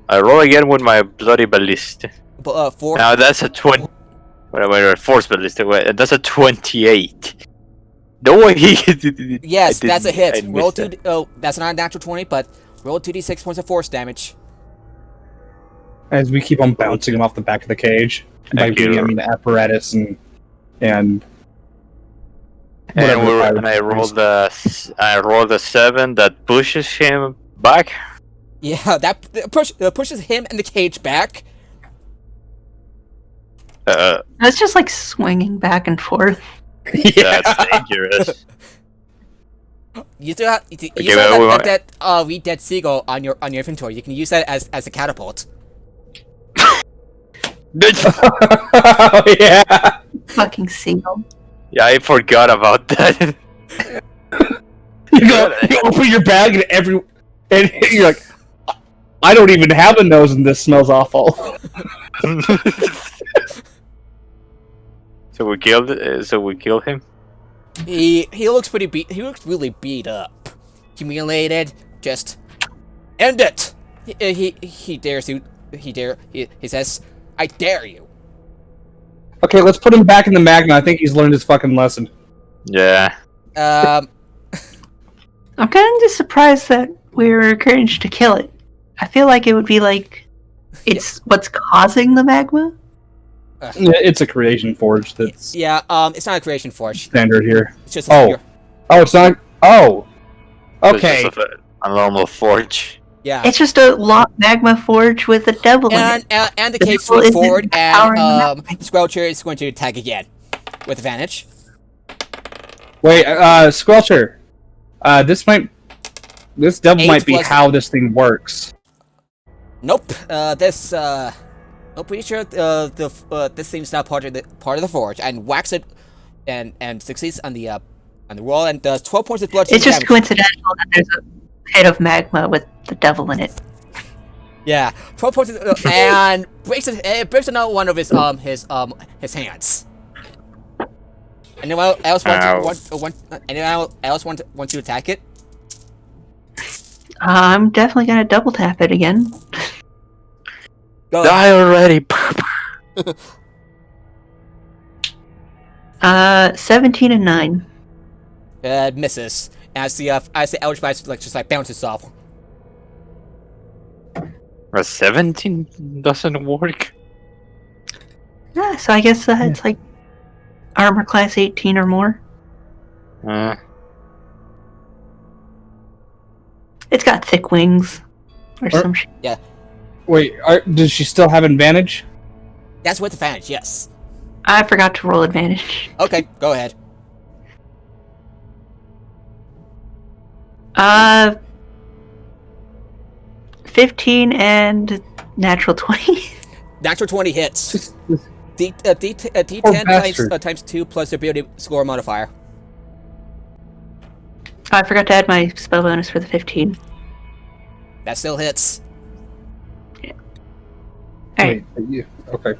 I roll again with my bloody ballista. Four. Now that's a 20. Wait, force ballista. Wait, that's a 28. No way. Yes, that's a hit. I Roll missed that. that's not a natural 20, but roll 2d6 points of force damage. As we keep on bouncing him off the back of the cage. By Thank you. we, I mean apparatus and And whatever. I rolled a 7 that pushes him back. Yeah, that pushes him and the cage back. That's just like swinging back and forth. That's dangerous. You still have that Reed Dead Seagull on your inventory. You can use that as a catapult. Oh, yeah. Fucking seagull. Yeah, I forgot about that. You open your bag and you're like, I don't even have a nose and this smells awful. So we killed him. He looks pretty beat. He looks really beat up, humiliated. Just end it. He dares you. He says, "I dare you." Okay, let's put him back in the magma. I think he's learned his fucking lesson. Yeah. I'm kind of just surprised that we were encouraged to kill it. I feel like it would be like it's what's causing the magma. It's a creation forge that's Yeah, it's not a creation forge. standard here. It's just Oh, it's not. Oh, okay. It's just a normal forge. yeah. It's just a magma forge with a devil in it. And the The cage devil moving isn't forward, powering the and magma. Squelcher is going to attack again with advantage. Wait, Squelcher. This devil 8 might be plus- how this thing works. Nope. I'm pretty sure this thing's not part of the forge, and whacks it, and succeeds on the roll, and does 12 points of blood. It's just damage. coincidental that there's a pit of magma with the devil in it. Yeah, 12 points, and breaks another one of his hands. Anyone else want to attack it? I'm definitely gonna double tap it again. Go. Die already! 17 and 9. Misses. As the Eldritch Blast just bounces off. A 17 doesn't work. Yeah, so I guess it's like armor class 18 or more. It's got thick wings or some shit. Wait, does she still have advantage? That's with advantage, yes. I forgot to roll advantage. Okay, go ahead. 15 and natural 20. Natural 20 hits. Poor D10 bastard. times 2 plus your ability score modifier. I forgot to add my spell bonus for the 15. That still hits. Alright. Wait, okay.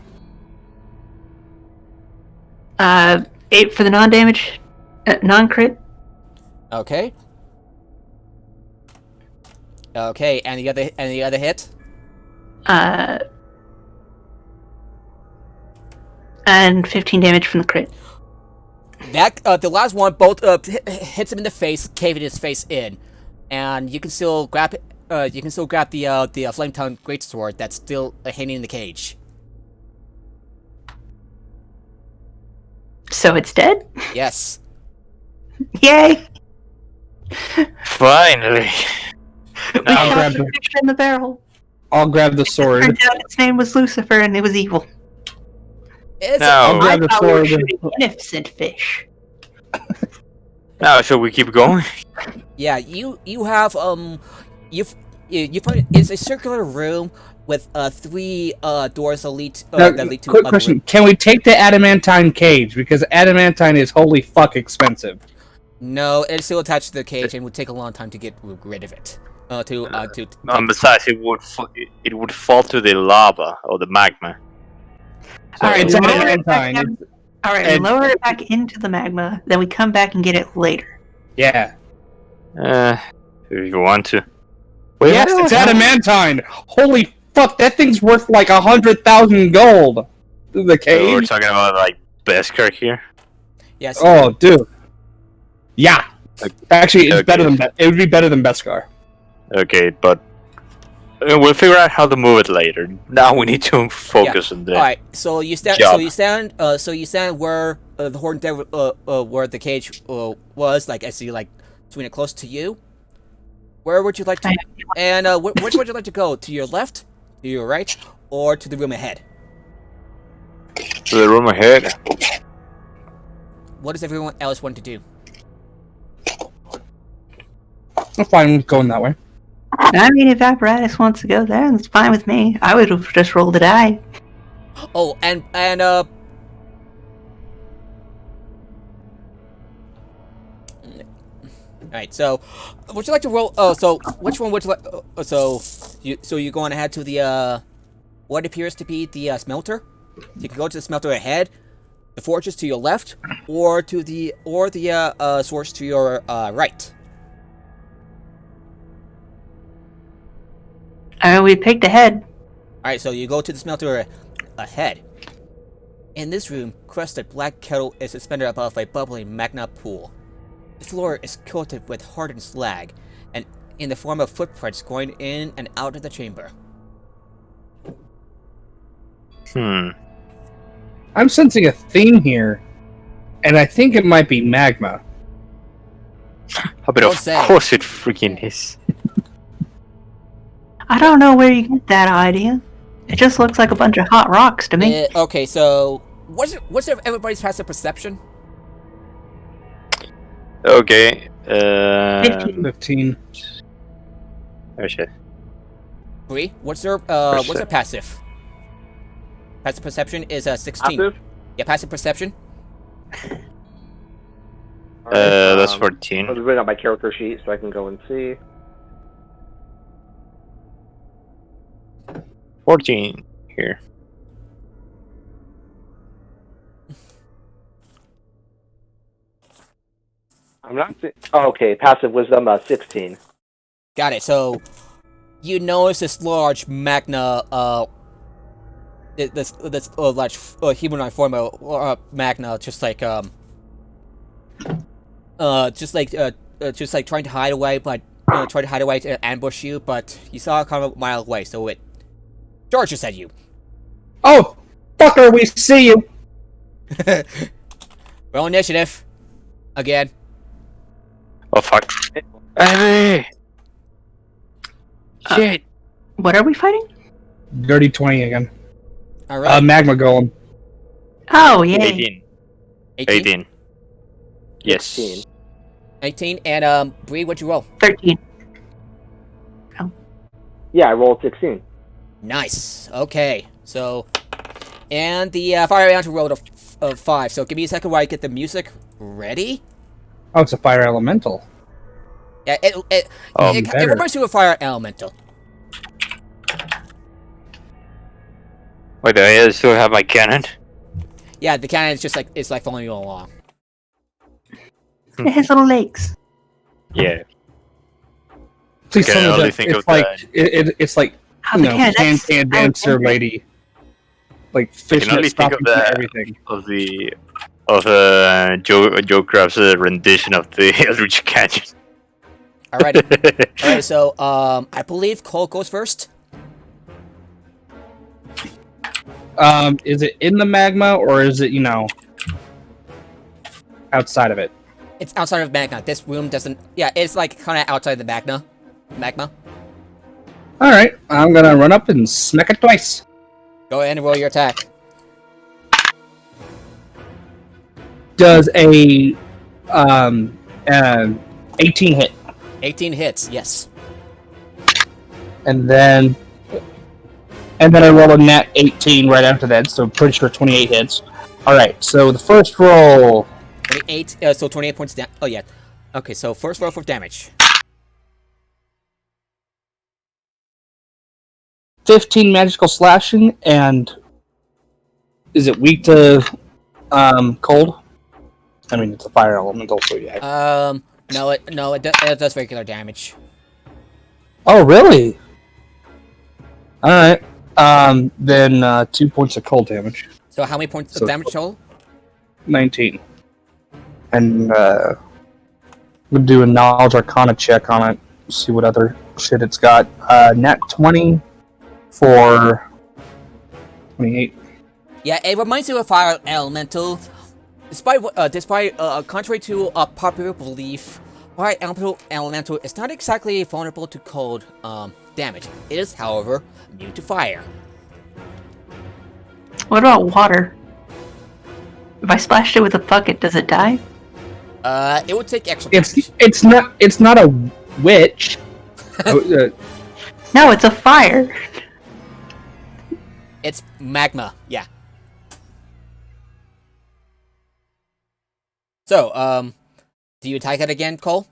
8 for the non-damage, non-crit. Okay. Okay, and the other hit? And 15 damage from the crit. That the last one both hits him in the face, caving his face in, and you can still grab it. You can still grab the flame tongue greatsword that's still hanging in the cage. So it's dead? Yes. Yay! Finally! We I'll shot grab the the- fish in the barrel. I'll grab the sword. Turned out its name was Lucifer and it was evil. It's Now, grab the I thought we were sword. shooting innocent fish. now shall we keep going? Yeah, you have you find it's a circular room with 3 doors that lead to Quick other question: rooms. can we take the adamantine cage? Because adamantine is holy fuck expensive. No, it's still attached to the cage and would take a long time to get rid of it. Besides, it would fall to the lava or the magma. So, Alright, It's lower it adamantine. back- Alright, we and- lower it back into the magma, then we come back and get it later. Yeah. if you want to. Wait, Yes, what it's the hell? adamantine. Holy fuck, that thing's worth like 100,000 gold. The So we're cage. talking about like Beskar here. Yes. Oh, dude. Yeah. Actually, it's Okay. better than it would be better than Beskar. Okay, but we'll figure out how to move it later. Now we need to focus on the. All right. So you stand. Job. So you stand where the Horned Devil, where the cage was. Like I see, like between it close to you. Where would you like to? And which would you like to go? To your left, to your right, or to the room ahead? To the room ahead. What does everyone else want to do? I'm fine with going that way. I mean, if Apparatus wants to go there, that's fine with me. I would have just rolled a die. Oh, and Alright, so would you like to roll? Oh, so which one would you like? So you're going ahead to the what appears to be the smelter. You can go to the smelter ahead, the fortress to your left, or the source to your right. I mean, we picked ahead. Alright, so you go to the smelter ahead. In this room, crusted black kettle is suspended above a bubbling magma pool. The floor is coated with hardened slag, and in the form of footprints going in and out of the chamber. I'm sensing a theme here, and I think it might be magma. But Don't of say. course it freaking is. I don't know where you get that idea. It just looks like a bunch of hot rocks to me. Okay, so what's everybody's passive perception? Okay. 15. Oh shit. Bree, what's their passive? Passive perception is 16. Passive? Yeah, passive perception. That's I'll 14. just bring up my character sheet so I can go and see. 14 here. I'm not. Oh, okay, passive wisdom 16. Got it. So you notice this large magna, this large humanoid form of magna, just like trying to hide away, but trying to hide away to ambush you, but you saw it kind of a mile away, so it charges at you. Oh, fucker, we see you! Roll initiative. Again. Oh fuck. Hey! Shit! What are we fighting? Dirty 20 again. Alright. Magma golem. Oh, yay. 18. 18. Yes. 16. 18, and Bree, what'd you roll? 13. Yeah, I rolled 16. Nice. Okay. So, and the fire elemental rolled a 5. So give me a second while I get the music ready. Oh, it's a fire elemental. Yeah, it reminds you of a fire elemental. Wait, do I still have my cannon? Yeah, the cannon is just like it's like following you along. It has little legs. Yeah. Please Okay, tell I me only that think it's of like that. it's like How you the know, can can dancer lady, like I fish can only think of that everything. of Joe Craft's rendition of the Eldritch Canyon. Alrighty. Alright, so I believe Cole goes first. Is it in the magma or is it outside of it? It's outside of magma. This room doesn't. Yeah, it's like kind of outside the magma. All right, I'm gonna run up and smack it twice. Go ahead and roll your attack. Does a 18 hit? 18 hits. Yes. And then I roll a nat 18 right after that, so pretty sure 28 hits. Alright, so the first roll... 28, so 28 points down. Oh, yeah. Okay, so first roll for damage. 15 magical slashing, and... Is it weak to cold? I mean, it's a fire elemental, so yeah. No, it does regular damage. Oh, really? Alright. Then 2 points of cold damage. So how many points of damage total? 19. And we'll do a knowledge arcana check on it. See what other shit it's got. Nat 20 for 28. Yeah, it reminds you of fire elemental. Despite contrary to a popular belief, fire elemental is not exactly vulnerable to cold damage. It is, however, immune to fire. What about water? If I splashed it with a bucket, does it die? It would take extra damage. It's not a witch. No, it's a fire. It's magma, yeah. So, do you attack it again, Cole?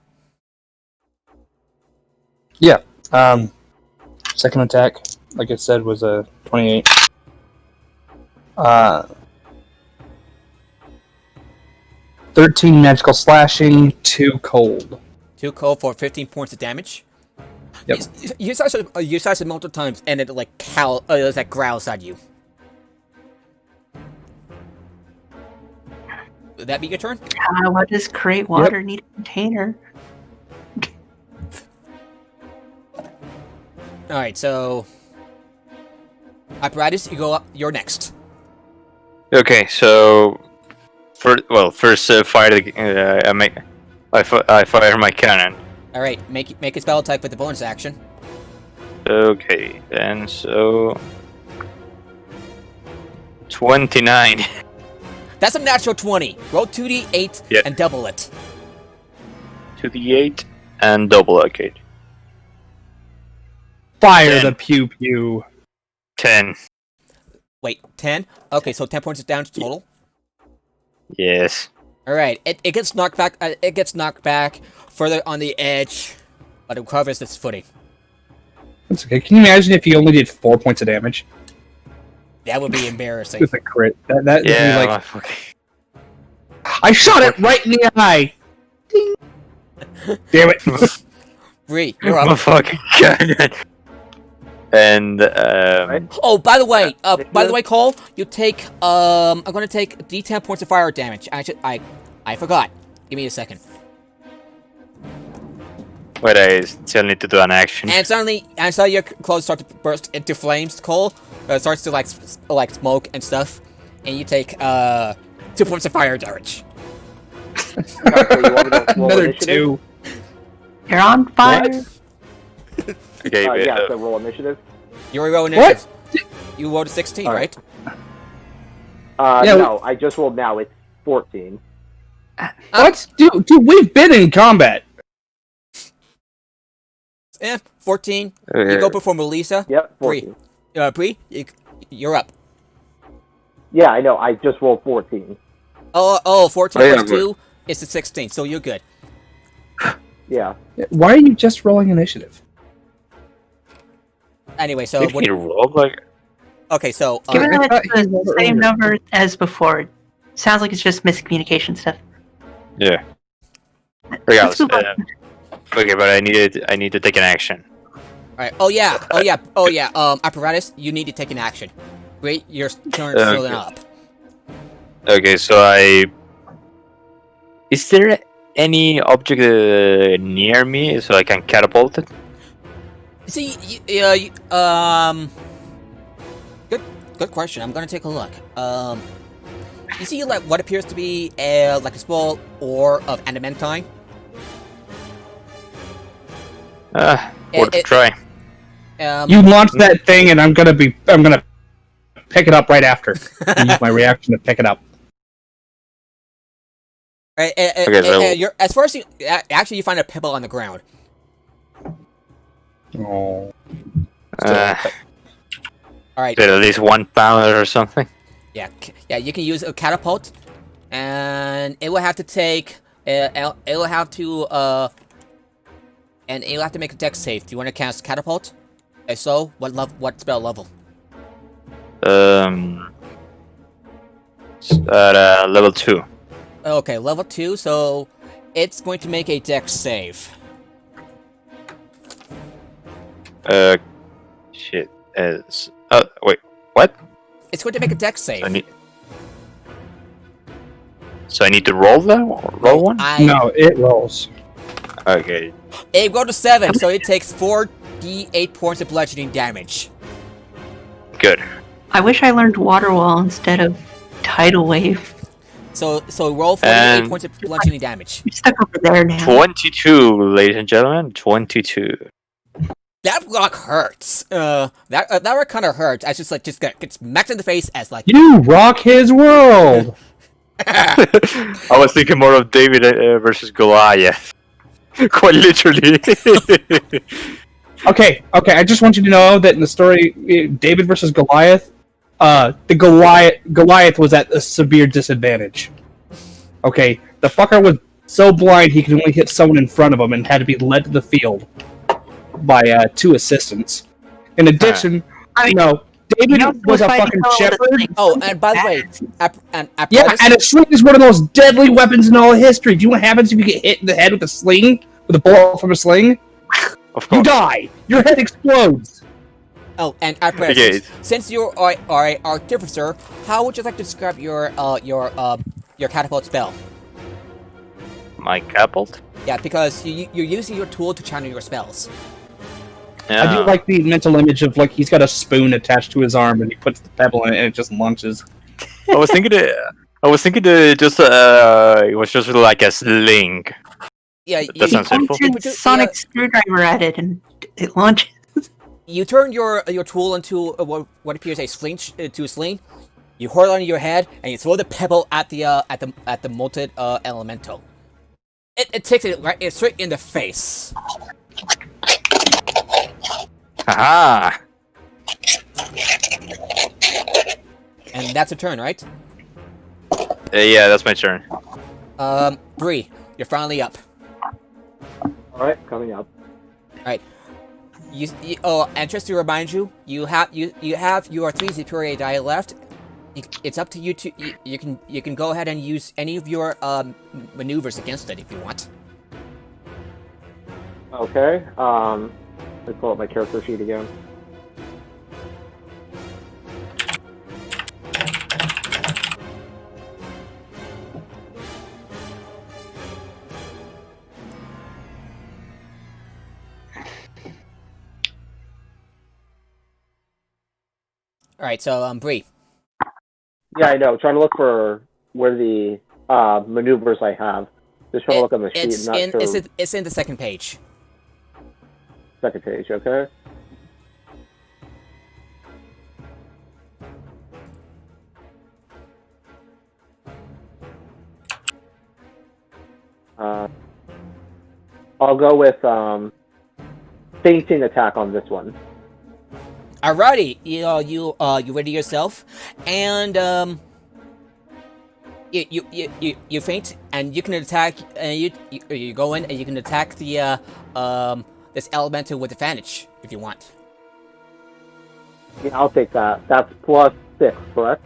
Yeah. Second attack, like I said, was a 28. 13 magical slashing, 2 cold. 2 cold for 15 points of damage. Yep. You slice it multiple times, and it like growls at you. Would that be your turn? What does create water need a container? Alright, so... Apparatus, you go up. You're next. Okay, so first fire the I fire my cannon. Alright, make a spell attack with the bonus action. Okay, then so 29. That's a natural 20. Roll 2d8 Yeah. and double it. 2d8 and double. Okay, Fire 10. the pew pew. 10. Wait, 10? Okay, so 10 points of damage total. Yes. Alright, it gets knocked back. It gets knocked back further on the edge, but it recovers its footing. That's okay. Can you imagine if you only did 4 points of damage That would be embarrassing. with a crit? That would be Yeah. like, Okay. I shot it right in the eye. Ding. Damn it! Bree, you're Oh up. fucking god. And Oh, by the way, Cole, you take I'm gonna take D10 points of fire damage. I forgot. Give me a second. wait, I still need to do an action. And suddenly your clothes start to burst into flames. Cole starts to like smoke and stuff, and you take 2 points of fire damage. Okay, so you want me to roll Another initiative? 2. You're on fire. Okay, wait, Yeah, so roll initiative. You roll What? initiative. You rolled a 16, Alright. right? Yeah, No, I just rolled now. It's 14. What? Dude, we've been in combat. 14. You go before Melissa. Yep, Bree. 14. Bree, you're up. Yeah, I know. I just rolled 14. 14 Oh, plus yeah, 2 is a 16, so you're good. Yeah. Why are you just rolling initiative? Anyway, so Did what? he roll like? Okay, so Given that thought it's he rolled the same earlier. number as before, sounds like it's just miscommunication stuff. Yeah. Let's Regardless. move on. Okay, but I need to take an action. Alright. Oh yeah. Apparatus, you need to take an action. Great, your turn is Okay. filling up. Okay, so is there any object near me so I can catapult it? See, good question. I'm gonna take a look. You see, like what appears to be like a small ore of adamantine. Worth a it- try. You launch that thing, and I'm gonna pick it up right after. Use my reaction to pick it up. You're, as far as you actually, you find a pebble on the ground. Oh. Uh, All right. is it at least 1 pound or something? Yeah. You can use a catapult, and it will have to take. It will have to. And it'll have to make a dex save. Do you want to cast catapult? If so, what spell level? At level 2. Okay, level 2. So it's going to make a dex save. Shit. Wait, what? It's going to make a dex save. So I need to roll that? Roll one? No, it rolls. Okay. It rolled a 7, so it takes 4d8 points of bludgeoning damage. Good. I wish I learned Water Wall instead of Tidal Wave. So roll 4d8 And- points of bludgeoning damage. You're stuck over there now. 22, ladies and gentlemen. 22. That rock hurts. That rock kind of hurts. I just gets smacked in the face as like. You rock his world. I was thinking more of David versus Goliath. Quite literally. Okay. I just want you to know that in the story, David versus Goliath, the Goliath was at a severe disadvantage. Okay, the fucker was so blind he could only hit someone in front of him and had to be led to the field by 2 assistants. In addition, David was a fucking shepherd. Oh, and by the way, Yeah, apparatus. and a sling is one of the most deadly weapons in all of history. Do you know what happens if you get hit in the head with a sling? With a bullet from a sling? Of You course. die! Your head explodes! Oh, and apparatus. Okay. Since you are an artificer, how would you like to describe your catapult spell? My catapult? Yeah, because you're using your tool to channel your spells. Yeah. I do like the mental image of like he's got a spoon attached to his arm and he puts the pebble in it and it just launches. I was thinking just it was just like a sling. Yeah, That sounds Point simple. your sonic screwdriver at it and it launches. you turn your tool into what appears a sling to a sling. You hold it on your head and you throw the pebble at the molten elemental. It takes it straight in the face. Haha. And that's a turn, right? Yeah, that's my turn. Bree, you're finally up. Alright, coming up. Alright. And just to remind you, you have your 3 superior die left. It's up to you to you can go ahead and use any of your maneuvers against it if you want. Okay, let's pull up my character sheet again. Alright, so Bree. Yeah, I know. Trying to look for where the maneuvers I have. Just trying to look on the sheet. It's in the second page. Second page, okay? I'll go with fainting attack on this one. Alrighty, you ready yourself, and you faint, and you can attack, and you go in, and you can attack the this elemental with advantage if you want. Yeah, I'll take that. That's +6, correct?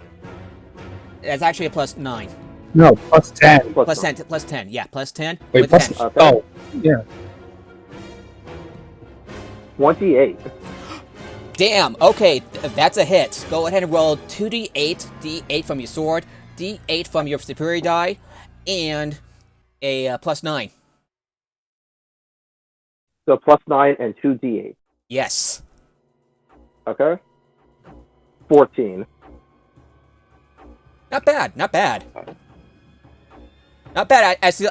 That's actually a +9. No, +10. Plus 10, +10, yeah, +10 Wait, with plus, advantage. Okay. oh, yeah. 28. Damn. Okay, that's a hit. Go ahead and roll 2d8, d8 from your sword, d8 from your superior die, and a +9. So +9 and 2d8. Yes. Okay? 14. Not bad. Not bad. Not bad. As you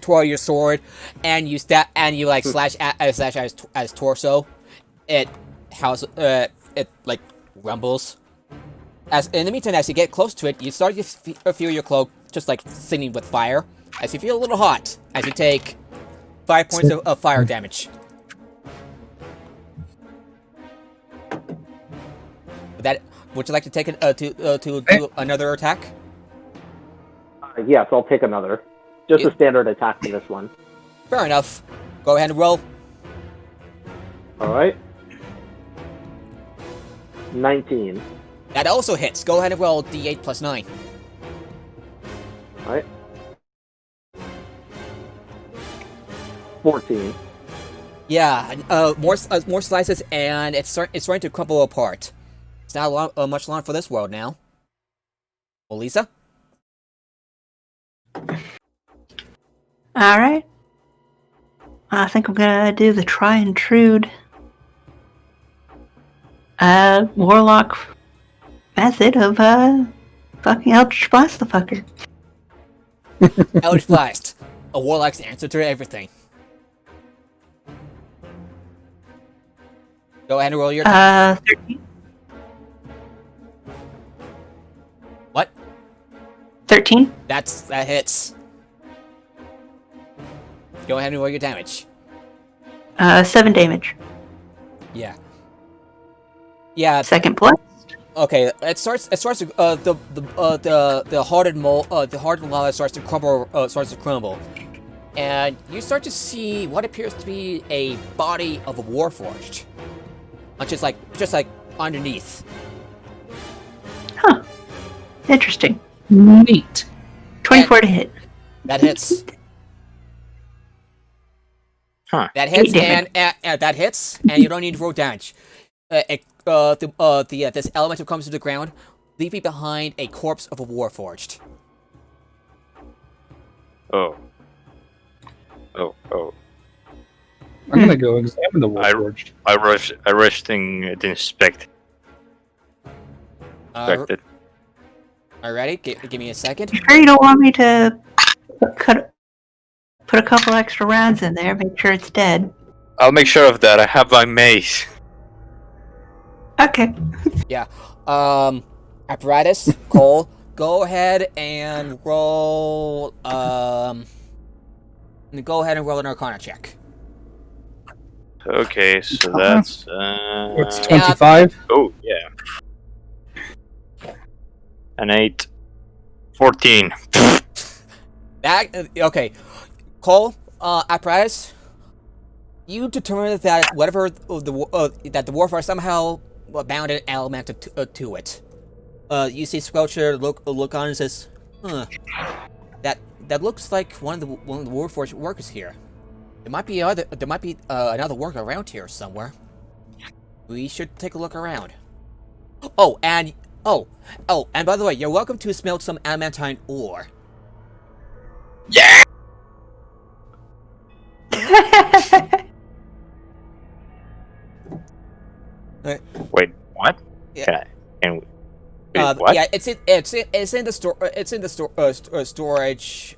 twirl your sword, and you slash as torso, it like rumbles. As in the meantime, as you get close to it, you start to feel your cloak just like singing with fire. As you feel a little hot, as you take 5 points of fire damage. Would you like to take it to do another attack? Yes, I'll take another. Just a standard attack for this one. Fair enough. Go ahead and roll. Alright. 19. That also hits. Go ahead and roll d8 plus 9. Alright. 14. Yeah, more slices, and it's starting to crumble apart. It's not much longer for this world now. Well, Lisa? Alright. I think I'm gonna do the try and intrude warlock method of fucking Eldritch Blast the fucker. Eldritch Blast. A warlock's answer to everything. Go ahead and roll your 13. What? 13. That hits. Go ahead and roll your damage. 7 damage. Yeah. Yeah. Second plus. Okay. It starts. The hardened lava starts to crumble. And you start to see what appears to be a body of a warforged. Just like underneath. Huh. Interesting. Neat. 24 to hit. That hits. Huh. That hits, damage. and that hits, and you don't need to roll damage. This elemental comes to the ground, leaving behind a corpse of a warforged. Oh. I'm gonna go examine the Warforged. I rushed and inspect. Inspected. Alrighty, give me a second. Sure you don't want me to put a couple extra rounds in there, make sure it's dead. I'll make sure of that. I have my mace. Okay. Yeah. Apparatus, Cole, go ahead and roll. Go ahead and roll an Arcana check. Okay, so that's What's 25? Oh yeah. An 8. 14. Okay, Cole, Apparatus, you determine that whatever that the Warfare somehow bound an element to it. You see Squelcher look on and says, "Huh, that looks like one of the Warforged workers here. There might be another worker around here somewhere. We should take a look around. Oh, and by the way, you're welcome to smelt some adamantine ore." Yeah. Wait, what? Yeah. What? Yeah, it's in the storage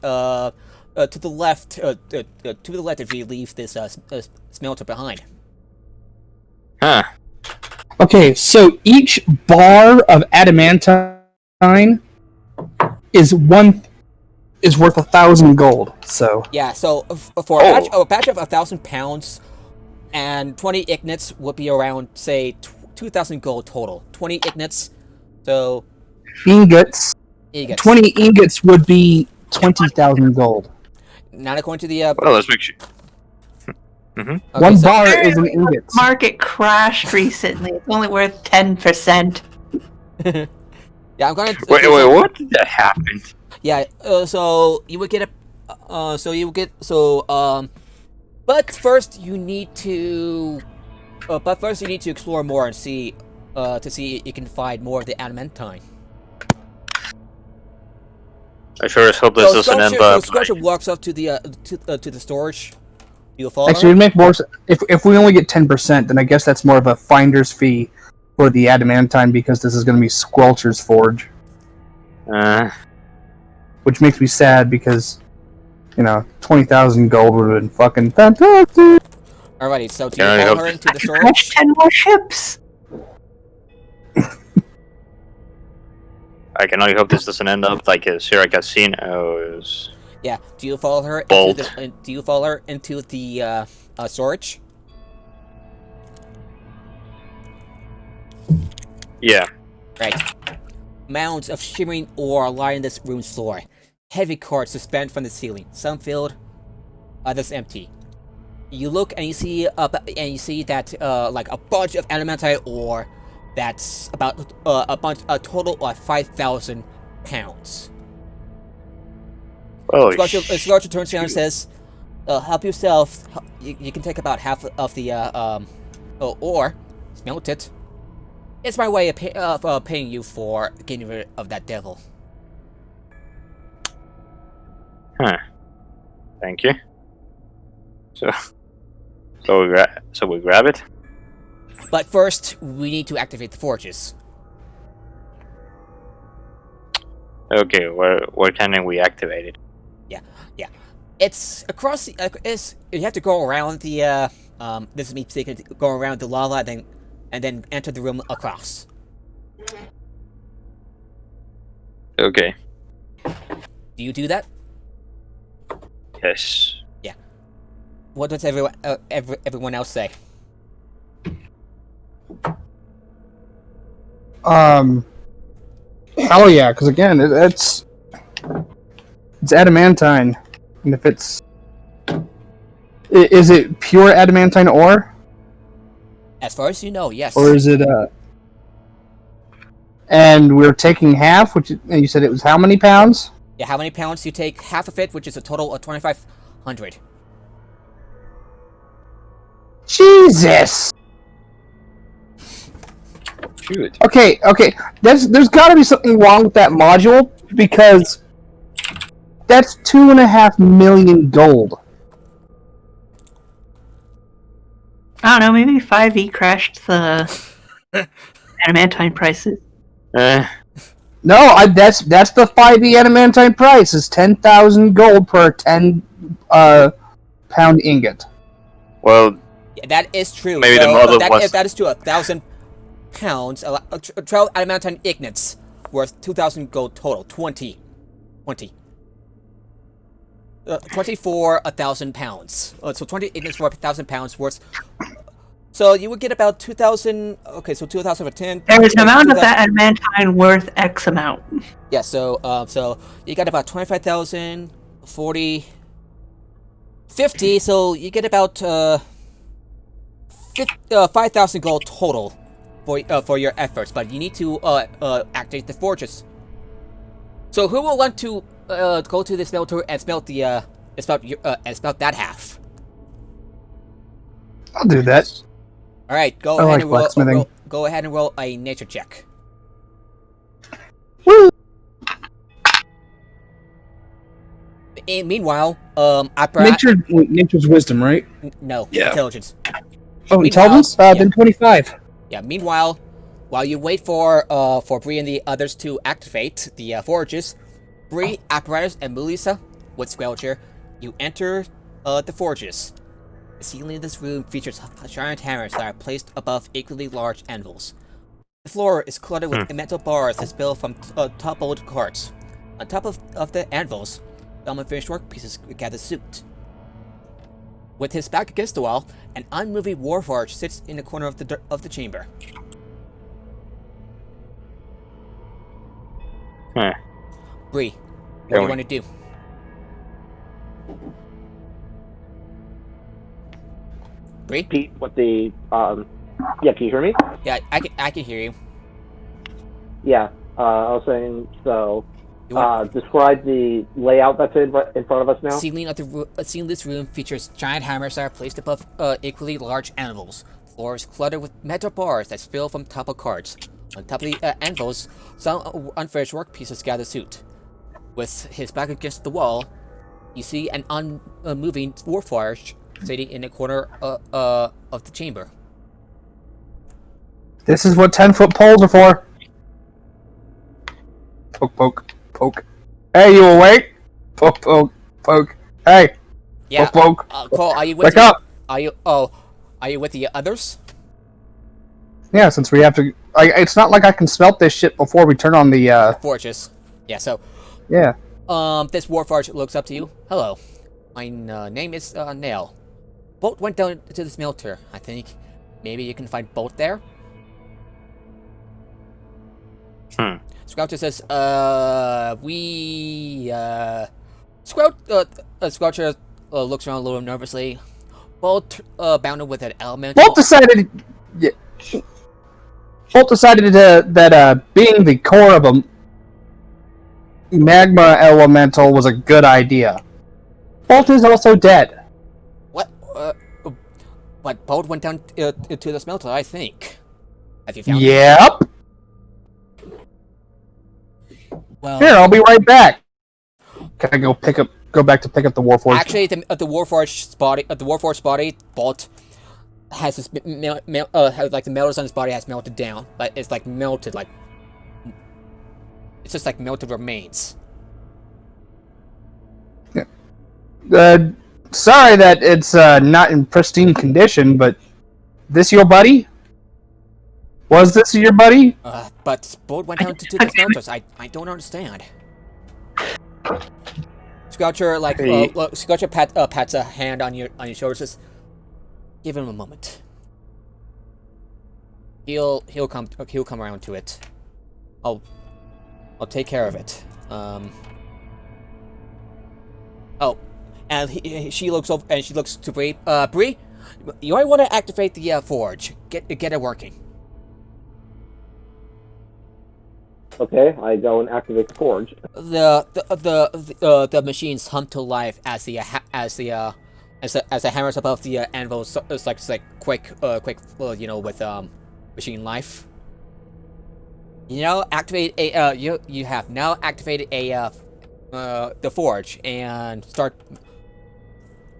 to the left if you leave this smelter behind. Huh. Okay, so each bar of adamantine is worth 1,000 gold. So Yeah, so for a batch of 1,000 pounds and 20 ignits would be around, say, 2,000 gold total. 20 ignits, so ingots. 20 ingots would be 20,000 gold. Not according to the. Well, let's make sure. Okay, One bar is an ingot. Market crashed recently. It's only worth 10%. Yeah, I'm gonna. Wait, what did that happen? Yeah, so you would get but first you need to explore more and see if you can find more of the adamantine. I sure as hope this doesn't end up. So Squelcher walks up to the storage. You'll follow. Actually, it'd make more sense if we only get 10%. Then I guess that's more of a finder's fee for the adamantine because this is going to be Squelcher's forge. Which makes me sad because, 20,000 gold would have been fucking fantastic. Alrighty, so do you follow her into the storage? Catch 10 more ships. I can only hope this doesn't end up like a Syria casinos. Yeah. Do you follow her? Bolt. Do you follow her into the storage? Yeah. Right. Mounds of shimmering ore line this room's floor. Heavy carts suspend from the ceiling. Some filled, others empty. You look and you see that like a bunch of adamantine ore. That's about a total of 5,000 pounds. Oh, Squelcher turns around and says, "Help yourself. You can take about half of the ore. Smelt it. It's my way of paying you for getting rid of that devil." Huh. Thank you. So we grab it. But first, we need to activate the forges. Okay, where can we activate it? Yeah. It's across the. You have to go around the. This is me speaking. Go around the lava, and then enter the room across. Okay. Do you do that? Yes. Yeah. What does everyone else say? Hell yeah, because again, it's adamantine, and if is it pure adamantine ore? As far as you know, yes. Or is it and we're taking half, and you said it was how many pounds? Yeah, how many pounds? You take half of it, which is a total of 2,500. Jesus! Shoot. Okay. There's got to be something wrong with that module because that's 2.5 million gold. I don't know, maybe 5e crashed the adamantine prices. No, that's the 5e adamantine price. Is 10,000 gold per 10 pound ingot. Well, Yeah, that is true. Maybe so, the model that, was- if that is to 1,000 pounds, 12 adamantine ignits worth 2,000 gold total. 20. 20 for 1,000 pounds. So 20 ignits for 1,000 pounds worth. So you would get about 2,000. Okay, so 2,000 for 10. There is an amount of that adamantine worth X amount. Yeah, so you got about 25,000, 40, 50. So you get about 5,000 gold total for your efforts. But you need to activate the forges. So who will want to go to the smelter and smelt that half? I'll do that. All right, I like blacksmithing. go ahead and roll a nature check. Woo! Meanwhile, Nature's wisdom, right? no, Yeah. intelligence. Oh, intelligence? Then 25. Yeah. Meanwhile, while you wait for Bree and the others to activate the forges, Bree, Apparatus, and Melissa with Squelcher, you enter the forges. The ceiling of this room features giant hammers that are placed above equally large anvils. The floor is cluttered with metal bars that spill from toppled carts. On top of the anvils, the unfinished work pieces gather suit. With his back against the wall, an unmoving warforged sits in the corner of the chamber. Bree, what do you want to do? Bree? Pete, what the yeah, can you hear me? Yeah, I can hear you. Yeah, I was saying, so You want- describe the layout that's in front of us now. Ceiling of this room features giant hammers that are placed above equally large anvils. Floor is cluttered with metal bars that spill from top of carts. On top of the anvils, some unfinished work pieces gather suit. With his back against the wall, you see an unmoving warforged sitting in a corner of the chamber. This is what 10-foot poles are for. Poke, poke, poke. Hey, you awake? Poke, poke, poke. Hey, Yeah, poke, poke. Cole, are you with Wake up! Are you with the others? Yeah, since we have to... it's not like I can smelt this shit before we turn on the... Forges. Yeah, so Yeah. this warforged looks up to you. Hello, my name is Nail. Bolt went down to the smelter. I think maybe you can find Bolt there. Squelcher says, Squelcher looks around a little nervously. Bolt bounded with an elemental. Bolt decided that being the core of a magma elemental was a good idea. Bolt is also dead. What? But Bolt went down to the smelter, I think. Have you found him? Yep. Well, Here, I'll be right back. Can I go back to pick up the Warforged? actually, the Warforged body, Bolt has his like the metals on his body has melted down, but it's like melted, like it's just like melted remains. Sorry that it's not in pristine condition, but this your buddy? Was this your buddy? But Bolt went down to the smelters. I don't understand. Squelcher Squelcher pats a hand on your shoulder, says, "Give him a moment. He'll come around to it. I'll take care of it." Oh, and she looks over and she looks to Bree. Bree, you might want to activate the forge. Get it working. Okay, I go and activate the forge. The machines hum to life as the hammers above the anvil. So it's like quick, with machine life. You know, activate a you have now activated a the forge and start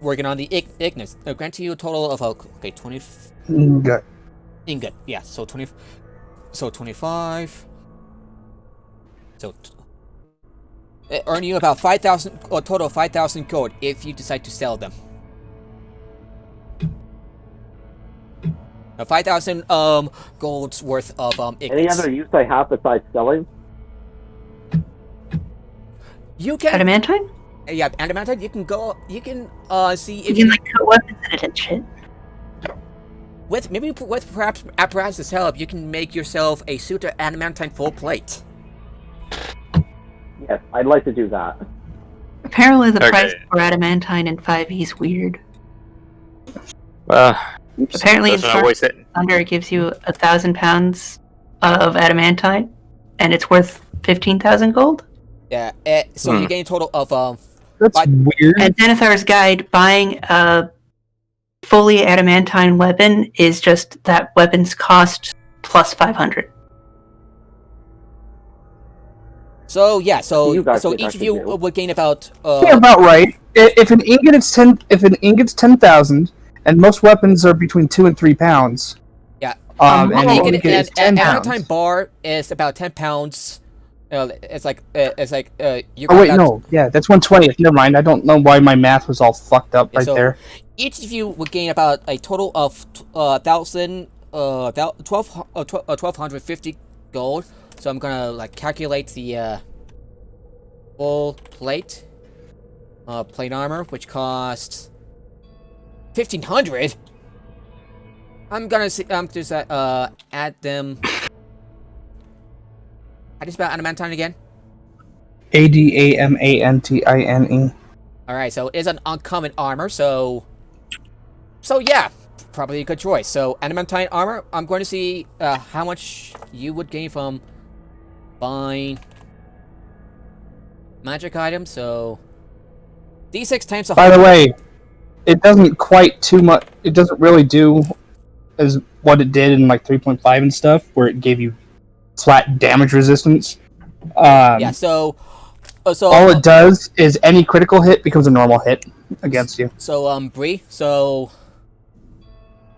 working on the Ignis. Grant you a total of 20 Good. ingot. Yeah, so 25. So earn you about 5,000, or total of 5,000 gold if you decide to sell them. 5,000 gold's worth of Ignis. Any other use I have besides selling? You can Adamantine? Yeah, adamantine. You can go. You can see You if can like cut weapons in it and shit. with perhaps apparatus help, you can make yourself a suit of adamantine full plate. Yes, I'd like to do that. Apparently the Okay. price for adamantine in 5e is weird. Apparently in That's not waste it. Thunder gives you 1,000 pounds of adamantine, and it's worth 15,000 gold. Yeah. So you gain a total of That's weird. And Zenithar's guide, buying a fully adamantine weapon is just that weapon's cost plus 500. So yeah. So You guys so think I each of could you do? would gain about Yeah, about right. If an ingot is 10, if an ingot's 10,000, and most weapons are between 2 and 3 pounds. Yeah. And an Ingot ingot is 10 adamantine pounds. bar is about 10 pounds. It's like you. Oh wait, no, yeah, that's 1/20th. Never mind. I don't know why my math was all fucked up Yeah, right so there. Each of you would gain about a total of 1,250 gold. So I'm gonna like calculate the full plate armor, which costs 1,500. I'm gonna see. I'm just add them. How do you spell adamantine again? Adamantine. All right, so it's an uncommon armor, so yeah, probably a good choice. So adamantine armor, I'm going to see how much you would gain from buying magic items. So D6 times 100. By the way, it doesn't quite too much. It doesn't really do as what it did in like 3.5 and stuff, where it gave you flat damage resistance. Yeah, so All it does is any critical hit becomes a normal hit against you. So Bree, so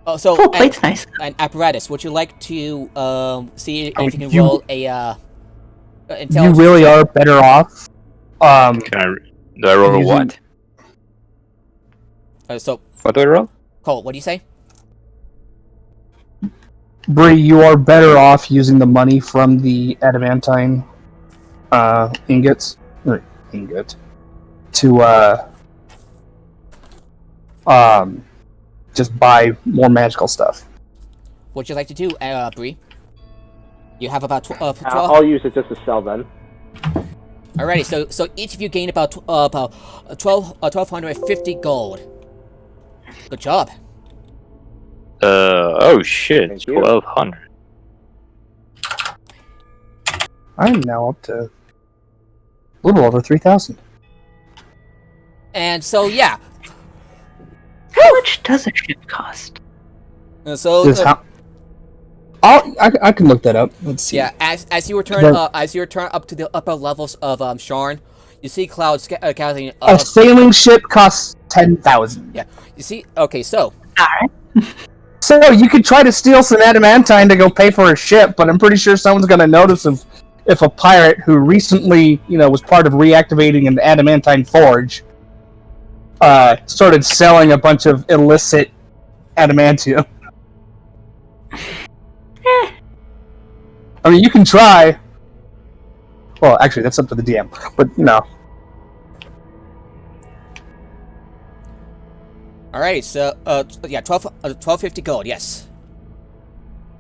Full plate's nice. an apparatus. Would you like to see if you can you- roll a You intelligence? really are better off. Do I roll a using- what? So What do I roll? Cole, what do you say? Bree, you are better off using the money from the adamantine ingot to just buy more magical stuff. What would you like to do, Bree? You have about 12. I'll use it just to sell then. Alrighty, so each of you gain about 1,250 gold. Good job. Oh shit, Thank you. 1,200. I'm now up to a little over 3,000. And so yeah, How much does a ship cost? so This how? I can look that up. Let's see. yeah, as you return up to the upper levels of Sharn, you see clouds gathering. A sailing ship costs 10,000. Yeah, you see. Okay, so Alright. So you could try to steal some adamantine to go pay for a ship, but I'm pretty sure someone's gonna notice if a pirate who recently, was part of reactivating an adamantine forge, started selling a bunch of illicit adamantium. I mean, you can try. Well, actually, that's up to the DM. But alrighty, so yeah, 1250 gold. Yes.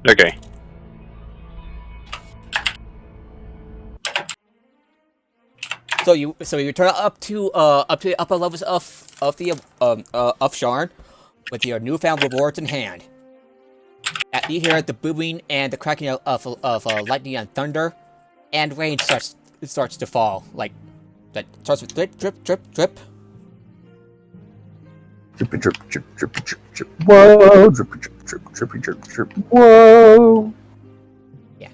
Okay. So you return up to the upper levels of Sharn with your newfound rewards in hand. You hear the booming and the cracking of lightning and thunder, and rain starts to fall. Like that starts with drip, drip, drip, drip. drippy drip, drip, drippy drip, drip. Whoa, drippy drip, drip, drippy drip, drip. Whoa. Yeah.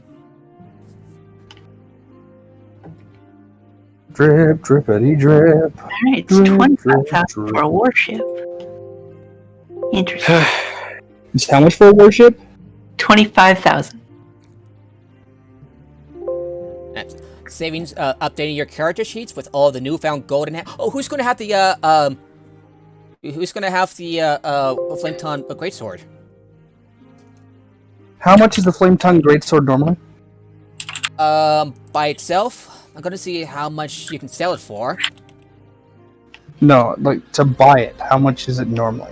Drip, drippity drip. Alright, it's Drip, 25,000 drip, for a warship. Interesting. It's how much for a warship? 25,000. Savings, updating your character sheets with all the newfound gold in hand. Oh, who's gonna have the flame tongue greatsword? How much is the flame tongue greatsword normally? By itself, I'm gonna see how much you can sell it for. No, like to buy it. How much is it normally?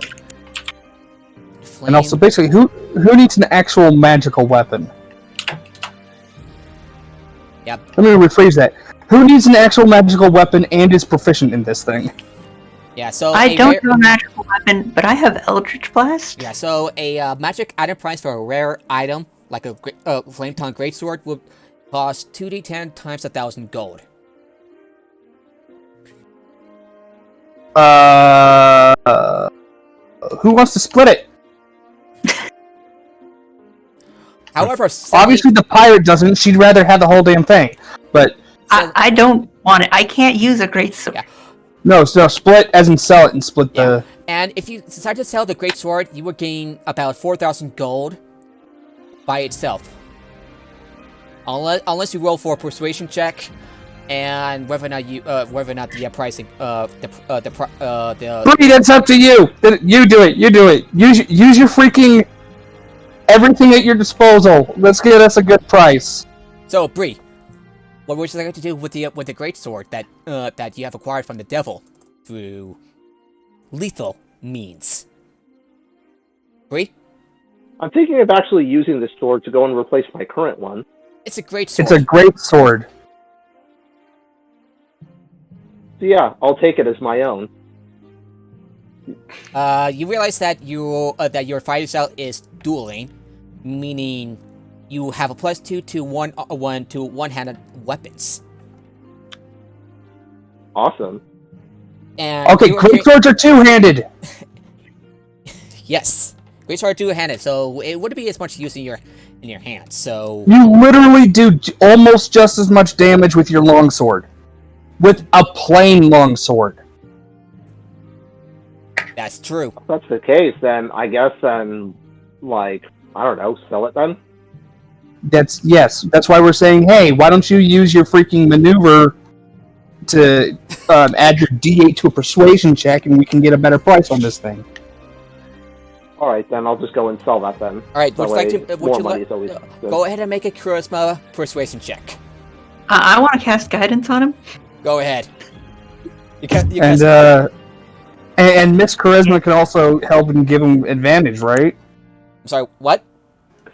Flame... And also, basically, who needs an actual magical weapon? Yep. Let me rephrase that. Who needs an actual magical weapon and is proficient in this thing? Yeah, so I don't have a magical weapon, but I have Eldritch Blast. Yeah, so a magic item price for a rare item like a flame tongue greatsword would cost 2d10 times 1,000 gold. Who wants to split it? However, obviously the pirate doesn't. She'd rather have the whole damn thing. But I don't want it. I can't use a greatsword. Yeah. No, split as in sell it and split the. And if you decide to sell the greatsword, you would gain about 4,000 gold by itself. Unless you roll for a persuasion check, and whether or not the pricing Bree, that's up to you. You do it. Use your freaking everything at your disposal. Let's get us a good price. So, Bree, what would you like to do with the greatsword that you have acquired from the devil through lethal means? Bree? I'm thinking of actually using this sword to go and replace my current one. It's a great sword. It's a great sword. So yeah, I'll take it as my own. You realize that your fighting style is dueling, meaning you have a +2 to one-handed weapons. Awesome. And okay, great swords are two-handed. Yes, great swords are two-handed, so it wouldn't be as much use in your hands. So you literally do almost just as much damage with your longsword, with a plain longsword. That's true. If that's the case, then I guess like, I don't know, sell it then? That's why we're saying, hey, why don't you use your freaking maneuver to add your D8 to a persuasion check and we can get a better price on this thing. Alright, then I'll just go and sell that then. Alright, go ahead and make a charisma persuasion check. I want to cast guidance on him. Go ahead. And Miss Charisma can also help and give him advantage, right? I'm sorry, what?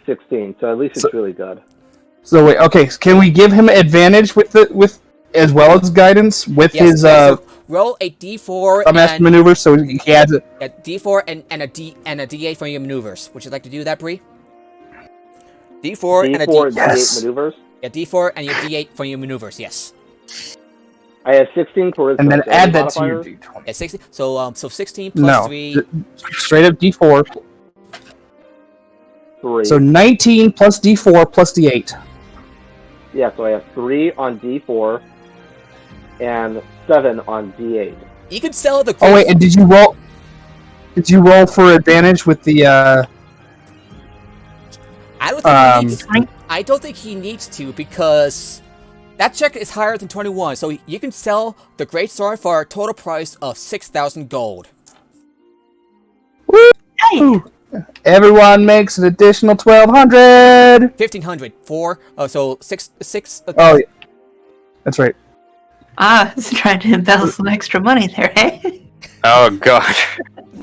16, so at least it's really good. So wait, okay, can we give him advantage with as well as guidance with his so roll a D4 and maneuver, so he adds it. A D4 and a D8 for your maneuvers. Would you like to do that, Bree? D4 and a D8 maneuvers? Yeah, D4 and your D8 for your maneuvers, yes. I have 16 charisma. And then add that to your D20. Yeah, 16. So 16 plus 3. Straight up D4. 3. So 19 plus D4 plus D8. Yeah, so I have 3 on D4 and 7 on D8. You can sell the. Oh wait, and did you roll? Did you roll for advantage with the? I don't think he needs to because that check is higher than 21. So you can sell the greatsword for a total price of 6,000 gold. Woo! Everyone makes an additional 1,200. 1,500 for so six. Oh, yeah. That's right. I was trying to embezzle some extra money there, hey? Oh god,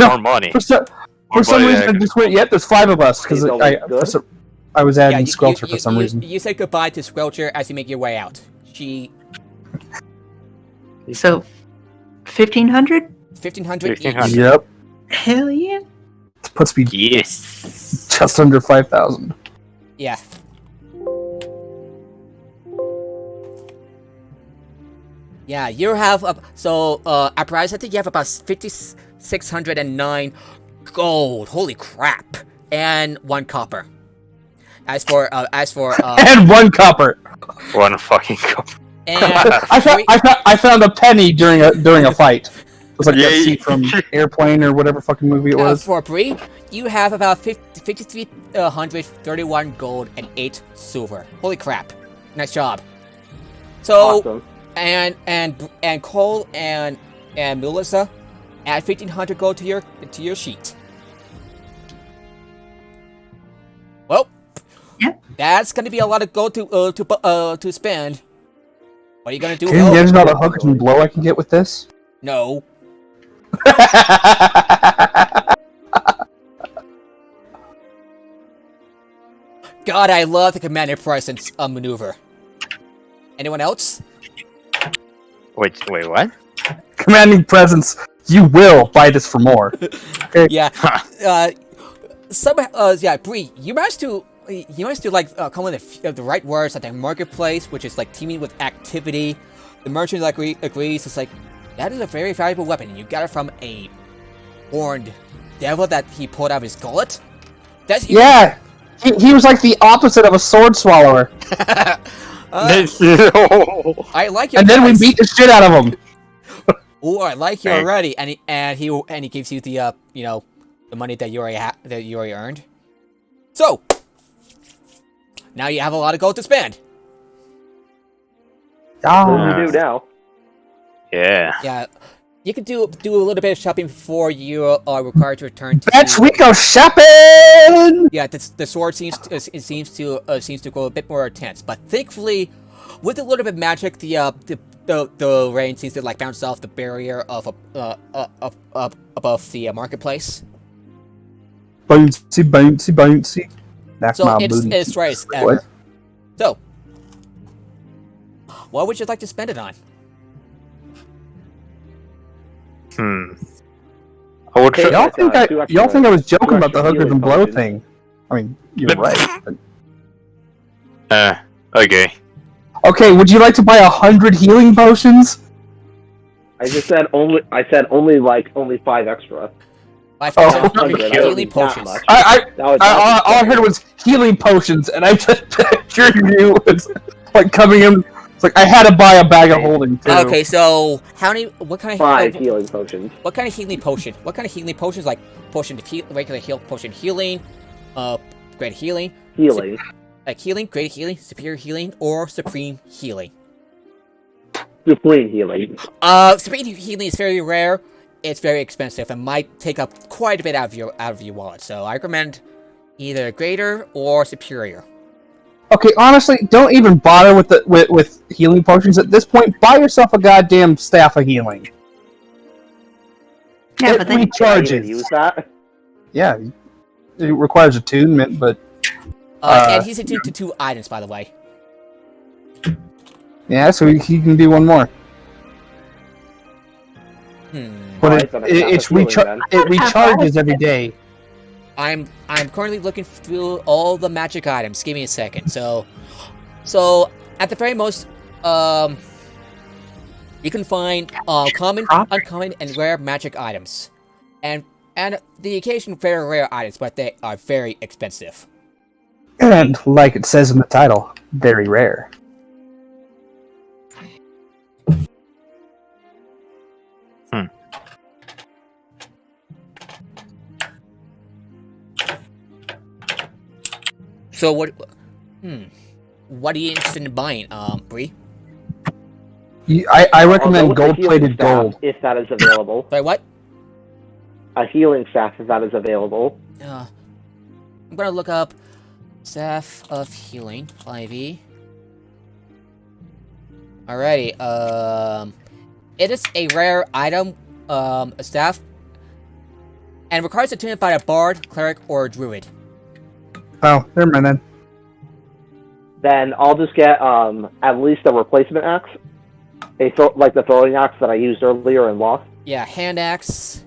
more money. For some reason, I just went. Yep, there's 5 of us because I was adding Squelcher for some reason. You said goodbye to Squelcher as you make your way out. So, 1,500? 1,500. Yep. Hell yeah. It puts me just under 5,000. Yeah. Yeah, you have at price I think you have about 5,609 gold. Holy crap! And 1 copper. As for and 1 copper. 1 fucking copper. And I found a penny during a fight. was like that scene from Airplane or whatever fucking movie it was. For Bree, you have about 5,331 gold and 8 silver. Holy crap! Nice job. So, Awesome. and Cole and Melissa, add 1,500 gold to your sheet. Well, Yep. that's gonna be a lot of gold to spend. What are you gonna do? Can you imagine all the hookers and blow I can get with this? No. God, I love the command and presence maneuver. Anyone else? Wait, what? Commanding presence. You will buy this for more. Okay. Yeah. Bree, you managed to like come with the right words at the marketplace, which is like teaming with activity. The merchant agrees. It's like that is a very valuable weapon. You got it from a horned devil that he pulled out of his gullet. Yeah. He was like the opposite of a sword swallower. I like your. And then we beat the shit out of him. Oh, I like you already, and he gives you the the money that you already earned. So now you have a lot of gold to spend. What do we do now? Yeah. Yeah, you can do a little bit of shopping before you are required to return to. Let's we go shopping. Yeah, the sword seems to go a bit more intense, but thankfully, with a little bit of magic, the rain seems to like bounce off the barrier of above the marketplace. Bouncy. That's So my it's booty. as right as ever. So, what would you like to spend it on? I would. Hey, Y'all think I was joking about the hookers and blow potions. thing? I mean, you're right. But... Okay. Okay, would you like to buy 100 healing potions? I said only 5 extra. 500 healing That potions. much. All I heard was healing potions, and I just pictured you as like coming in. It's like I had to buy a bag of holding too. Okay, so what kind of 5 healing potions. What kind of healing potion? What kind of healing potions? Like potion to heal, regular heal, potion healing, great healing, Healing. like healing, great healing, superior healing, or supreme healing. Supreme healing. Supreme healing is very rare. It's very expensive and might take up quite a bit out of your wallet. So I recommend either greater or superior. Okay, honestly, don't even bother with healing potions at this point. Buy yourself a goddamn staff of healing. Yeah, It but then recharges. Use that. Yeah, it requires attunement, but And he's attuned to 2 items, by the way. yeah, so he can do one more. But Alright, then I have a feeling then. it recharges every day. I'm currently looking through all the magic items. Give me a second. So at the very most, you can find common, uncommon, and rare magic items, and the occasional very rare items, but they are very expensive. And like it says in the title, very rare. So what are you interested in buying, Bree? I I'll recommend go with the healing gold-plated staff, gold. if that is available. Sorry, what? A healing staff, if that is available. I'm gonna look up Staff of Healing, 5e. Alrighty, it is a rare item, a staff, and requires attunement by a bard, cleric, or druid. Oh, never mind then. Then I'll just get at least a replacement axe. Like the throwing axe that I used earlier and lost. Yeah, hand axe.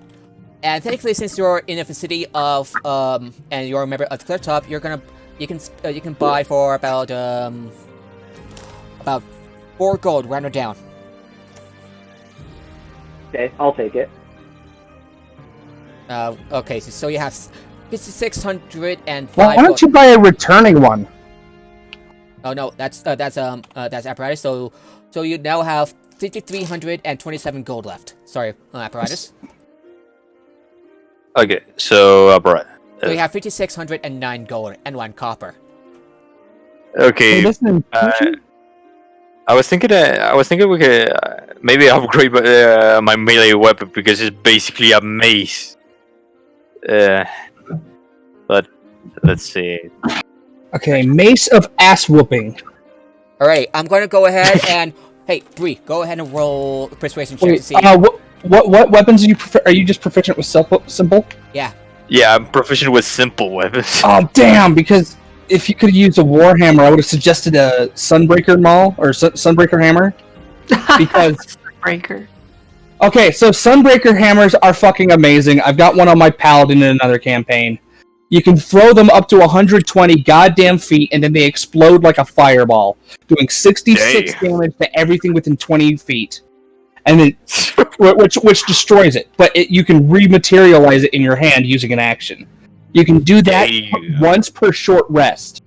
And thankfully, since you're in the vicinity of and you're a member of the Cliff Top, you can buy for about 4 gold, rounded down. Okay, I'll take it. Okay, so you have 605. Well, why don't you buy a returning one? Oh no, that's apparatus. So you now have 5,327 gold left. Sorry, apparatus. Okay, so right. So we have 5,609 gold and 1 copper. Okay. Hey, listen, I was thinking we could maybe upgrade my melee weapon because it's basically a mace. But let's see. okay, Mace of Ass Whooping. Alright, I'm going to go ahead and... Hey, Bree, go ahead and roll a persuasion check to Wait, see... what weapons are you are you just proficient with simple? Yeah. Yeah, I'm proficient with simple weapons. Oh damn! Because if you could use a warhammer, I would have suggested a Sunbreaker Maul or Sunbreaker Hammer. Because Breaker. okay, so Sunbreaker Hammers are fucking amazing. I've got one on my Paladin in another campaign. You can throw them up to 120 goddamn feet, and then they explode like a fireball, doing 66 damage to everything within 20 feet, and then which destroys it. But you can rematerialize it in your hand using an action. You can do that once per short rest.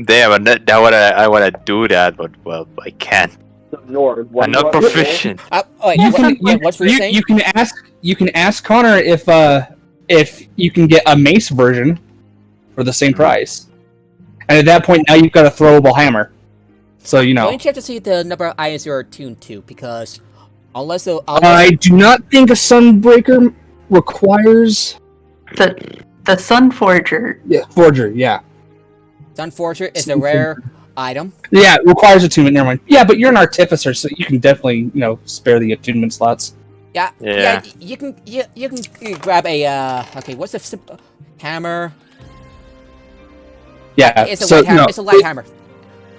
Damn, I want to do that, but well, I can't. I'm not proficient. What's what you're saying? You can ask Connor if you can get a mace version for the same price, and at that point now you've got a throwable hammer. So you know. Why don't you have to see the number of items you're attuned to? Because unless I do not think a Sunbreaker requires the Sunforger. Yeah, Forger. Yeah. Sunforger is a rare item. Yeah, it requires attunement. Never mind. Yeah, but you're an artificer, so you can definitely spare the attunement slots. Yeah. You can grab a okay. What's the hammer? Yeah, It's a light hammer. It's a light hammer.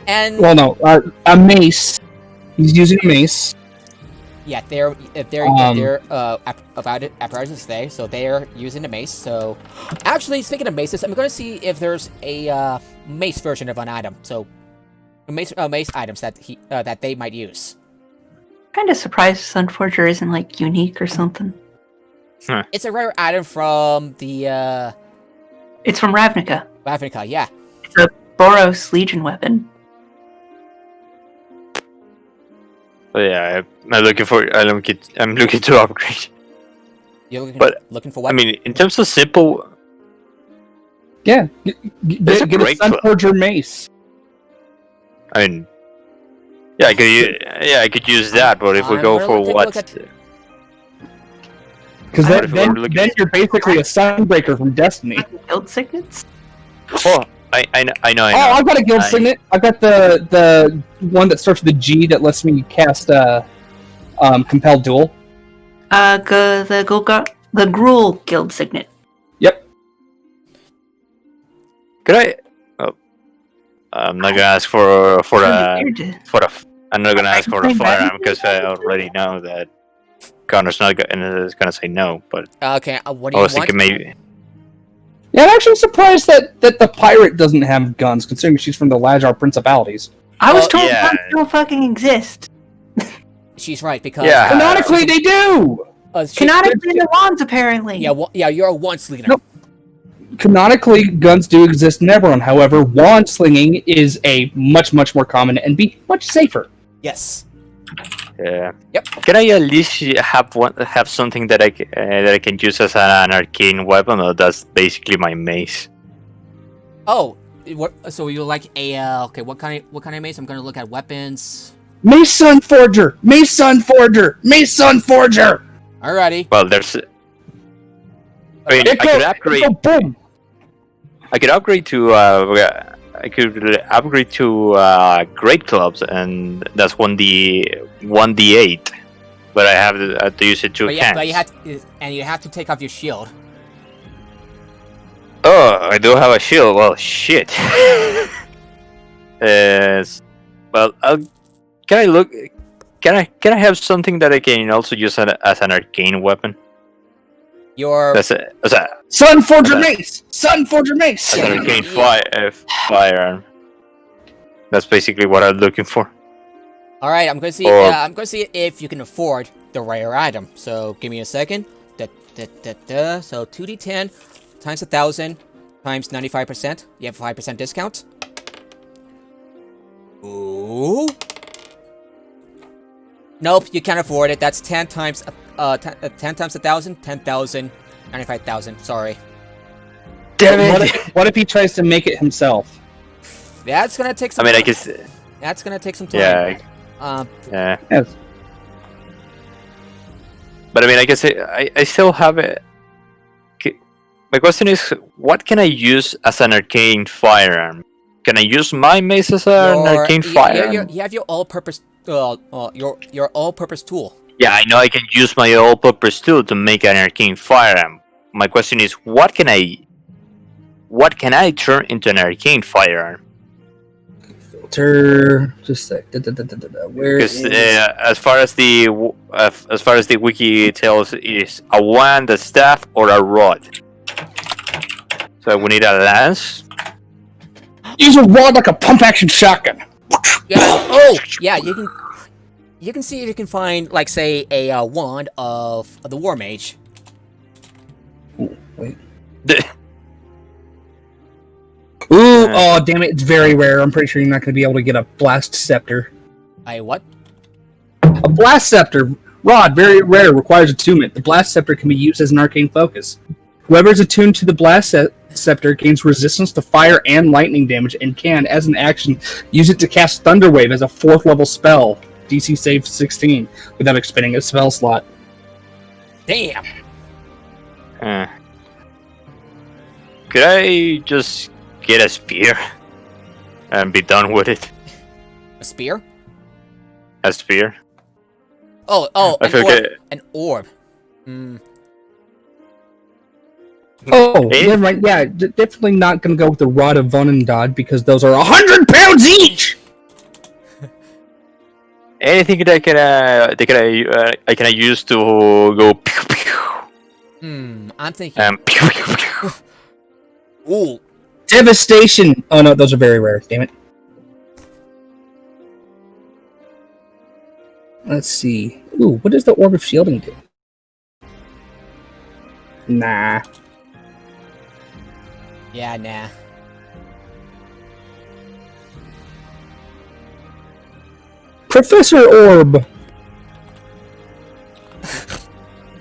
And well, no, a mace. He's using a mace. Yeah, they're about it apparatus there, so they're using the mace. So, actually, speaking of maces, I'm going to see if there's a mace version of an item. So, mace items that they might use. Kind of surprised Sunforger isn't like unique or something. It's a rare item from the. It's from Ravnica. Ravnica, yeah. It's a Boros Legion weapon. But yeah, I'm looking to upgrade. You're looking for what? I mean, in terms of simple. Yeah, get a Sunforger mace. I mean, yeah, I could use that, but if we go for what? Because then you're basically a Sunbreaker from Destiny. Guild signets? Oh, I know. Oh, I've got a guild signet. I've got the one that starts with a G that lets me cast Compelled Duel. The Gruul guild signet. Yep. Could I? Oh, I'm not gonna ask for I'm not gonna ask for a firearm because I already know that Connor's not gonna say no. But okay, what do I you was want? thinking maybe. Yeah, I'm actually surprised that the pirate doesn't have guns, considering she's from the Lajar Principalities. I was told guns don't fucking exist. She's right, because... Yeah. Canonically, they do! Canonically, they're wands, apparently. Yeah, you're a wand slinger. Nope. Canonically, guns do exist in Eberron. However, wand slinging is a much more common and be much safer. Yes. Yeah. Yep. Can I at least have something that I can use as an arcane weapon, or that's basically my mace? Oh, so you like a okay? What kind of mace? I'm gonna look at weapons. Mace Sunforger! Mace Sunforger! Mace Sunforger! Alrighty. Well, there's. I mean, I could upgrade. Boom! I could upgrade to. I could upgrade to great clubs, and that's 1d8. But I have to use it two hands. But you have to take off your shield. Oh, I do have a shield. Well, shit. Well, can I look? Can I have something that I can also use as an arcane weapon? That's a Sunforger Mace! Sunforger Mace! As an arcane firearm. That's basically what I'm looking for. All right, I'm gonna see. I'm gonna see if you can afford the rare item. So give me a second. So 2d10 times 1,000 times 95%. You have a 5% discount. Ooh. Nope, you can't afford it. That's 10 times 10 times 1,000, 10,000, 95,000. Sorry. Damn it! What if he tries to make it himself? That's gonna take some. I mean, I time. guess. That's gonna take some time. Yeah. Yeah. Yes. But I mean, I guess I still have it. My question is, what can I use as an arcane firearm? Can I use my mace as an arcane firearm? You have your all-purpose, your all-purpose tool. Yeah, I know I can use my all-purpose tool to make an arcane firearm. My question is, what can I turn into an arcane firearm? Filter, just a sec. Where? Because as far as the wiki tells, it is a wand, a staff, or a rod. So we need a lance. Use a rod like a pump-action shotgun. Yeah. Oh, yeah. You can see if you can find, like, say, a wand of the War Mage. Ooh, wait. Ooh, oh, damn it, it's very rare. I'm pretty sure you're not going to be able to get a Blast Scepter. What? A Blast Scepter rod, very rare, requires attunement. The Blast Scepter can be used as an arcane focus. Whoever is attuned to the Blast Scepter gains resistance to fire and lightning damage and can, as an action, use it to cast Thunder Wave as a 4th level spell. DC save 16, without expending a spell slot. Damn! Could I just get a spear and be done with it? A spear? A spear? Oh, an orb. Hmm. Oh, never mind. Yeah, definitely not going to go with the Rod of Vonendad because those are 100 pounds each! Anything that I can use to go pew pew. I'm thinking. Pew pew pew. Ooh. Devastation! Oh no, those are very rare. Damn it. Let's see. Ooh, what does the Orb of Shielding do? Nah. Yeah, nah. Professor Orb!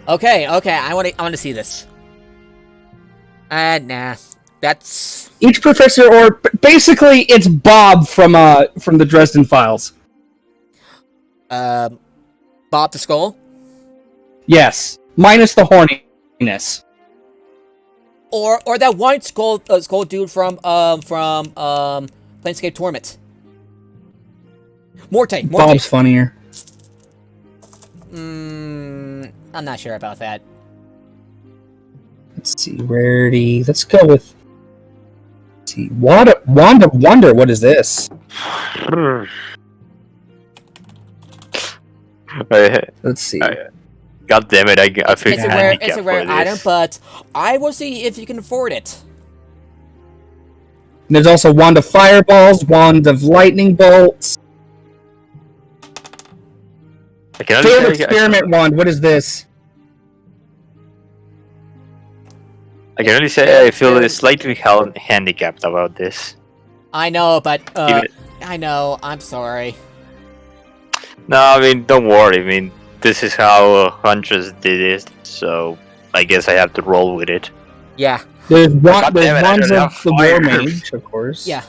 Okay, I want to see this. Nah. That's... Each Professor Orb... Basically, it's Bob from the Dresden Files. Bob the Skull? Yes. Minus the horniness. Or that white skull dude from Planescape Torment. Morte. Bob's funnier. I'm not sure about that. Let's see, rarity. Let's go with... Let's see, Wand of Wonder. What is this? Let's see. God damn it! I feel it's a rare item, but I will see if you can afford it. And there's also Wand of Fireballs, Wand of Lightning Bolts. Failed Experiment Wand. What is this? I can only say I feel slightly handicapped about this. I know, but I know. I'm sorry. No, I mean, don't worry. I mean, this is how Huntress did it, so I guess I have to roll with it. Yeah. There's Wands of the War Mage, of course. Yeah.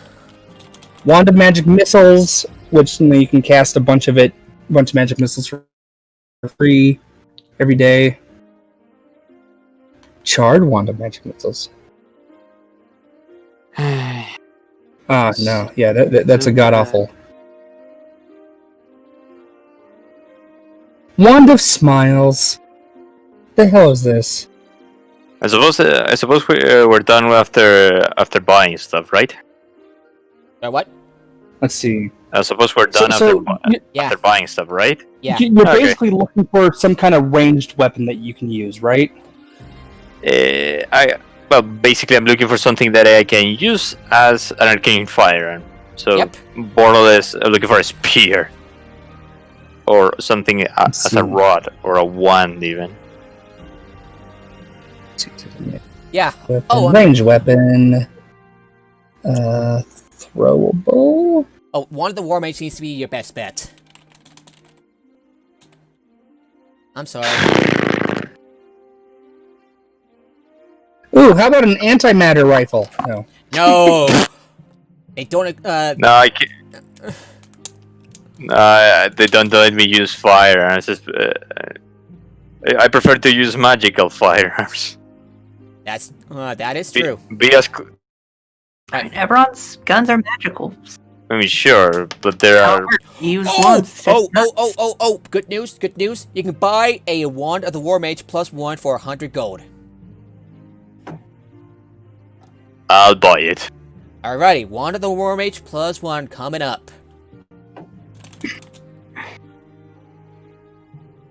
Wand of Magic Missiles, which you can cast a bunch of magic missiles for free every day. Charred Wand of Magic Missiles. No. Yeah, that's a god-awful. Wand of Smiles. The hell is this? I suppose we're done after buying stuff, right? What? Let's see. I suppose we're done after buying stuff, right? Yeah. You're basically looking for some kind of ranged weapon that you can use, right? Basically, I'm looking for something that I can use as an arcane firearm. So, Yep. more or less, I'm looking for a spear. Or something as a rod, or a wand, even. Yeah. Weapon, range weapon. Throwable. Oh, one of the War Mage needs to be your best bet. I'm sorry. Ooh, how about an antimatter rifle? No. No! They don't, No, I can't. They don't let me use fire. I just, I prefer to use magical firearms. That is true. Be as. Right, Eberron's guns are magical. I mean, sure, but there are. Use Oh! wands. Oh! Good news. You can buy a Wand of the War Mage +1 for 100 gold. I'll buy it. Alrighty, Wand of the War Mage +1 coming up.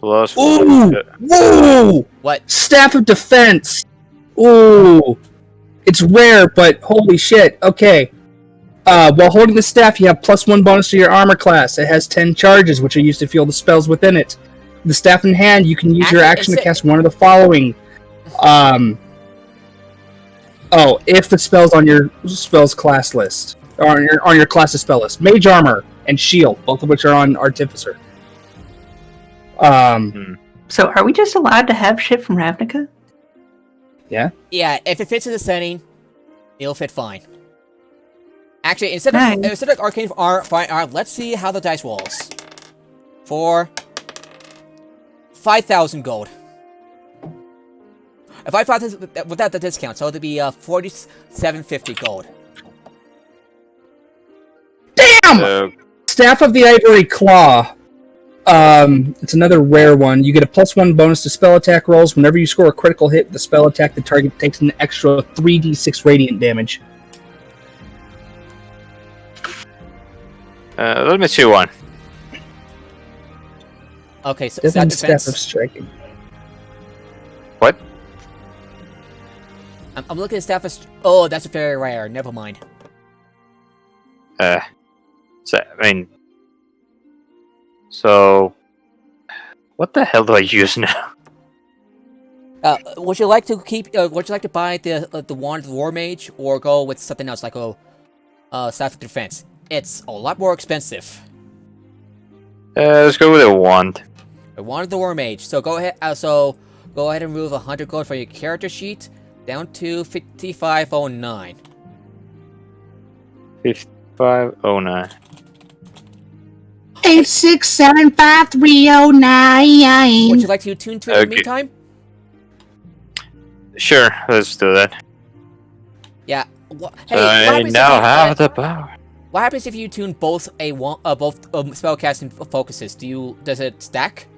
Plus. Ooh! Whoa! What? Staff of Defense! Ooh! It's rare, but holy shit. Okay. While holding the staff, you have +1 bonus to your armor class. It has 10 charges, which are used to fuel the spells within it. With the staff in hand, you can use your action to cast one of the following. If the spell's on your spells class list. Or on your class's spell list. Mage Armor and Shield, both of which are on Artificer. So are we just allowed to have shit from Ravnica? Yeah, if it fits in the setting, it'll fit fine. Actually, instead of Arcane Fine Art, let's see how the dice rolls. For 5,000 gold. If I thought this without the discount, so it'd be 4750 gold. Damn! Staff of the Ivory Claw. It's another rare one. You get a +1 bonus to spell attack rolls. Whenever you score a critical hit with the spell attack, the target takes an extra 3d6 radiant damage. Let me see one. Okay, so Doesn't is that defense? Staff of Striking. What? I'm looking at staff of... Oh, that's very rare. Never mind. So, what the hell do I use now? Would you like to would you like to buy the Wand of the War Mage, or go with something else like staff of defense? It's a lot more expensive. Let's go with a wand. A Wand of the War Mage. So go ahead. Go ahead and remove 100 gold from your character sheet down to 5509. 5509. 8675309. Would you like to tune to it in the meantime? Sure, let's do that. Yeah. Hey, I now have the power. What happens if you tune both spellcasting focuses? Does it stack?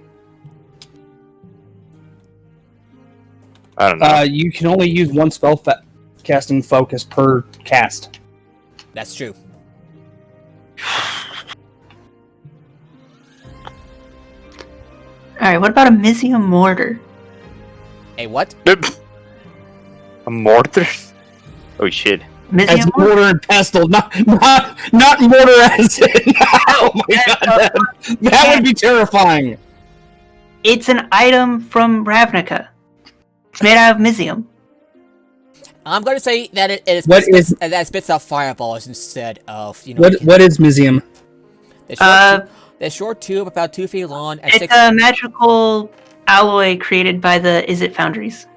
I don't know. You can only use one spell casting focus per cast. That's true. Alright, what about a Mizium Mortar? A what? A mortar? Oh shit. As Mizium mortar and pestle, not mortar as in. Oh my god, that would be terrifying. It's an item from Ravnica. It's made out of Mizium. I'm going to say that it spits out fireballs instead of What is Mizium? The short tube, about 2 feet long. And It's a magical alloy created by the Is It Foundries.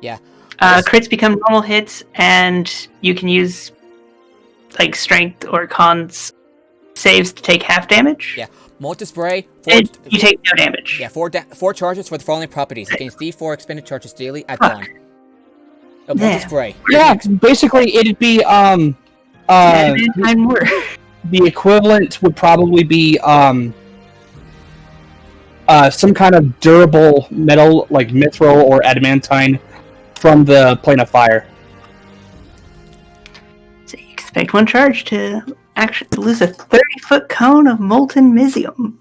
Yeah. Crits become normal hits, and you can use like strength or cons saves to take half damage. Yeah. Molten spray. You take no damage. Yeah. 4 charges for the following properties against D4 expended charges daily at dawn. Molten spray. Yeah, basically it'd be the equivalent would probably be some kind of durable metal like mithril or adamantine from the plane of fire. So you expect one charge to actually lose a 30-foot cone of molten Mizium.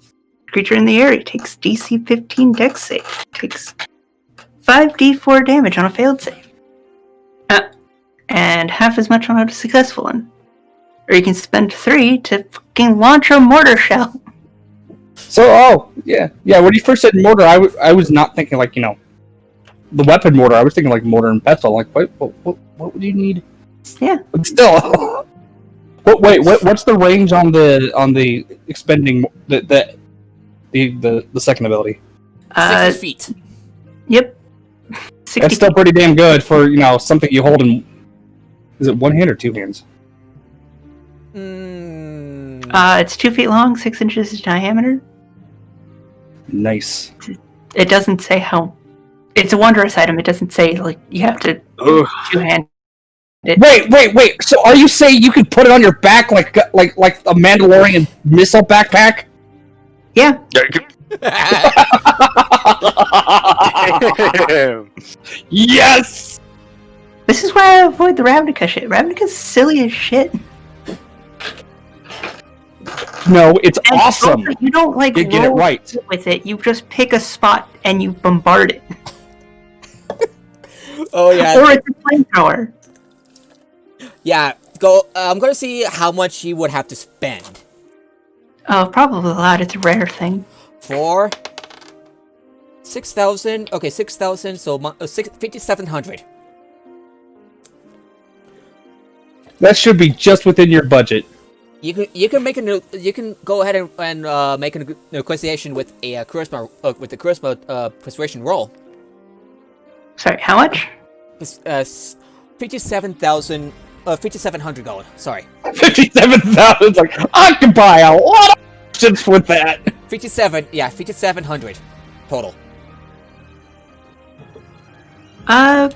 Creature in the area takes DC 15 Dex save. Takes 5d4 damage on a failed save. And half as much on a successful one. Or you can spend 3 to fucking launch a mortar shell. So, when you first said mortar, I was not thinking like, the weapon mortar. I was thinking like mortar and pestle. Like, what would you need? Yeah. But still. What's the range on the expending the second ability? 60 feet. Yep. 60 That's still feet. pretty damn good for, something you hold in... Is it one hand or two hands? It's 2 feet long, 6 inches diameter. Nice. It doesn't say how. It's a wondrous item. It doesn't say you have to two-hand it. Wait. So are you saying you can put it on your back like a Mandalorian missile backpack? Yeah. Damn. Yes! This is why I avoid the Ravnica shit. Ravnica's silly as shit. No, it's And awesome. You don't You get it roll right. with it. You just pick a spot and you bombard it. Oh yeah. Or it's a flamethrower. Yeah. Go. I'm gonna see how much you would have to spend Oh, probably a lot. It's a rare thing. for 6,000. Okay, 6,000. So 5,700. That should be just within your budget. You can make you can go ahead and make a negotiation with a charisma persuasion roll. Sorry, how much? 57,000. 5,700 gold. Sorry. 57,000. Like, I can buy a lot of options with that. 57. Yeah, 5,700 total. Yeah,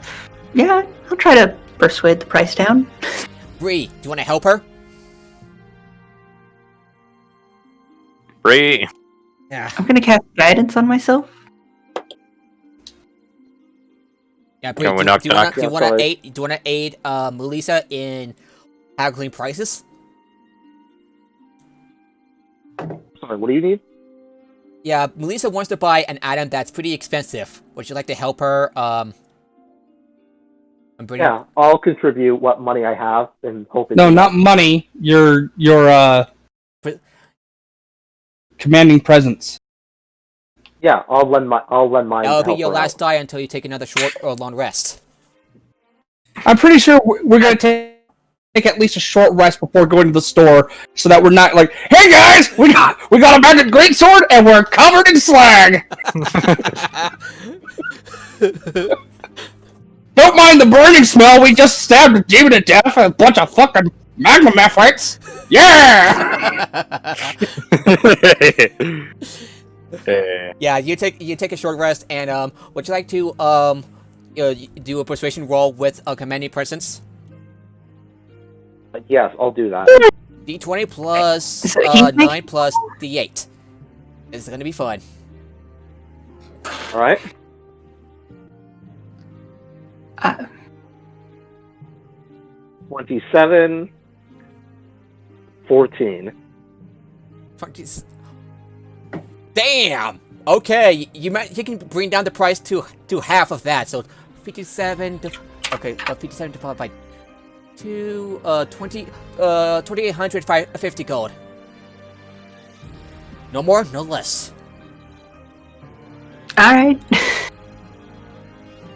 I'll try to persuade the price down. Bree, do you want to help her? Bree. Yeah. I'm gonna cast guidance on myself. Yeah, Bree, Can we do knock you want knock? to aid Melissa in haggling prices? Sorry, what do you need? Yeah, Melissa wants to buy an item that's pretty expensive. Would you like to help her? Yeah, I'll contribute what money I have and hoping. No, not money. Your commanding presence. Yeah, I'll lend mine. That'll to be help your her last out. die until you take another short or long rest. I'm pretty sure we're gonna take at least a short rest before going to the store, so that we're not like, hey guys, we got a magic greatsword and we're covered in slag. Don't mind the burning smell. We just stabbed a demon to death and a bunch of fucking magma mephrites. Yeah. Yeah, you take a short rest, and would you like to do a persuasion roll with a commanding presence? Yes, I'll do that. D20 plus Is it heat 9 plus D8. This is gonna be fun. All right. 27, 14. Damn. Okay, you can bring down the price to half of that. So 57. 57 divided by 2. 2,850 gold. No more, no less. All right.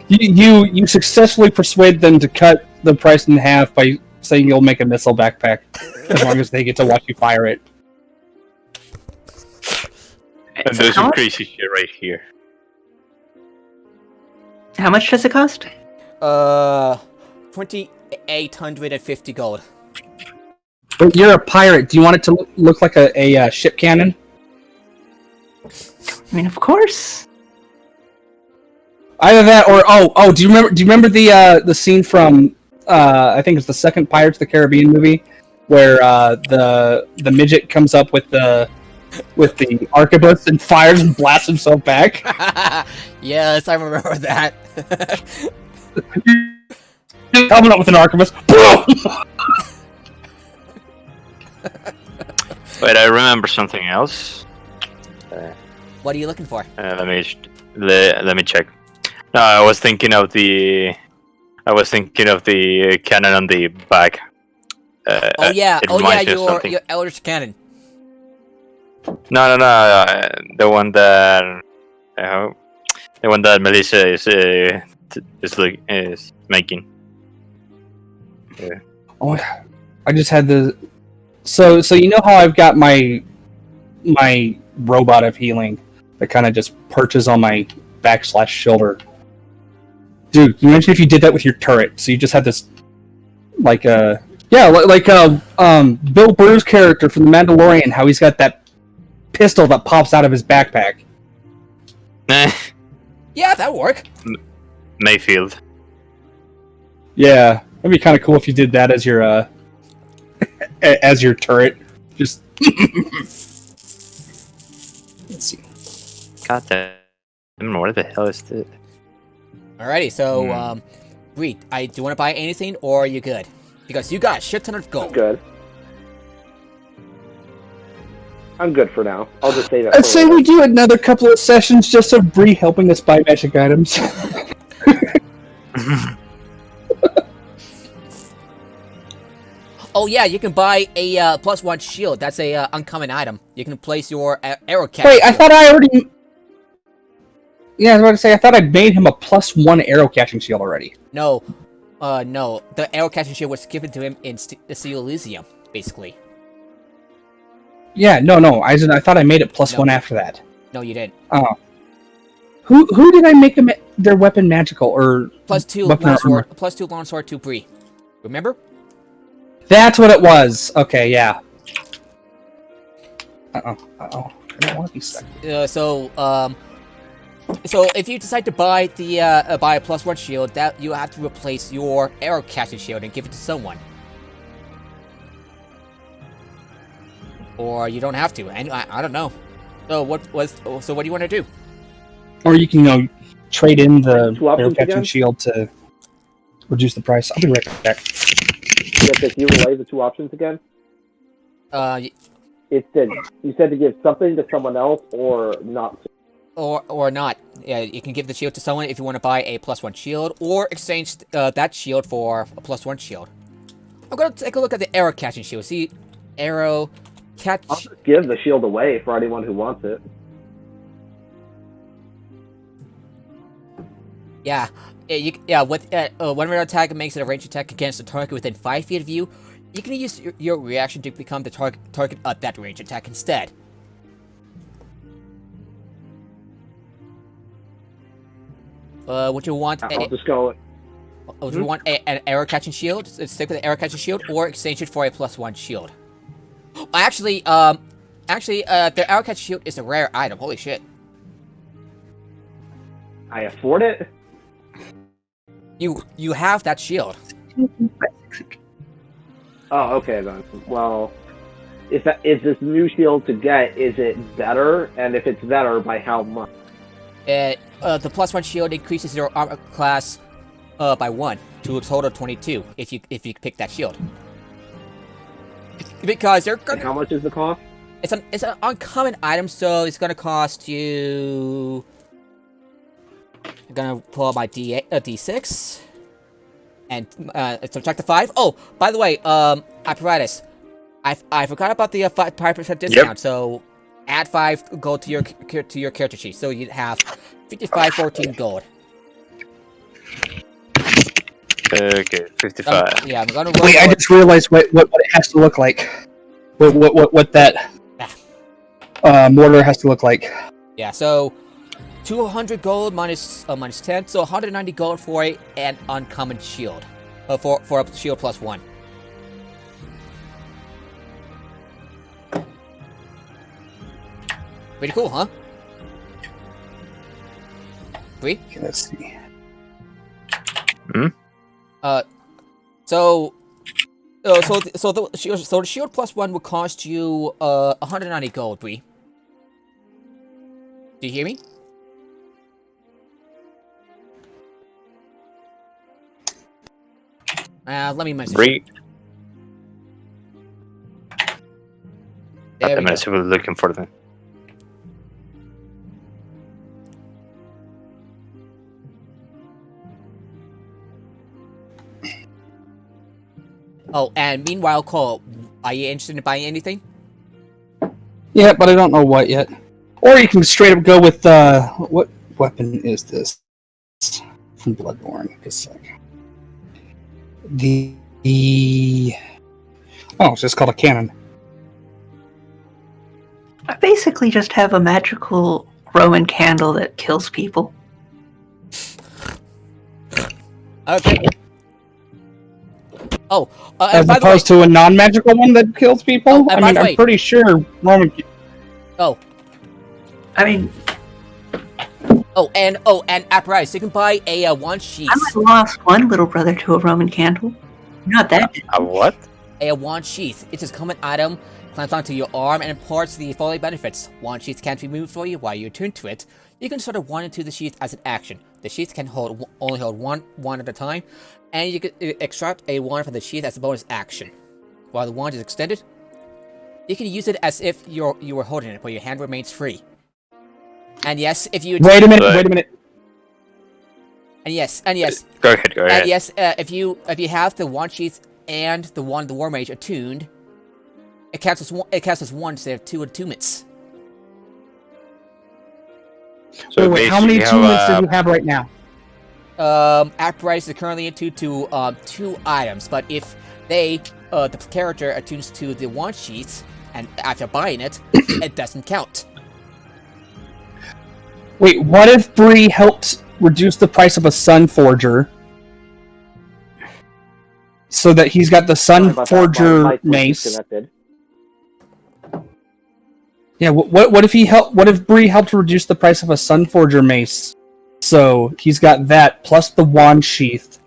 You successfully persuade them to cut the price in half by saying you'll make a missile backpack as long as they get to watch you fire it. And there's some crazy shit right here. How much does it cost? 2,850 gold. But you're a pirate. Do you want it to look like a ship cannon? I mean, of course. Either that or do you remember the scene from I think it's the second Pirates of the Caribbean movie where the midget comes up with the arquebus and fires and blasts himself back? Yes, I remember that. Coming up with an arquebus. Boom! Wait, I remember something else. What are you looking for? Let me check. No, I was thinking of the cannon on the back. Oh yeah, it reminds me of your something. Eldritch Cannon. No, the one that Melissa is making. Oh, I just had the. So you know how I've got my robot of healing that kind of just perches on my back/shoulder. Dude, you imagine if you did that with your turret? So you just had this, like Bill Burr's character from The Mandalorian, how he's got that pistol that pops out of his backpack. Yeah, that'd work. Mayfield. Yeah, that'd be kind of cool if you did that as your as your turret. Just let's see. God damn, what the hell is this? Alrighty, so Bree, do you want to buy anything, or are you good? Because you got a shit ton of gold. Good. I'm good for now. I'll just say that. I'd say we do another couple of sessions just of Bree helping us buy magic items. Oh yeah, you can buy a +1 shield. That's a uncommon item. You can place your arrow catch. Wait, I thought I already... Yeah, I was about to say, I thought I made him a +1 arrow catching shield already. No. No. The arrow catching shield was given to him in Steel Elysium, basically. Yeah, no. I thought I made it +1 after that. No, you didn't. Oh. Who did I make their weapon magical, or... +2 longsword. +2 longsword to Bree. Remember? That's what it was. Okay, yeah. I don't want to be stuck. So if you decide to buy the buy a +1 shield, that you have to replace your arrow catching shield and give it to someone. Or you don't have to. And I don't know. So what do you want to do? Or you can trade in the arrow catching shield to reduce the price. I'll be right back. Can you relay the 2 options again? You said to give something to someone else or not to. Or not. Yeah, you can give the shield to someone if you want to buy a +1 shield, or exchange that shield for a +1 shield. I'm gonna take a look at the arrow catching shield. See, arrow catch. I'll just give the shield away for anyone who wants it. Yeah. With whenever an attack makes it a ranged attack against a target within 5 feet of you, you can use your reaction to become the target of that ranged attack instead. Would you want? I'll just go. Would you want an arrow catching shield? Stick with the arrow catching shield, or exchange it for a +1 shield? Actually, the arrow catching shield is a rare item. Holy shit! I afford it. You have that shield. Oh, okay then. Well, is this new shield to get? Is it better? And if it's better, by how much? The +1 shield increases your armor class by 1 to a total of 22 if you pick that shield. Because they're gonna. And how much is the cost? It's an uncommon item, so it's gonna cost you. I'm gonna pull out my D6 and subtract the 5. Oh, by the way, apparatus. I forgot about the 5% discount. Yep. So add 5 gold to your character sheet. So you'd have 55.14 gold. Okay, 55. Yeah, I'm gonna roll. Wait, I just realized what it has to look like. What that mortar has to look like. Yeah, so 200 gold minus 10, so 190 gold for an uncommon shield, for a shield +1. Pretty cool, huh? Bree? Okay, let's see. So the shield +1 will cost you 190 gold, Bree. Do you hear me? Let me message. Bree. There I'm we go. looking for them. Oh, and meanwhile, Cole, are you interested in buying anything? Yeah, but I don't know what yet. Or you can straight up go with what weapon is this from Bloodborne? Just a second. It's just called a cannon. I basically just have a magical Roman candle that kills people. Okay. Oh, As by opposed the way, to a non-magical one that kills people? Oh, and I by mean, the way- I'm pretty sure Roman... I mean, and at price, you can buy a wand sheath. I might lost one little brother to a Roman candle. Not that. A what? A wand sheath. It's a common item, clamps onto your arm and imparts the following benefits. Wand sheath can't be moved for you while you're attuned to it. You can sort of wand into the sheath as an action. The sheath can only hold one wand at a time, and you can extract a wand from the sheath as a bonus action. While the wand is extended, you can use it as if you were holding it, but your hand remains free. And yes, if you Wait a minute. and yes, Go ahead. and yes, if you have the wand sheath and the wand of the war mage attuned, it counts as one instead of two attunements. So Wait, how many attunements do you have right now? At price is currently attuned to 2 items, but if the character attunes to the wand sheath and after buying it, it doesn't count. Wait, what if Bree helped reduce the price of a Sun Forger so that he's got the Sun Forger mace? Yeah, what if Bree helped reduce the price of a Sun Forger mace? So he's got that plus the wand sheath.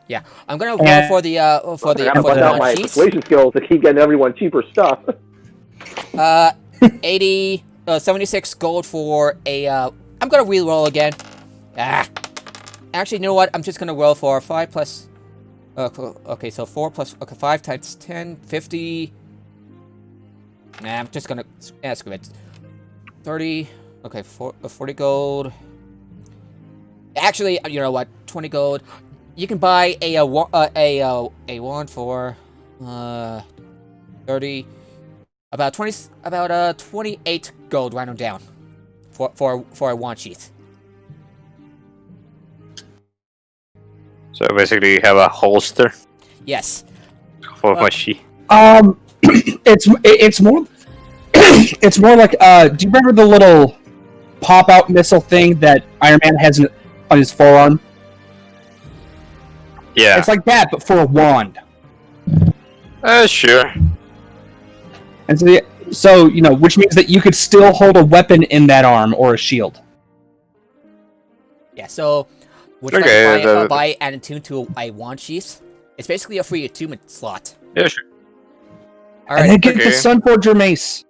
Yeah, I'm gonna roll for the my wand sheath. persuasion skills to keep getting everyone cheaper stuff. 76 gold for a, I'm gonna re-roll again. Actually, you know what? I'm just gonna roll for 5 plus, okay, so 4 plus, 5 times 10, 50. Nah, I'm just gonna, screw it. 30, okay, 40 gold. Actually, you know what? 20 gold. You can buy a wand for, 30, about 28 gold, round them down, for a wand sheath. So basically, you have a holster Yes. for my sheath. It's more it's more like do you remember the little pop-out missile thing that Iron Man has on his forearm? Yeah. It's like that, but for a wand. Sure. And so you know, which means that you could still hold a weapon in that arm or a shield. Yeah. So, would you Okay, like to buy and attune to a wand sheath? It's basically a free attunement slot. Yeah, sure. All And right. then get the Sunforger mace.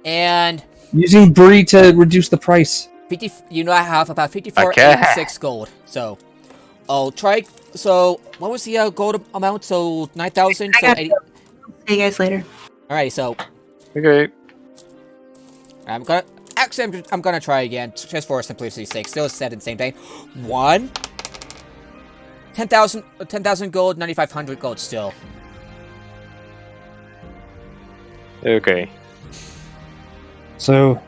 And Using Bree to reduce the price. 50. You know, I have about 54, Okay. 86 gold. So, I'll try. So, what was the gold amount? So 9,000. So 80. See you guys later. All right. So Okay. I'm gonna try again just for simplicity's sake. Still said in the same thing. 10,000 gold, 9,500 gold still. Okay. So,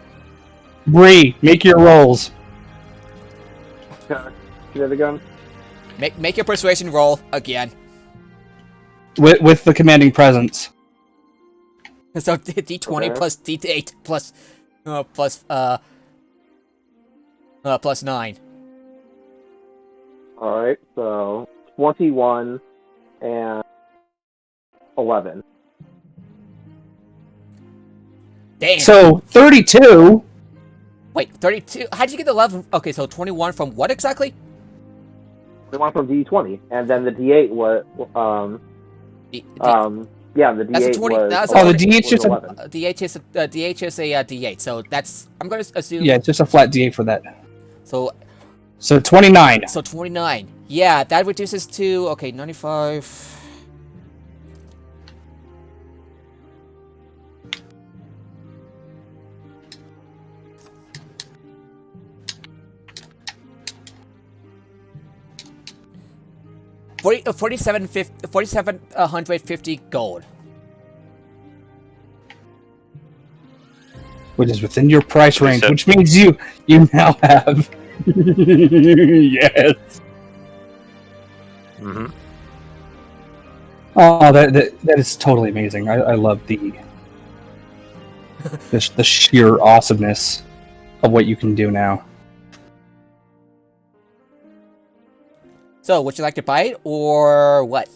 Bree, make your rolls. You have the gun? Make your persuasion roll again. With the commanding presence. So D20 Okay. plus D8 plus 9. Alright, so 21 and 11. Damn. So, 32. Wait, 32. How'd you get the 11? Okay, so 21 from what exactly? We went from D20, and then the D8 was, yeah, the That's a D8 20 was... that's a Oh, the 20 D8's just a... 11. DH is a D8. So that's, I'm gonna assume. Yeah, it's just a flat D8 for that. So So, 29. So 29. Yeah, that reduces to, okay, 95. $4,750 gold. Which is within your price range, So- which means you now have... yes. Mm-hmm. Oh, that is totally amazing. I love the sheer awesomeness of what you can do now. So, would you like to buy it, or what?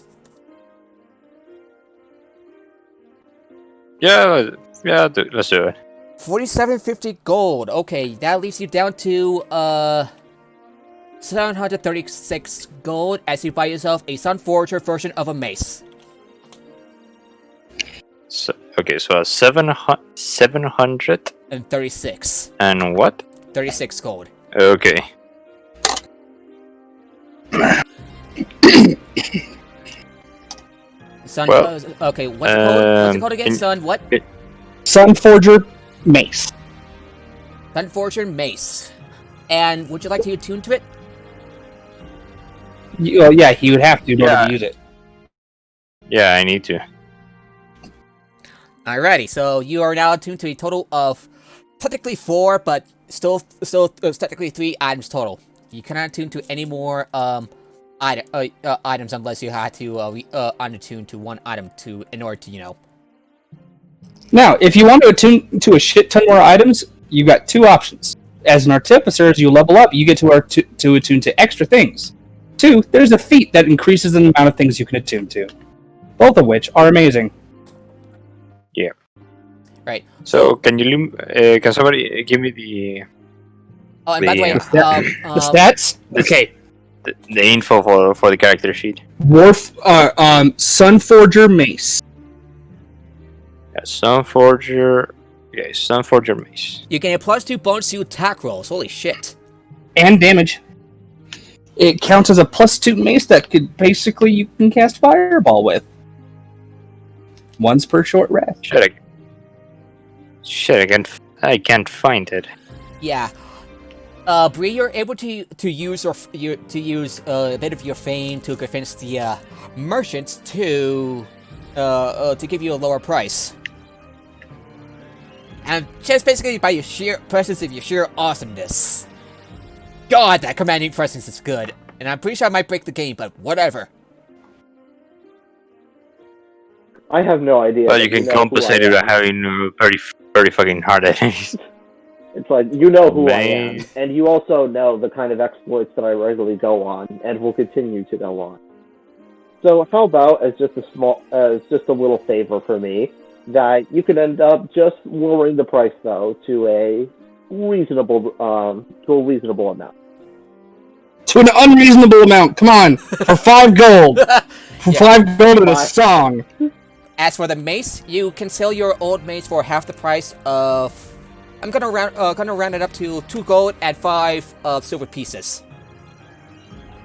Yeah, let's do it. 4750 gold. Okay, that leaves you down to 736 gold as you buy yourself a Sunforger version of a mace. So, okay, so 700 And 36. and what? 36 gold. Okay. Sun. Well, okay, what's it called again? Sun. What? Sunforger Mace. Sunforger mace. And would you like to attune to it? Well, yeah, he would have to in order Yeah. to use it. Yeah, I need to. Alrighty, so you are now attuned to a total of technically 4, but still technically 3 items total. You cannot attune to any more items unless you had to unattune to one item in order to. Now, if you want to attune to a shit ton more items, you got 2 options. As an artificer, as you level up, you get to attune to extra things. 2, there's a feat that increases the amount of things you can attune to. Both of which are amazing. Yeah. Right. So can can somebody give me the Oh, and by the way, The stats? Okay. the info for the character sheet? Sunforger Mace. Yeah, Sunforger. Okay, Sunforger mace. you gain a +2 bonus to attack rolls. Holy shit. And damage. It counts as a +2 mace that could basically you can cast Fireball with. Once per short rest. I can't find it. Yeah. Bree, you're able to use a bit of your fame to convince the merchants to give you a lower price. And just basically by your sheer presence of your sheer awesomeness. God, that commanding presence is good. And I'm pretty sure I might break the game, but whatever. I have no idea. Well, you can compensate it by having very fucking hard enemies. It's like, you know who I am, Man. and you also know the kind of exploits that I regularly go on, and will continue to go on. So how about, as just a little favor for me, that you could end up just lowering the price, though, to a reasonable amount. To an unreasonable amount. Come on. For 5 gold. For 5 gold in a song. As for the mace, you can sell your old mace for half the price of... I'm gonna round it up to 2 gold and 5 silver pieces.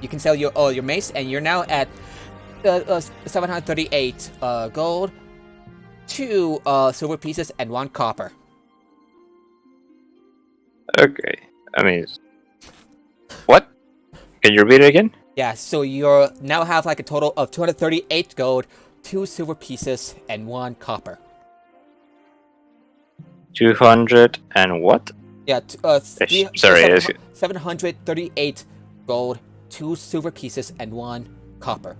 You can sell your mace, and you're now at 738 gold, 2 silver pieces, and 1 copper. Okay. I mean, what? Can you repeat it again? Yeah, so you now have like a total of 238 gold, 2 silver pieces, and 1 copper. 200 and what? Yeah, Sorry. 738 gold, 2 silver pieces, and 1 copper.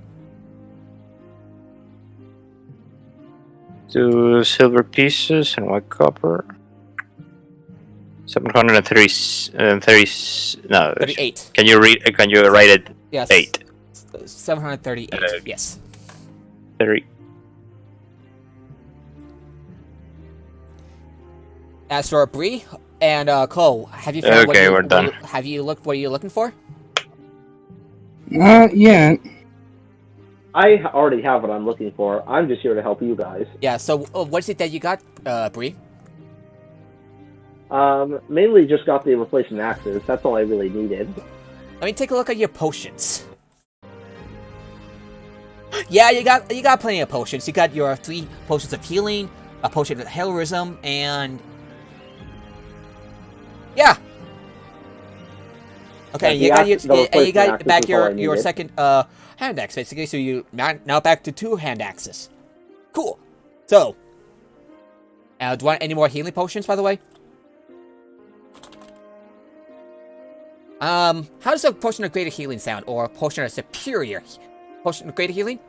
2 silver pieces and 1 copper. 730. No. 38. Can you write it? Yes. 8. 738. Yes. 30. As for Bree and Cole, have you found we're done. Have you looked what you're looking for? Yeah. I already have what I'm looking for. I'm just here to help you guys. Yeah. So what is it that you got, Bree? Mainly just got the replacement axes. That's all I really needed. Let me take a look at your potions. Yeah, you got plenty of potions. You got your 3 potions of healing, a potion of heroism, and yeah. Okay, you got back your second hand axe basically. So you now back to 2 hand axes. Cool. So, do you want any more healing potions, by the way? How does a potion of greater healing sound, or a potion of superior potion of greater healing?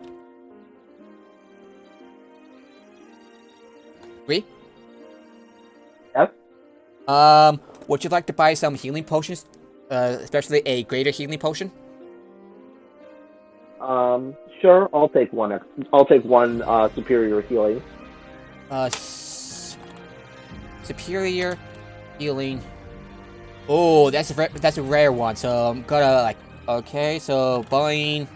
Agree? Yep. would you like to buy some healing potions? Especially a greater healing potion? Sure. I'll take one. I'll take one superior healing. Superior healing. Oh, that's a rare one. So I'm gonna like. Okay, so buying.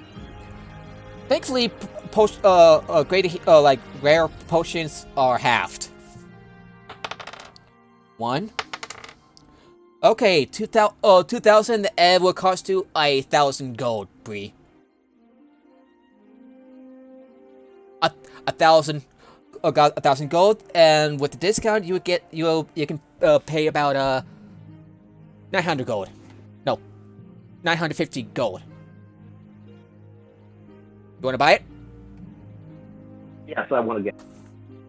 Thankfully, greater like rare potions are halved. 1. Okay, 2,000 and will cost you 1,000 gold, Bree. 1,000, got 1,000 gold, and with the discount, you can pay about 900 gold. No, 950 gold. You want to buy it? Yes, I want to get. All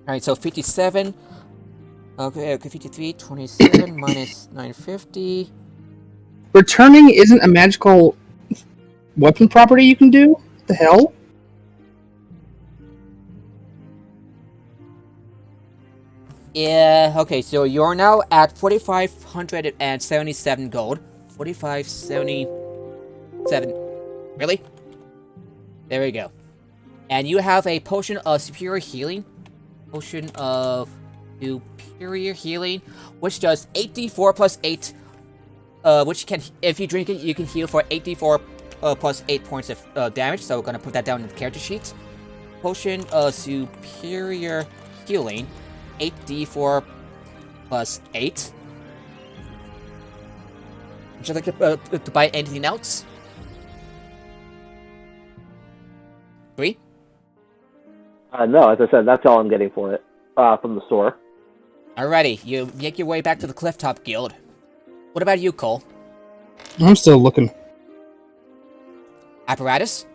right, so 57. Okay, 53, 27 minus 950. Returning isn't a magical weapon property you can do? What the hell? Yeah, okay, so you're now at 4,577 gold. 4,577. Really? There we go. And you have a potion of superior healing. Potion of superior healing, which does 8d4 plus 8. Which can, if you drink it, you can heal for 8d4 plus 8 points of damage. So we're gonna put that down in the character sheet. Potion of superior healing, 8d4 plus 8. Would you like to buy anything else? 3? No, as I said, that's all I'm getting for it from the store. Alrighty, you make your way back to the Clifftop Guild. What about you, Cole? I'm still looking. Apparatus?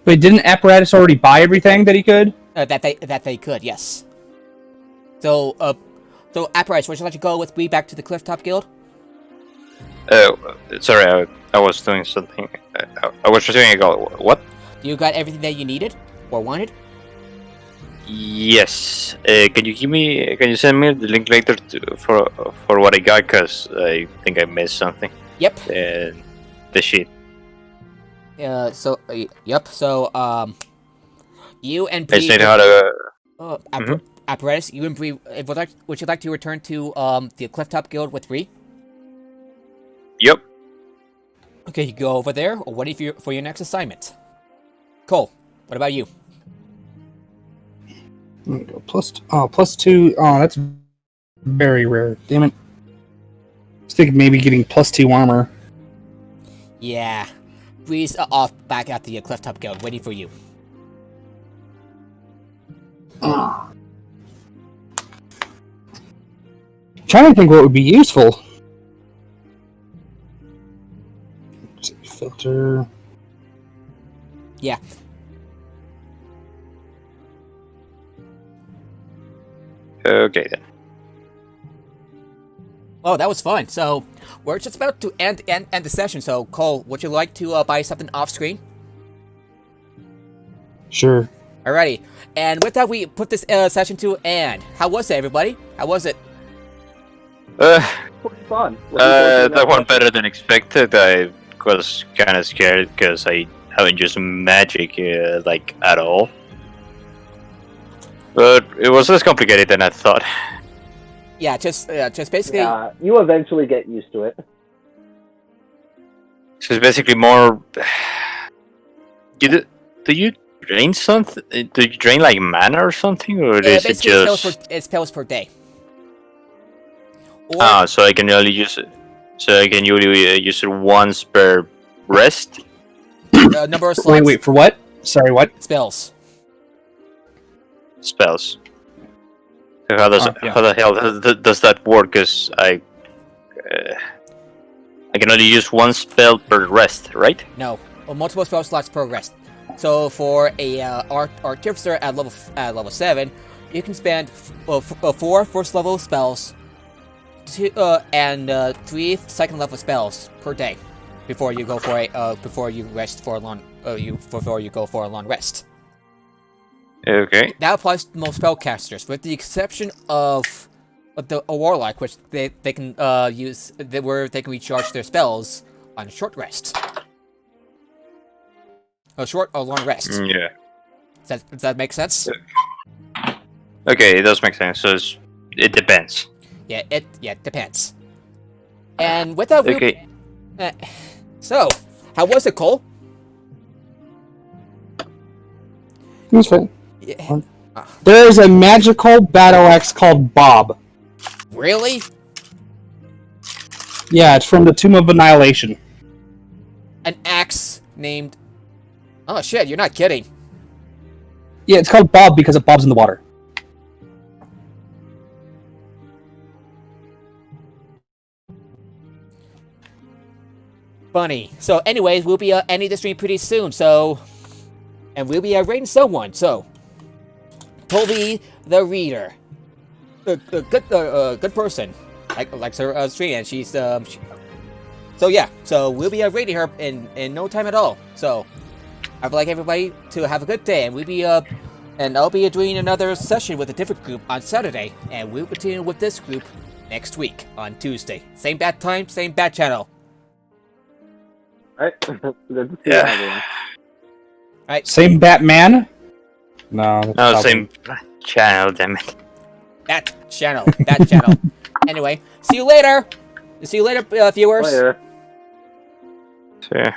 Wait, didn't Apparatus already buy everything that he could? That they could, yes. So Apparatus, would you like to go with me back to the Clifftop Guild? Sorry, I was doing something. I was just doing what? You got everything that you needed or wanted? Yes. Can you send me the link later for what I got? Cause I think I missed something. Yep. The sheet. Yep. So you and I Bree. said how to. Apparatus. You and Bree. Would you like to return to the Clifftop Guild with Bree? Yep. Okay, you go over there, or what if you for your next assignment? Cole, what about you? Let me go plus 2. Oh, that's very rare. Damn it. I was thinking maybe getting plus 2 armor. Yeah. Bree's off back at the Clifftop Guild, waiting for you. Trying to think what would be useful. Filter. Yeah. Okay then. Oh, that was fun. So, we're just about to end the session. So, Cole, would you like to buy something off screen? Sure. Alrighty. And with that, we put this session to end. How was it, everybody? How was it? Pretty fun. That one better than expected. I was kind of scared because I haven't used magic like at all. But it was less complicated than I thought. Yeah, just basically. Yeah, you eventually get used to it. So it's basically more. Do you drain something? Do you drain like mana or something, or is it just? It's spells per day. Or, so I can only use it. So I can only use it once per rest. Number of slots. Wait, for what? Sorry, what? Spells. Spells. So how the hell does that work? Because I can only use one spell per rest, right? No, multiple spell slots per rest. So for a artificer at level 7, you can spend 4 first level spells, 2 and 3 second level spells per day. before you go for a before you rest for a long before you go for a long rest. Okay. That applies to most spellcasters, with the exception of a warlock, which they can use where they can recharge their spells on a short rest. A short or long rest. Yeah. Does that make sense? Okay, it does make sense. So it depends. Yeah, it depends. And with that, Okay. So, how was it, Cole? It was fun. Yeah. There is a magical battle axe called Bob. Really? Yeah, it's from the Tomb of Annihilation. An axe named... Oh shit, you're not kidding. Yeah, it's called Bob because it bobs in the water. Funny. So anyways, we'll be ending the stream pretty soon, so... And we'll be rating someone, so... Toby the Reader. Good person. Likes her stream, and she's... So yeah, so we'll be rating her in no time at all, so... I'd like everybody to have a good day, and we'll be and I'll be doing another session with a different group on Saturday, and we'll continue with this group next week on Tuesday. Same bad time, same bad channel. Right? Good to see Yeah. everyone. Right. Same Batman? No. No, same channel, damn it. That channel. That channel. Anyway, see you later. See you later, viewers. Later. Sure.